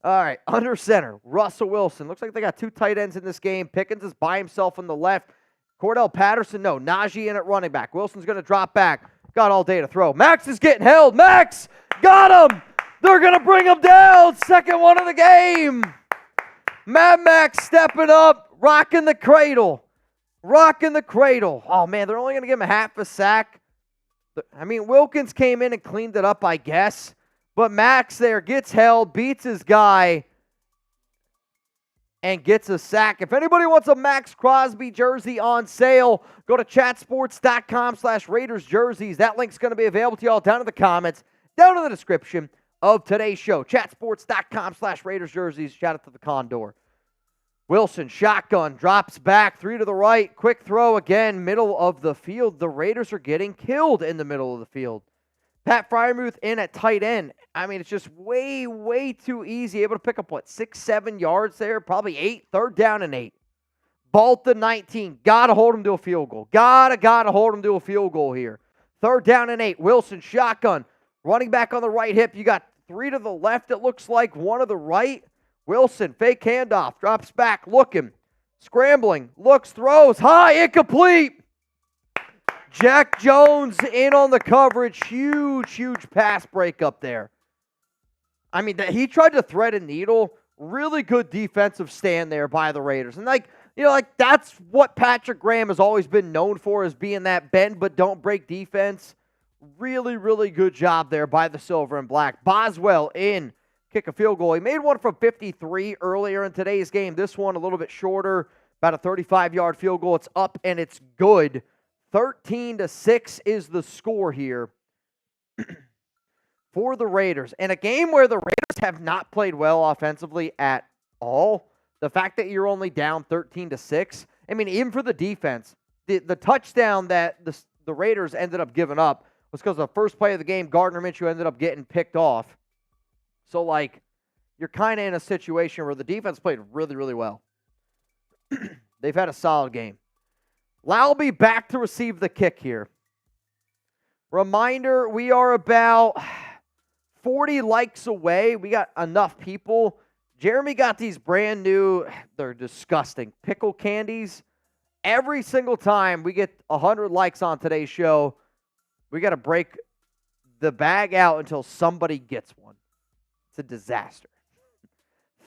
All right, under center, Russell Wilson. Looks like they got 2 tight ends in this game. Pickens is by himself on the left. Cordell Patterson, no. Najee in at running back. Wilson's going to drop back. Got all day to throw. Max is getting held. Max got him. They're going to bring him down. Second one of the game. Mad Max stepping up, rocking the cradle. Rocking the cradle. Oh, man, they're only going to give him a half a sack. I mean, Wilkins came in and cleaned it up, I guess. But Max there gets held, beats his guy, and gets a sack. If anybody wants a Max Crosby jersey on sale, go to chatsports.com/Raiders jerseys. That link's going to be available to you all down in the comments, down in the description of today's show. Chatsports.com/Raiders jerseys. Shout out to the Condor. Wilson, shotgun, drops back, 3 to the right, quick throw again, middle of the field. The Raiders are getting killed in the middle of the field. Pat Fryermuth in at tight end. I mean, it's just way too easy. Able to pick up, 6-7 yards there, probably 8, third down and 8. Ball to 19, gotta hold him to a field goal. Gotta hold him to a field goal here. Third down and 8, Wilson, shotgun, running back on the right hip. You got 3 to the left, it looks like, 1 to the right. Wilson, fake handoff, drops back, looking, scrambling, looks, throws, high, incomplete. Jack Jones in on the coverage, huge pass breakup there. I mean, he tried to thread a needle, really good defensive stand there by the Raiders. And, You know, like that's what Patrick Graham has always been known for, is being that bend but don't break defense. Really, really good job there by the Silver and Black. Boswell in, kick a field goal. He made one from 53 earlier in today's game. This one a little bit shorter, about a 35-yard field goal. It's up and it's good. 13-6 is the score here for the Raiders. In a game where the Raiders have not played well offensively at all, the fact that you're only down 13-6, I mean, even for the defense, the touchdown that the Raiders ended up giving up was because the first play of the game, Gardner Minshew ended up getting picked off. So, like, you're kind of in a situation where the defense played really, really well. They've had a solid game. Lalby back to receive the kick here. Reminder, we are about 40 likes away. We got enough people. Jeremy got these brand new, they're disgusting, pickle candies. Every single time we get 100 likes on today's show, we got to break the bag out until somebody gets one. It's a disaster.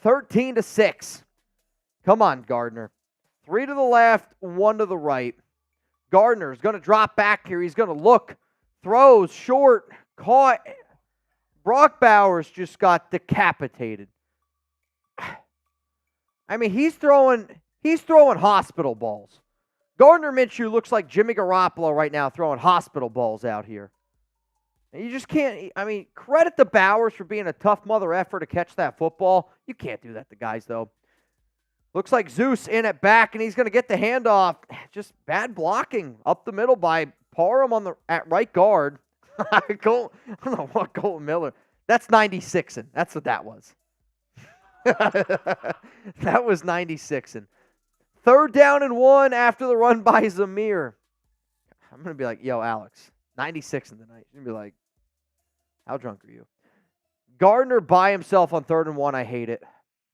13-6. Come on, Gardner. 3 to the left, 1 to the right. Gardner's going to drop back here. He's going to look. Throws short. Caught. Brock Bowers just got decapitated. I mean, he's throwing hospital balls. Gardner Minshew looks like Jimmy Garoppolo right now throwing hospital balls out here. And you just can't, I mean, credit to Bowers for being a tough mother effer to catch that football. You can't do that to guys, though. Looks like Zeus in at back, and he's going to get the handoff. Just bad blocking up the middle by Parham at right guard. I don't know what Colton Miller. That's 96ing. That's what that was. That was 96ing. 3rd down and 1 after the run by Zamir. I'm going to be like, yo, Alex, 96 in the night. You're going to be like, how drunk are you? Gardner by himself on 3rd and 1. I hate it.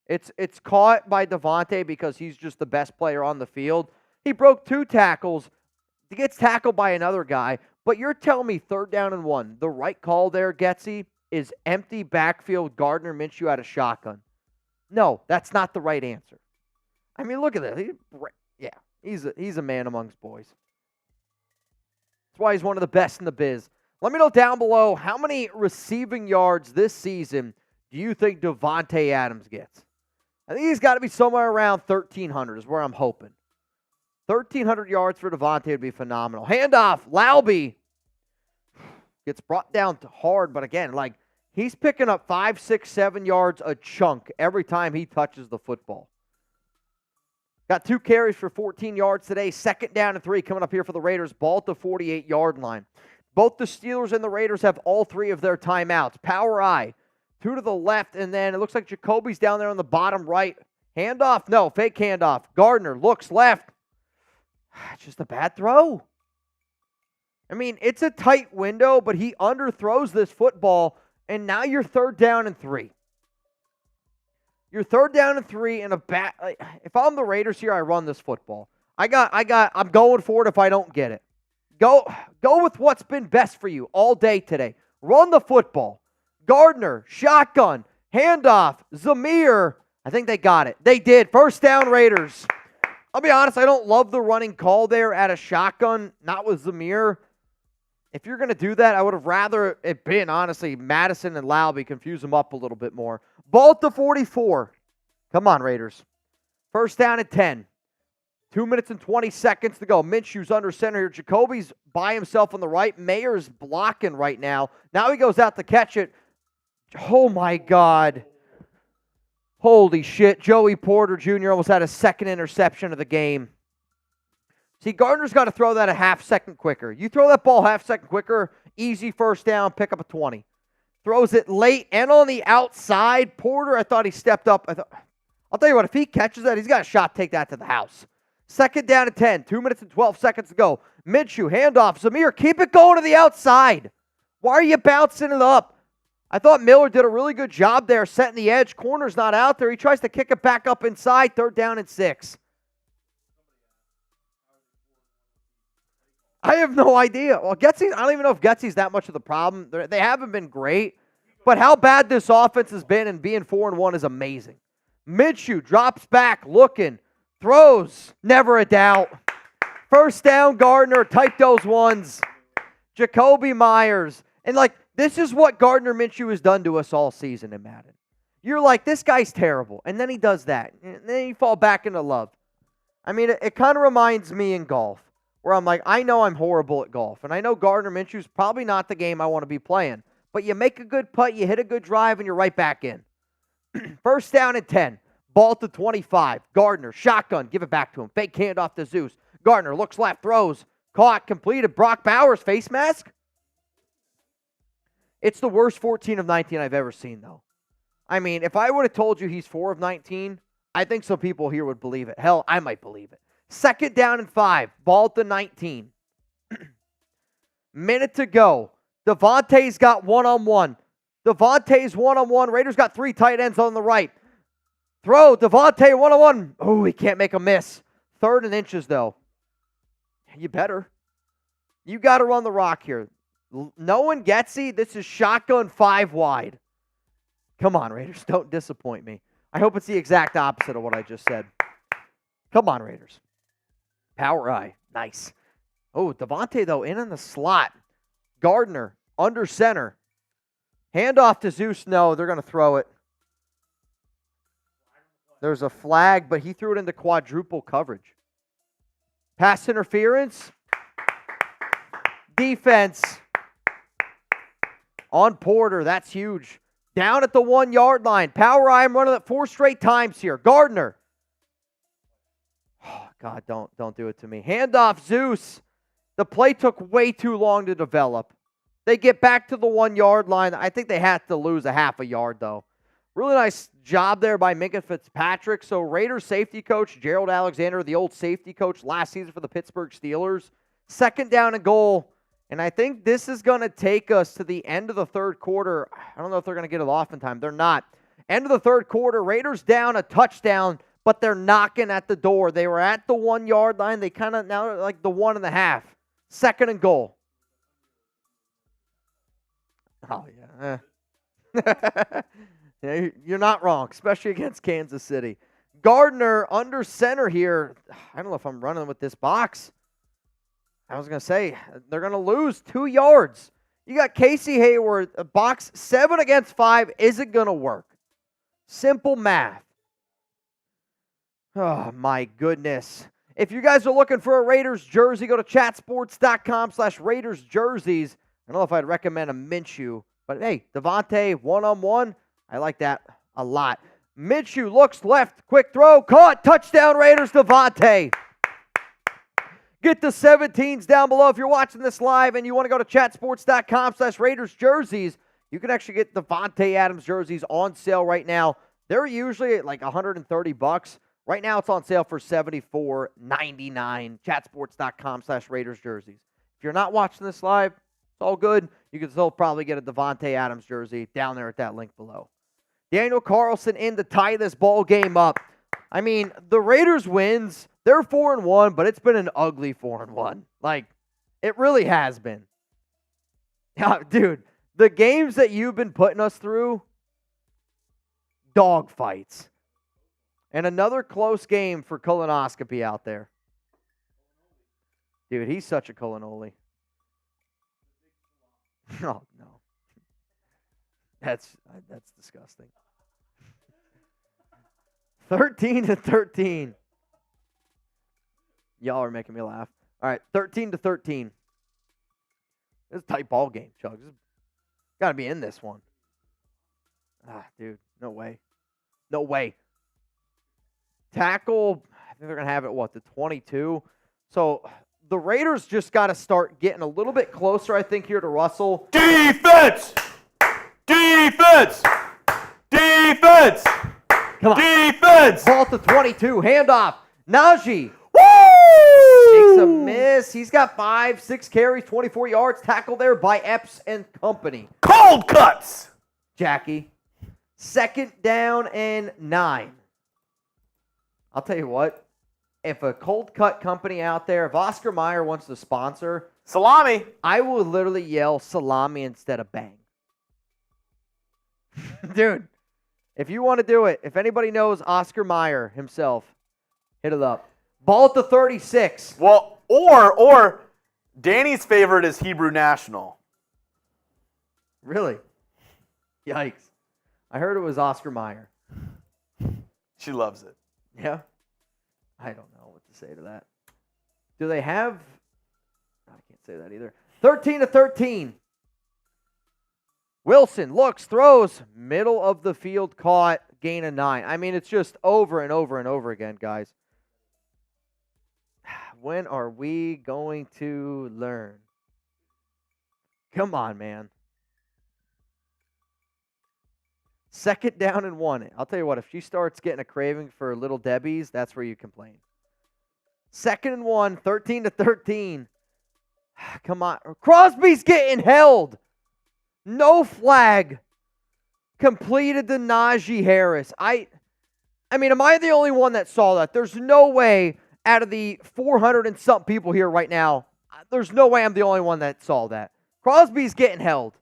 It's caught by Devontae because he's just the best player on the field. He broke 2 tackles. He gets tackled by another guy. But you're telling me 3rd down and 1. The right call there, Getsy, is empty backfield Gardner Minshew out of shotgun. No, that's not the right answer. I mean, look at this. He's a man amongst boys. That's why he's one of the best in the biz. Let me know down below, how many receiving yards this season do you think Devontae Adams gets? I think he's got to be somewhere around 1,300 is where I'm hoping. 1,300 yards for Devontae would be phenomenal. Handoff, Lalby gets brought down hard, but again, like, he's picking up 5, 6, 7 yards a chunk every time he touches the football. Got 2 carries for 14 yards today. 2nd down and 3 coming up here for the Raiders. Ball at the 48-yard line. Both the Steelers and the Raiders have all 3 of their timeouts. Power I. 2 to the left, and then it looks like Jacoby's down there on the bottom right. Handoff? No, fake handoff. Gardner looks left. It's just a bad throw. I mean, it's a tight window, but he underthrows this football, and now you're 3rd down and 3. You're 3rd down and 3 in a bad. If I'm the Raiders here, I run this football. I'm going for it if I don't get it. Go with what's been best for you all day today. Run the football. Gardner, shotgun, handoff, Zamir. I think they got it. They did. 1st down, Raiders. I'll be honest, I don't love the running call there at a shotgun, not with Zamir. If you're going to do that, I would have rather it been, honestly, Madison and Lalby, confuse them up a little bit more. Ball at the 44. Come on, Raiders. 1st down and 10. 2 minutes and 20 seconds to go. Minshew's under center here. Jacoby's by himself on the right. Mayer's blocking right now. Now he goes out to catch it. Oh, my God. Holy shit. Joey Porter Jr. almost had a 2nd interception of the game. See, Gardner's got to throw that a half second quicker. You throw that ball half second quicker, easy 1st down, pick up a 20. Throws it late and on the outside. Porter, I thought he stepped up. I'll tell you what, if he catches that, he's got a shot to take that to the house. 2nd down and 10, 2 minutes and 12 seconds to go. Minshew, handoff. Zamir, keep it going to the outside. Why are you bouncing it up? I thought Miller did a really good job there, setting the edge. Corner's not out there. He tries to kick it back up inside. 3rd down and 6. I have no idea. Well, Getsy's, I don't even know if Getsy's that much of the problem. They haven't been great, but how bad this offense has been and being 4-1 is amazing. Minshew drops back, looking, Throws. Never a doubt. First down, Gardner. Type those ones. Jacoby Myers. And, like, this is what Gardner Minshew has done to us all season in Madden. You're like, this guy's terrible. And then he does that. And then you fall back into love. I mean, it kind of reminds me in golf, where I'm like, I know I'm horrible at golf. And I know Gardner Minshew's probably not the game I want to be playing. But you make a good putt, you hit a good drive, and you're right back in. First down and 10. Ball to 25. Gardner, shotgun, give it back to him. Fake handoff to Zeus. Gardner looks left, throws. Caught, completed. Brock Bowers, face mask. It's the worst 14 of 19 I've ever seen, though. I mean, if I would have told you he's 4 of 19, I think some people here would believe it. Hell, I might believe it. Second down and 5. Ball to 19. Minute to go. Devontae's got one-on-one. Devontae's one-on-one. Raiders got 3 tight ends on the right. Throw. Devontae one-on-one. Oh, he can't make a miss. 3rd and inches, though. You better. You got to run the rock here. No one gets it. This is shotgun 5 wide. Come on, Raiders. Don't disappoint me. I hope it's the exact opposite of what I just said. Come on, Raiders. Power eye. Nice. Oh, Devontae, though, in the slot. Gardner, under center. Handoff to Zeus. No, they're going to throw it. There's a flag, but he threw it into quadruple coverage. Pass interference. Defense. On Porter. That's huge. Down at the 1-yard line. Power eye. I'm running it 4 straight times here. Gardner. Oh, God, don't do it to me. Handoff, Zeus. The play took way too long to develop. They get back to the 1-yard line. I think they had to lose a half a yard, though. Really nice job there by Minka Fitzpatrick. So Raiders safety coach Gerald Alexander, the old safety coach last season for the Pittsburgh Steelers. Second down and goal. And I think this is going to take us to the end of the third quarter. I don't know if they're going to get it off in time. They're not. End of the third quarter, Raiders down a touchdown, but they're knocking at the door. They were at the 1-yard line. They kind of now like the 1.5. Second and goal. Oh, yeah. Yeah, you're not wrong, especially against Kansas City. Gardner under center here. I don't know if I'm running with this box. I was going to say, they're going to lose 2 yards. You got Casey Hayward, a box 7 against 5 isn't going to work. Simple math. Oh, my goodness. If you guys are looking for a Raiders jersey, go to chatsports.com/Raiders jerseys. I don't know if I'd recommend a Minshew, but hey, Devontae one-on-one, I like that a lot. Minshew looks left, quick throw, caught, touchdown Raiders, Devontae. Get the 17s down below. If you're watching this live and you want to go to chatsports.com/Raiders jerseys, you can actually get Devontae Adams jerseys on sale right now. They're usually like $130. Right now it's on sale for $74.99. Chatsports.com/Raiders jerseys. If you're not watching this live, it's all good. You can still probably get a Devontae Adams jersey down there at that link below. Daniel Carlson in to tie this ball game up. I mean, the Raiders wins. They're 4-1, but it's been an ugly 4-1. Like, it really has been. Dude, the games that you've been putting us through, dog fights. And another close game for colonoscopy out there. Dude, he's such a colonoli. Oh, no. That's disgusting. 13-13. Y'all are making me laugh. All right, 13-13. This is a tight ball game, Chuck. Got to be in this one. Dude, no way. No way. Tackle, I think they're going to have it, the 22? So the Raiders just got to start getting a little bit closer, I think, here to Russell. Defense! Defense! Defense! Come on. Defense! Ball to 22. Handoff. Najee. Woo! Makes a miss. He's got 5-6 carries, 24 yards. Tackle there by Epps and company. Cold cuts! Jackie. Second down and 9. I'll tell you what. If a cold cut company out there, if Oscar Mayer wants to sponsor, salami, I will literally yell salami instead of bang. Dude, if you want to do it, if anybody knows Oscar Mayer himself, Hit it up. Ball at the 36. Well, or Danny's favorite is Hebrew National. Really? Yikes. I heard it was Oscar Mayer. She loves it. Yeah? I don't know what to say to that. Do they have... I can't say that either. 13-13. Wilson looks, throws, middle of the field, caught, gain of 9. I mean, it's just over and over and over again, guys. When are we going to learn? Come on, man. 2nd down and 1. I'll tell you what, if she starts getting a craving for Little Debbie's, that's where you complain. 2nd and 1, 13-13. Come on. Crosby's getting held. No flag. Completed to Najee Harris. I mean, am I the only one that saw that? There's no way out of the 400 and something people here right now, there's no way I'm the only one that saw that. Crosby's getting held.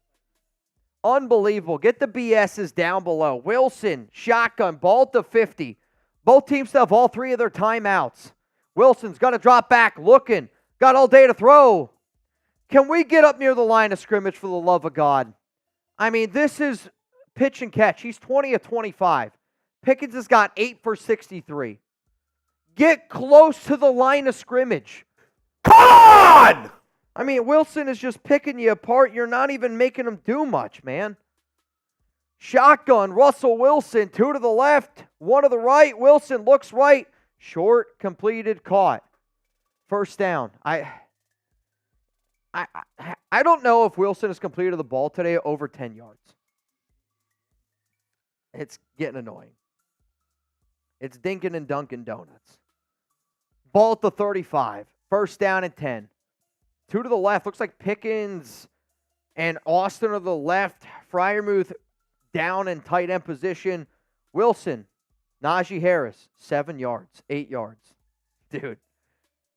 Unbelievable. Get the BS's down below. Wilson, shotgun, ball to 50. Both teams still have all 3 of their timeouts. Wilson's got to drop back, looking. Got all day to throw. Can we get up near the line of scrimmage for the love of God? I mean, this is pitch and catch. He's 20 of 25. Pickens has got 8 for 63. Get close to the line of scrimmage. Come on! I mean, Wilson is just picking you apart. You're not even making him do much, man. Shotgun, Russell Wilson, 2 to the left, 1 to the right. Wilson looks right. Short, completed, caught. 1st down. I don't know if Wilson has completed the ball today over 10 yards. It's getting annoying. It's dinking and dunking donuts. Ball at the 35. 1st down and 10. 2 to the left. Looks like Pickens and Austin to the left. Freiermuth down in tight end position. Wilson, Najee Harris, 7 yards, 8 yards. Dude,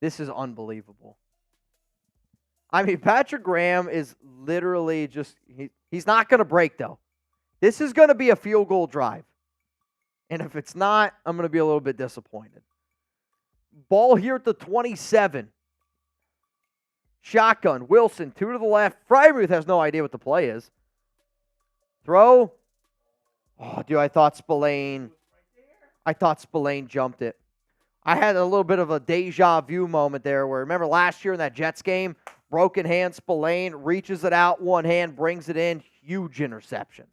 this is unbelievable. I mean, Patrick Graham is literally just, he's not going to break, though. This is going to be a field goal drive. And if it's not, I'm going to be a little bit disappointed. Ball here at the 27. Shotgun, Wilson, 2 to the left. Freiermuth has no idea what the play is. Throw. Oh, dude, I thought Spillane jumped it. I had a little bit of a deja vu moment there where, remember last year in that Jets game, broken hand, Spillane reaches it out, one hand, brings it in, huge interception.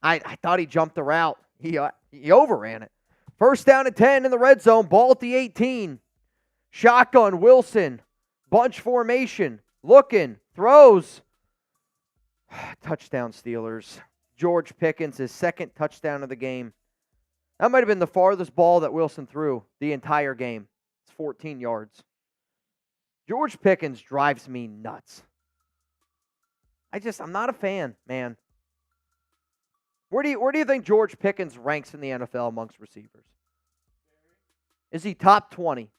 I thought he jumped the route. He overran it. 1st down and 10 in the red zone, ball at the 18. Shotgun, Wilson, bunch formation, looking, throws. Touchdown Steelers. George Pickens, his 2nd touchdown of the game. That might have been the farthest ball that Wilson threw the entire game. It's 14 yards. George Pickens drives me nuts. I'm not a fan, man. Where do you think George Pickens ranks in the NFL amongst receivers? Is he top 20?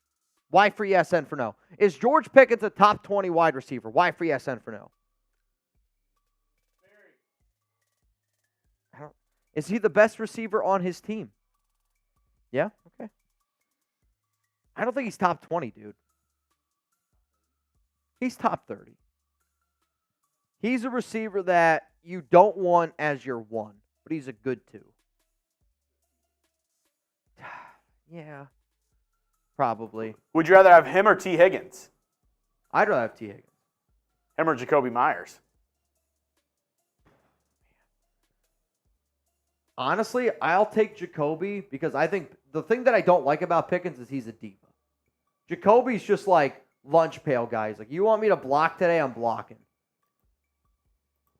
Y for yes, N for no. Is George Pickens a top 20 wide receiver? Y for yes, N for no. Is he the best receiver on his team? Yeah? Okay. I don't think he's top 20, dude. He's top 30. He's a receiver that you don't want as your 1, but he's a good 2. Yeah. Probably. Would you rather have him or T. Higgins? I'd rather have T. Higgins. Him or Jacoby Myers? Honestly, I'll take Jacoby because I think the thing that I don't like about Pickens is he's a diva. Jacoby's just like lunch pail guys. Like, you want me to block today, I'm blocking.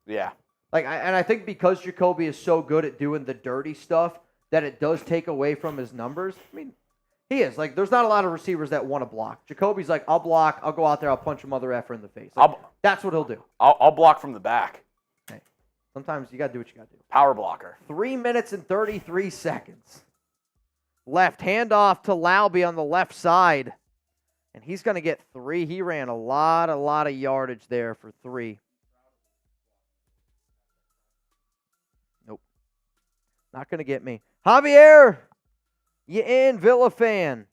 Yeah. I think because Jacoby is so good at doing the dirty stuff that it does take away from his numbers. I mean, he is. Like, there's not a lot of receivers that want to block. Jacoby's like, I'll block, I'll go out there, I'll punch a mother effer in the face. Like, that's what he'll do. I'll block from the back. Hey, sometimes you got to do what you got to do. Power blocker. 3 minutes and 33 seconds. Left handoff to Laube on the left side. And he's going to get 3. He ran a lot of yardage there for 3. Nope. Not going to get me. Javier, you in, Villa fan.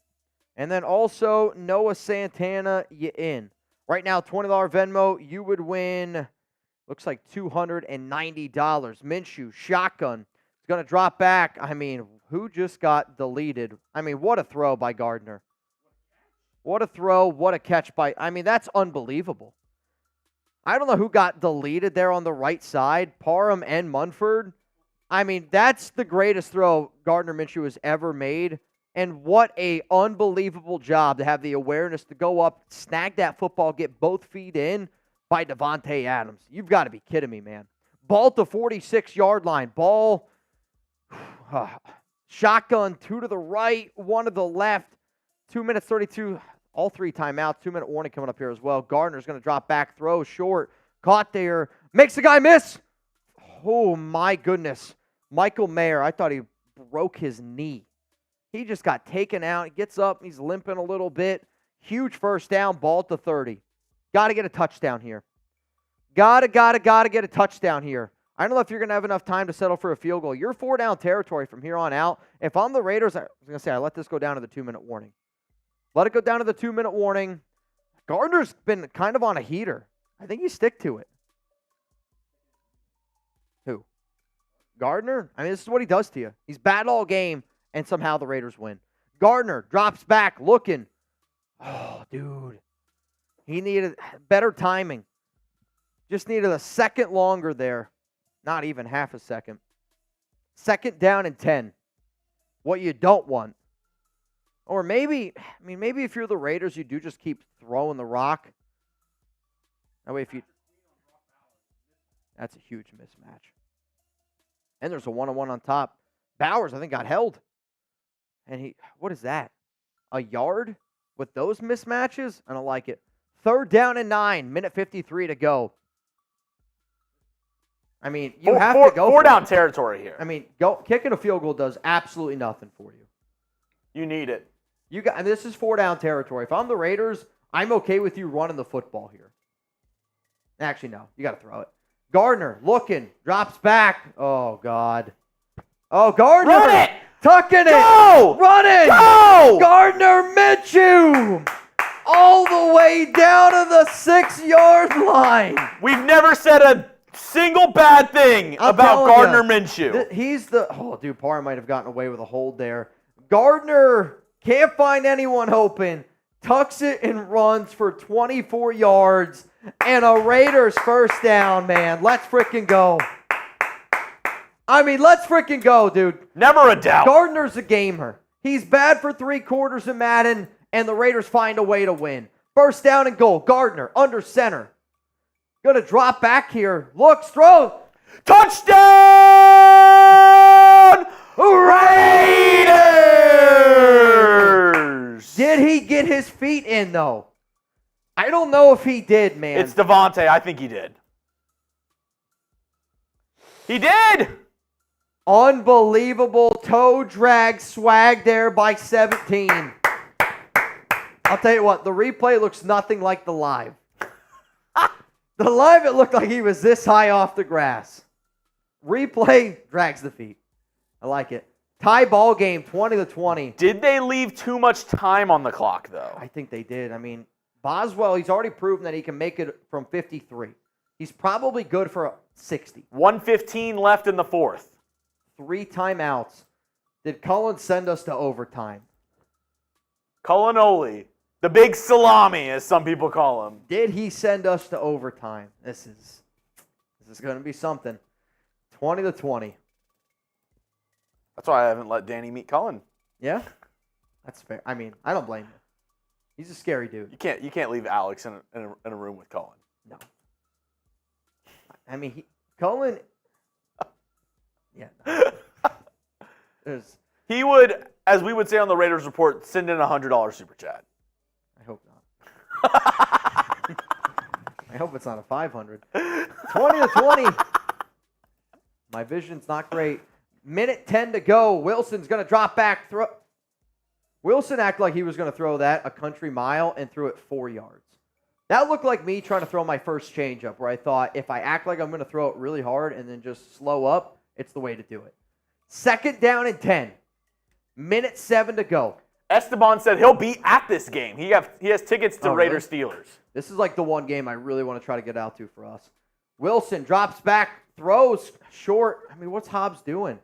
And then also Noah Santana, you in. Right now, $20 Venmo, you would win, looks like $290. Minshew, shotgun. It's going to drop back. I mean, who just got deleted? I mean, what a throw by Gardner. What a throw, what a catch by, I mean, that's unbelievable. I don't know who got deleted there on the right side, Parham and Munford. I mean, that's the greatest throw Gardner Minshew has ever made. And what a unbelievable job to have the awareness to go up, snag that football, get both feet in by Devontae Adams. You've got to be kidding me, man. Ball to 46-yard line. Ball, shotgun, 2 to the right, 1 to the left. 2 minutes 32, all 3 timeouts. 2-minute warning coming up here as well. Gardner's going to drop back, throw short, caught there, makes the guy miss. Oh, my goodness. Michael Mayer, I thought he broke his knee. He just got taken out. He gets up. He's limping a little bit. Huge first down, ball to 30. Got to get a touchdown here. Got to get a touchdown here. I don't know if you're going to have enough time to settle for a field goal. You're 4-down territory from here on out. If I'm the Raiders, I was going to say, I let this go down to the 2-minute warning. Let it go down to the 2-minute warning. Gardner's been kind of on a heater. I think you stick to it. Who? Gardner? I mean, this is what he does to you. He's bad all game. And somehow the Raiders win. Gardner drops back, looking. Oh, dude. He needed better timing. Just needed a second longer there. Not even half a second. 2nd down and 10. What you don't want. Or maybe if you're the Raiders, you do just keep throwing the rock. That way if you... That's a huge mismatch. And there's a one-on-one on top. Bowers, I think, got held. And what is that? A yard with those mismatches? I don't like it. 3rd down and 9, minute 53 to go. I mean, you have to go 4-down territory here. I mean, kicking a field goal does absolutely nothing for you. You need it. And this is 4-down territory. If I'm the Raiders, I'm okay with you running the football here. Actually, no. You got to throw it. Gardner looking, drops back. Oh, God. Oh, Gardner. Run it! Tucking it. Go! Running. Go! Gardner Minshew. All the way down to the 6-yard line. We've never said a single bad thing about Gardner Minshew. He's dude, Parr might have gotten away with a hold there. Gardner can't find anyone open. Tucks it and runs for 24 yards. And a Raiders first down, man. Let's freaking go. I mean, let's freaking go, dude. Never a doubt. Gardner's a gamer. He's bad for 3 quarters in Madden, and the Raiders find a way to win. First down and goal. Gardner under center. Going to drop back here. Looks, throws. Touchdown! Raiders! Did he get his feet in, though? I don't know if he did, man. It's Devontae. I think he did. He did! Unbelievable toe drag swag there by 17. I'll tell you what, the replay looks nothing like the live. The live, it looked like he was this high off the grass. Replay drags the feet. I like it. Tie ball game, 20-20. Did they leave too much time on the clock, though? I think they did. I mean, Boswell, he's already proven that he can make it from 53. He's probably good for 60. 1:15 left in the 4th. 3 timeouts. Did Cullen send us to overtime? Cullinoli, the big salami, as some people call him. Did he send us to overtime? This is going to be something. 20-20. That's why I haven't let Danny meet Cullen. Yeah, that's fair. I mean, I don't blame him. He's a scary dude. You can't leave Alex in a room with Cullen. No. I mean, Cullen. Yeah. No. He would, as we would say on the Raiders Report, send in a $100 super chat. I hope not. I hope it's not a 500. 20-20. My vision's not great. Minute 10 to go. Wilson's going to drop back. Wilson acted like he was going to throw that a country mile and threw it 4 yards. That looked like me trying to throw my first changeup where I thought if I act like I'm going to throw it really hard and then just slow up, it's the way to do it. 2nd down and 10. Minute 7 to go. Esteban said he'll be at this game. He has tickets to Oh, really? Raiders Steelers. This is like the one game I really want to try to get out to for us. Wilson drops back, throws short. I mean, what's Hobbs doing?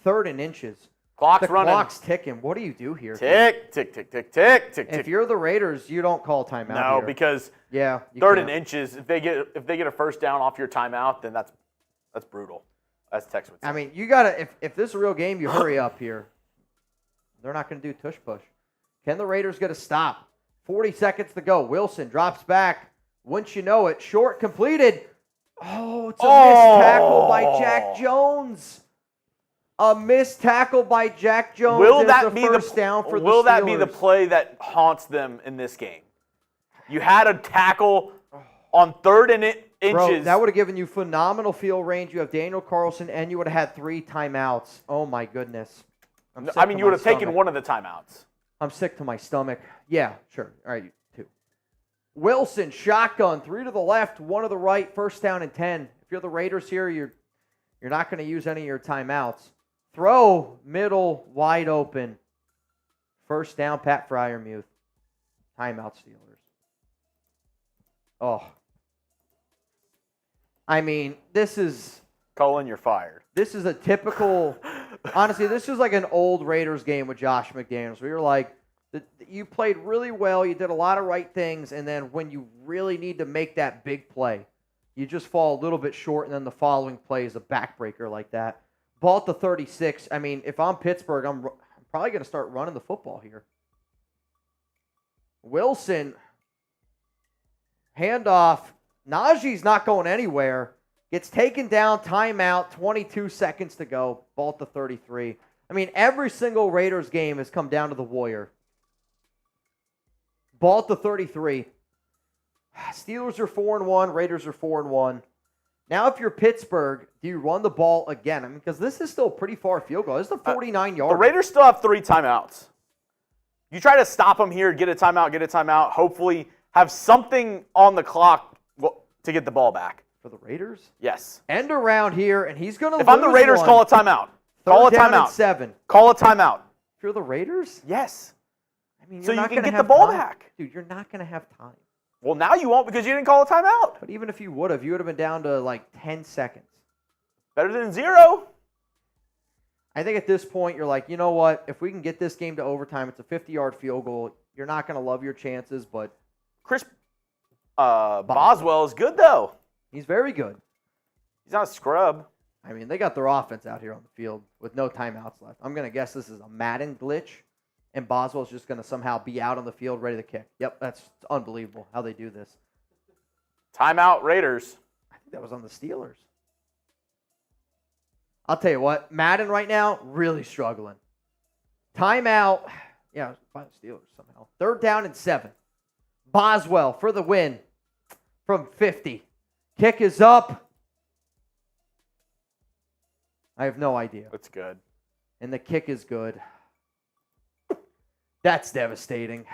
3rd and inches. Clock's The running. clock's ticking. What do you do here? Tick, tick, tick, tick, tick, tick, If tick. you're the Raiders, you don't call timeout No, here. because yeah, you 3rd can't. and inches. If they get a first down off your timeout, then that's brutal. That's Tex would say. I mean, you gotta. If this is a real game, you hurry up here. They're not going to do tush push. Can the Raiders get a stop? 40 seconds to go. Wilson drops back. Wouldn't you know it? Short completed. Oh, it's a missed tackle by Jack Jones. A missed tackle by Jack Jones. Will is that the be first down for the Will that be the Steelers. play that haunts them in this game? You had a tackle on 3rd and inches. Bro, that would have given you phenomenal field range. You have Daniel Carlson, and you would have had 3 timeouts. Oh, my goodness. I mean, you would have taken one of the timeouts. I'm sick to my stomach. Yeah, sure. All right, 2. Wilson, shotgun, 3 to the left, 1 to the right, first down and 10. If you're the Raiders here, you're not going to use any of your timeouts. Throw, middle, wide open. First down, Pat Freiermuth. Timeout, Steelers. Oh. I mean, this is Colin, you're fired. This is a typical, honestly, this is like an old Raiders game with Josh McDaniels, where you're like, you played really well, you did a lot of right things, and then when you really need to make that big play, you just fall a little bit short, and then the following play is a backbreaker like that. Ball at the 36. I mean, if I'm Pittsburgh, I'm probably going to start running the football here. Wilson, handoff. Najee's not going anywhere. Gets taken down, timeout, 22 seconds to go. Ball at the 33. I mean, every single Raiders game has come down to the wire. Ball at the 33. Steelers are 4-1. Raiders are 4-1. Now, if you're Pittsburgh, do you run the ball again? I mean, because this is still a pretty far field goal. This is a 49-yard. The Raiders still have 3 timeouts. You try to stop them here, get a timeout, hopefully have something on the clock to get the ball back. For the Raiders? Yes. End around here, and he's going to lose If I'm the Raiders, one. call a timeout. Call a Third down and timeout. 7. Call a timeout. If you're the Raiders? Yes. I mean, So you're you not can gonna get the have ball time. back. Dude, you're not going to have time. Well, now you won't because you didn't call a timeout. But even if you would have been down to like 10 seconds. Better than 0. I think at this point, you're like, you know what? If we can get this game to overtime, it's a 50-yard field goal. You're not going to love your chances, but Chris Boswell is good, though. he's very good. He's not a scrub. I mean, they got their offense out here on the field with no timeouts left. I'm going to guess this is a Madden glitch, and Boswell's just going to somehow be out on the field ready to kick. Yep, that's unbelievable how they do this. Timeout, Raiders. I think that was on the Steelers. I'll tell you what, Madden right now, really struggling. Timeout. Yeah, by the Steelers somehow. 3rd down and 7. Boswell for the win from 50. Kick is up. I have no idea. That's good. And the kick is good. That's devastating.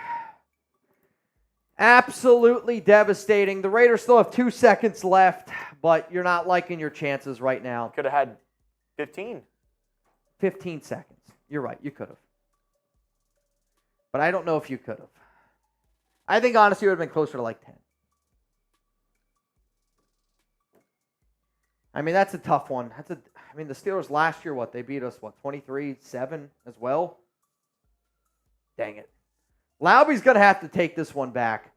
Absolutely devastating. The Raiders still have 2 seconds left, but you're not liking your chances right now. Could have had 15. 15 seconds. You're right. You could have. But I don't know if you could have. I think, honestly, it would have been closer to like 10. I mean, that's a tough one. I mean, the Steelers last year, they beat us, 23-7 as well? Dang it. Laubie's going to have to take this one back.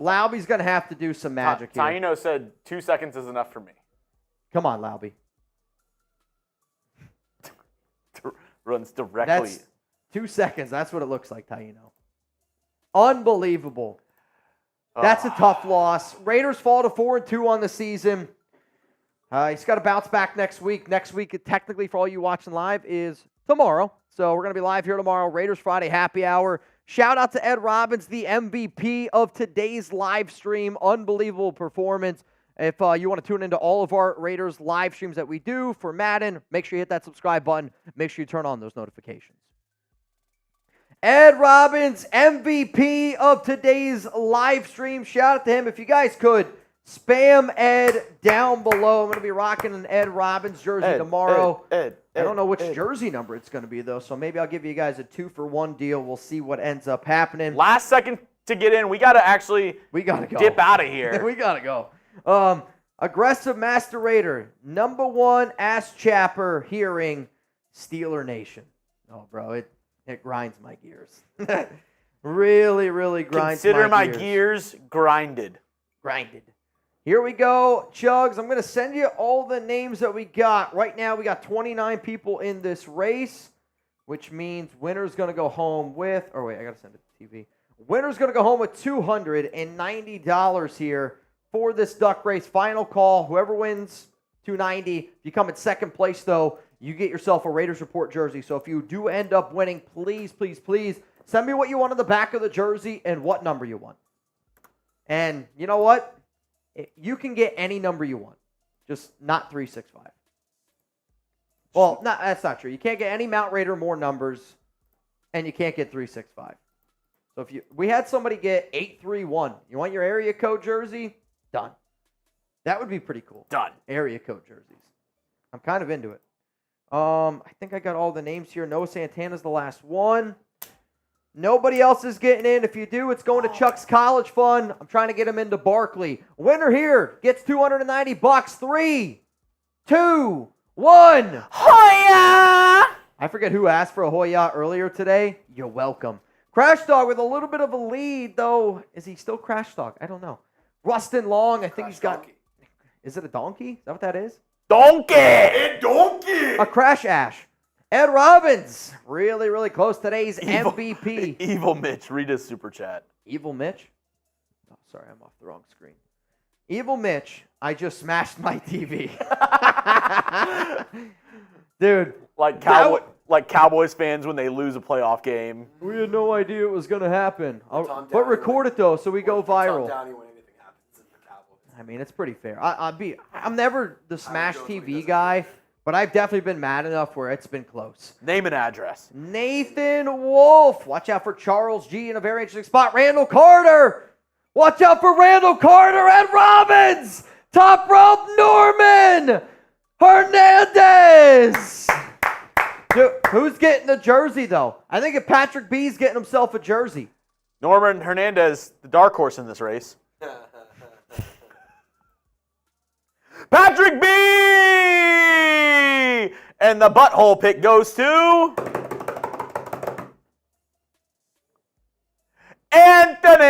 Laubie's going to have to do some magic here. Taino said 2 seconds is enough for me. Come on, Laubie. Runs directly. That's 2 seconds. That's what it looks like, Taino. Unbelievable. That's a tough loss. Raiders fall to 4-2 on the season. He's got to bounce back next week. Next week, technically, for all you watching live, is tomorrow. So we're going to be live here tomorrow. Raiders Friday happy hour. Shout out to Ed Robbins, the MVP of today's live stream. Unbelievable performance. If you want to tune into all of our Raiders live streams that we do for Madden, make sure you hit that subscribe button. Make sure you turn on those notifications. Ed Robbins, MVP of today's live stream. Shout out to him. If you guys could, Spam Ed down below. I'm going to be rocking an Ed Robbins jersey tomorrow. Ed, I don't know which jersey number it's going to be, though, so maybe I'll give you guys a 2-for-1 deal. We'll see what ends up happening. Last second to get in. We got to actually go. dip out of here. We got to go. Aggressive Master Raider, number 1 ass chapper hearing Steeler Nation. Oh, bro, it grinds my gears. Really, really grinds Consider my my gears grinded. Grinded. Here we go, Chugs. I'm going to send you all the names that we got. Right now, we got 29 people in this race, which means winner's going to go home with, or wait, I got to send it to TV. Winner's going to go home with $290 here for this duck race. Final call. Whoever wins, $290. If you come in second place, though, you get yourself a Raiders Report jersey. So if you do end up winning, please, please, please send me what you want on the back of the jersey and what number you want. And you know what? You can get any number you want, just not 365. Well, no, that's not true. You can't get any Mount Raider more numbers, and you can't get 365. So we had somebody get 831. You want your area code jersey? Done. That would be pretty cool. Done. Area code jerseys. I'm kind of into it. I think I got all the names here. Noah Santana's the last one. Nobody else is getting in. If you do, it's going to Chuck's College Fund. I'm trying to get him into Barkley. Winner here gets $290. 3, 2, 1. Hoya! I forget who asked for a Hoya earlier today. You're welcome. Crash Dog with a little bit of a lead, though. Is he still Crash Dog? I don't know. Rustin Long, I think he's got... Donkey. Is it a donkey? Is that what that is? Donkey! Hey, donkey! A Crash Ash. Ed Robbins, really, really close. Today's MVP. Evil Mitch, read his super chat. Evil Mitch? Oh, sorry, I'm off the wrong screen. Evil Mitch, I just smashed my TV. Dude. Like Cowboys fans when they lose a playoff game. We had no idea it was going to happen. Tom But Downey record it, though, so we go viral. Tom Downey when anything happens in the Cowboys. I mean, it's pretty fair. I'm never the Smash joke when he TV doesn't guy, but I've definitely been mad enough where it's been close. Name and address. Nathan Wolf. Watch out for Charles G in a very interesting spot. Randall Carter. Watch out for Randall Carter and Robbins. Top rope Norman Hernandez. Dude, who's getting the jersey, though? I think if Patrick B's getting himself a jersey. Norman Hernandez, the dark horse in this race. Patrick B! And the butthole pick goes to... Anthony!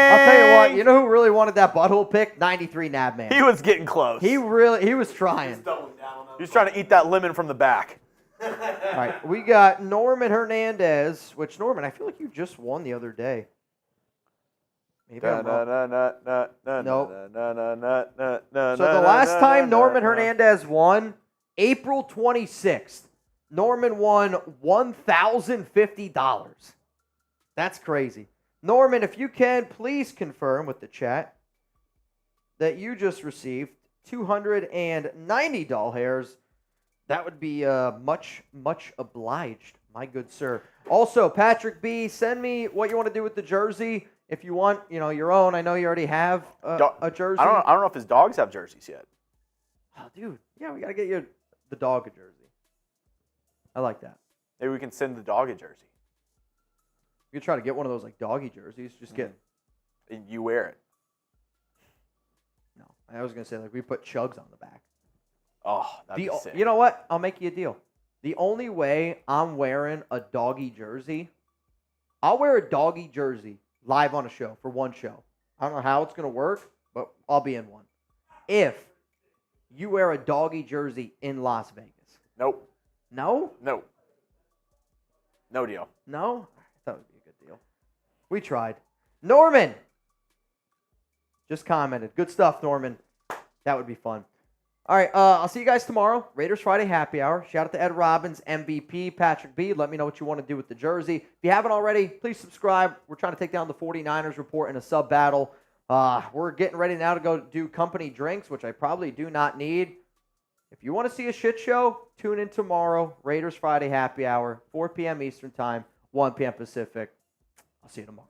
I'll tell you what, you know who really wanted that butthole pick? 93 Nabman. He was getting close. He was trying. Doubling down on that. He was trying to eat that lemon from the back. All right, we got Norman Hernandez, which, Norman, I feel like you just won the other day. Maybe I'm wrong. Nope. So the last time Norman Hernandez won, April 26th, Norman won $1,050. That's crazy. Norman, if you can, please confirm with the chat that you just received 290 doll hairs. That would be much, much obliged, my good sir. Also, Patrick B., send me what you want to do with the jersey. If you want, your own. I know you already have a jersey. I don't know if his dogs have jerseys yet. Oh, dude. Yeah, we got to get you the dog a jersey. I like that. Maybe we can send the dog a jersey. You could try to get one of those like doggy jerseys. Just get. And you wear it. No, I was gonna say like we put Chugs on the back. Oh, that'd be sick. You know what? I'll make you a deal. The only way I'm wearing a doggy jersey, I'll wear a doggy jersey live on a show for one show. I don't know how it's gonna work, but I'll be in one. If you wear a doggy jersey in Las Vegas. Nope. No? No. No deal. No? I thought it would be a good deal. We tried. Norman just commented. Good stuff, Norman. That would be fun. All right, I'll see you guys tomorrow. Raiders Friday Happy Hour. Shout out to Ed Robbins, MVP, Patrick B. Let me know what you want to do with the jersey. If you haven't already, please subscribe. We're trying to take down the 49ers report in a sub battle. We're getting ready now to go do company drinks, which I probably do not need. If you want to see a shit show, tune in tomorrow. Raiders Friday Happy Hour, 4 p.m. Eastern Time, 1 p.m. Pacific. I'll see you tomorrow.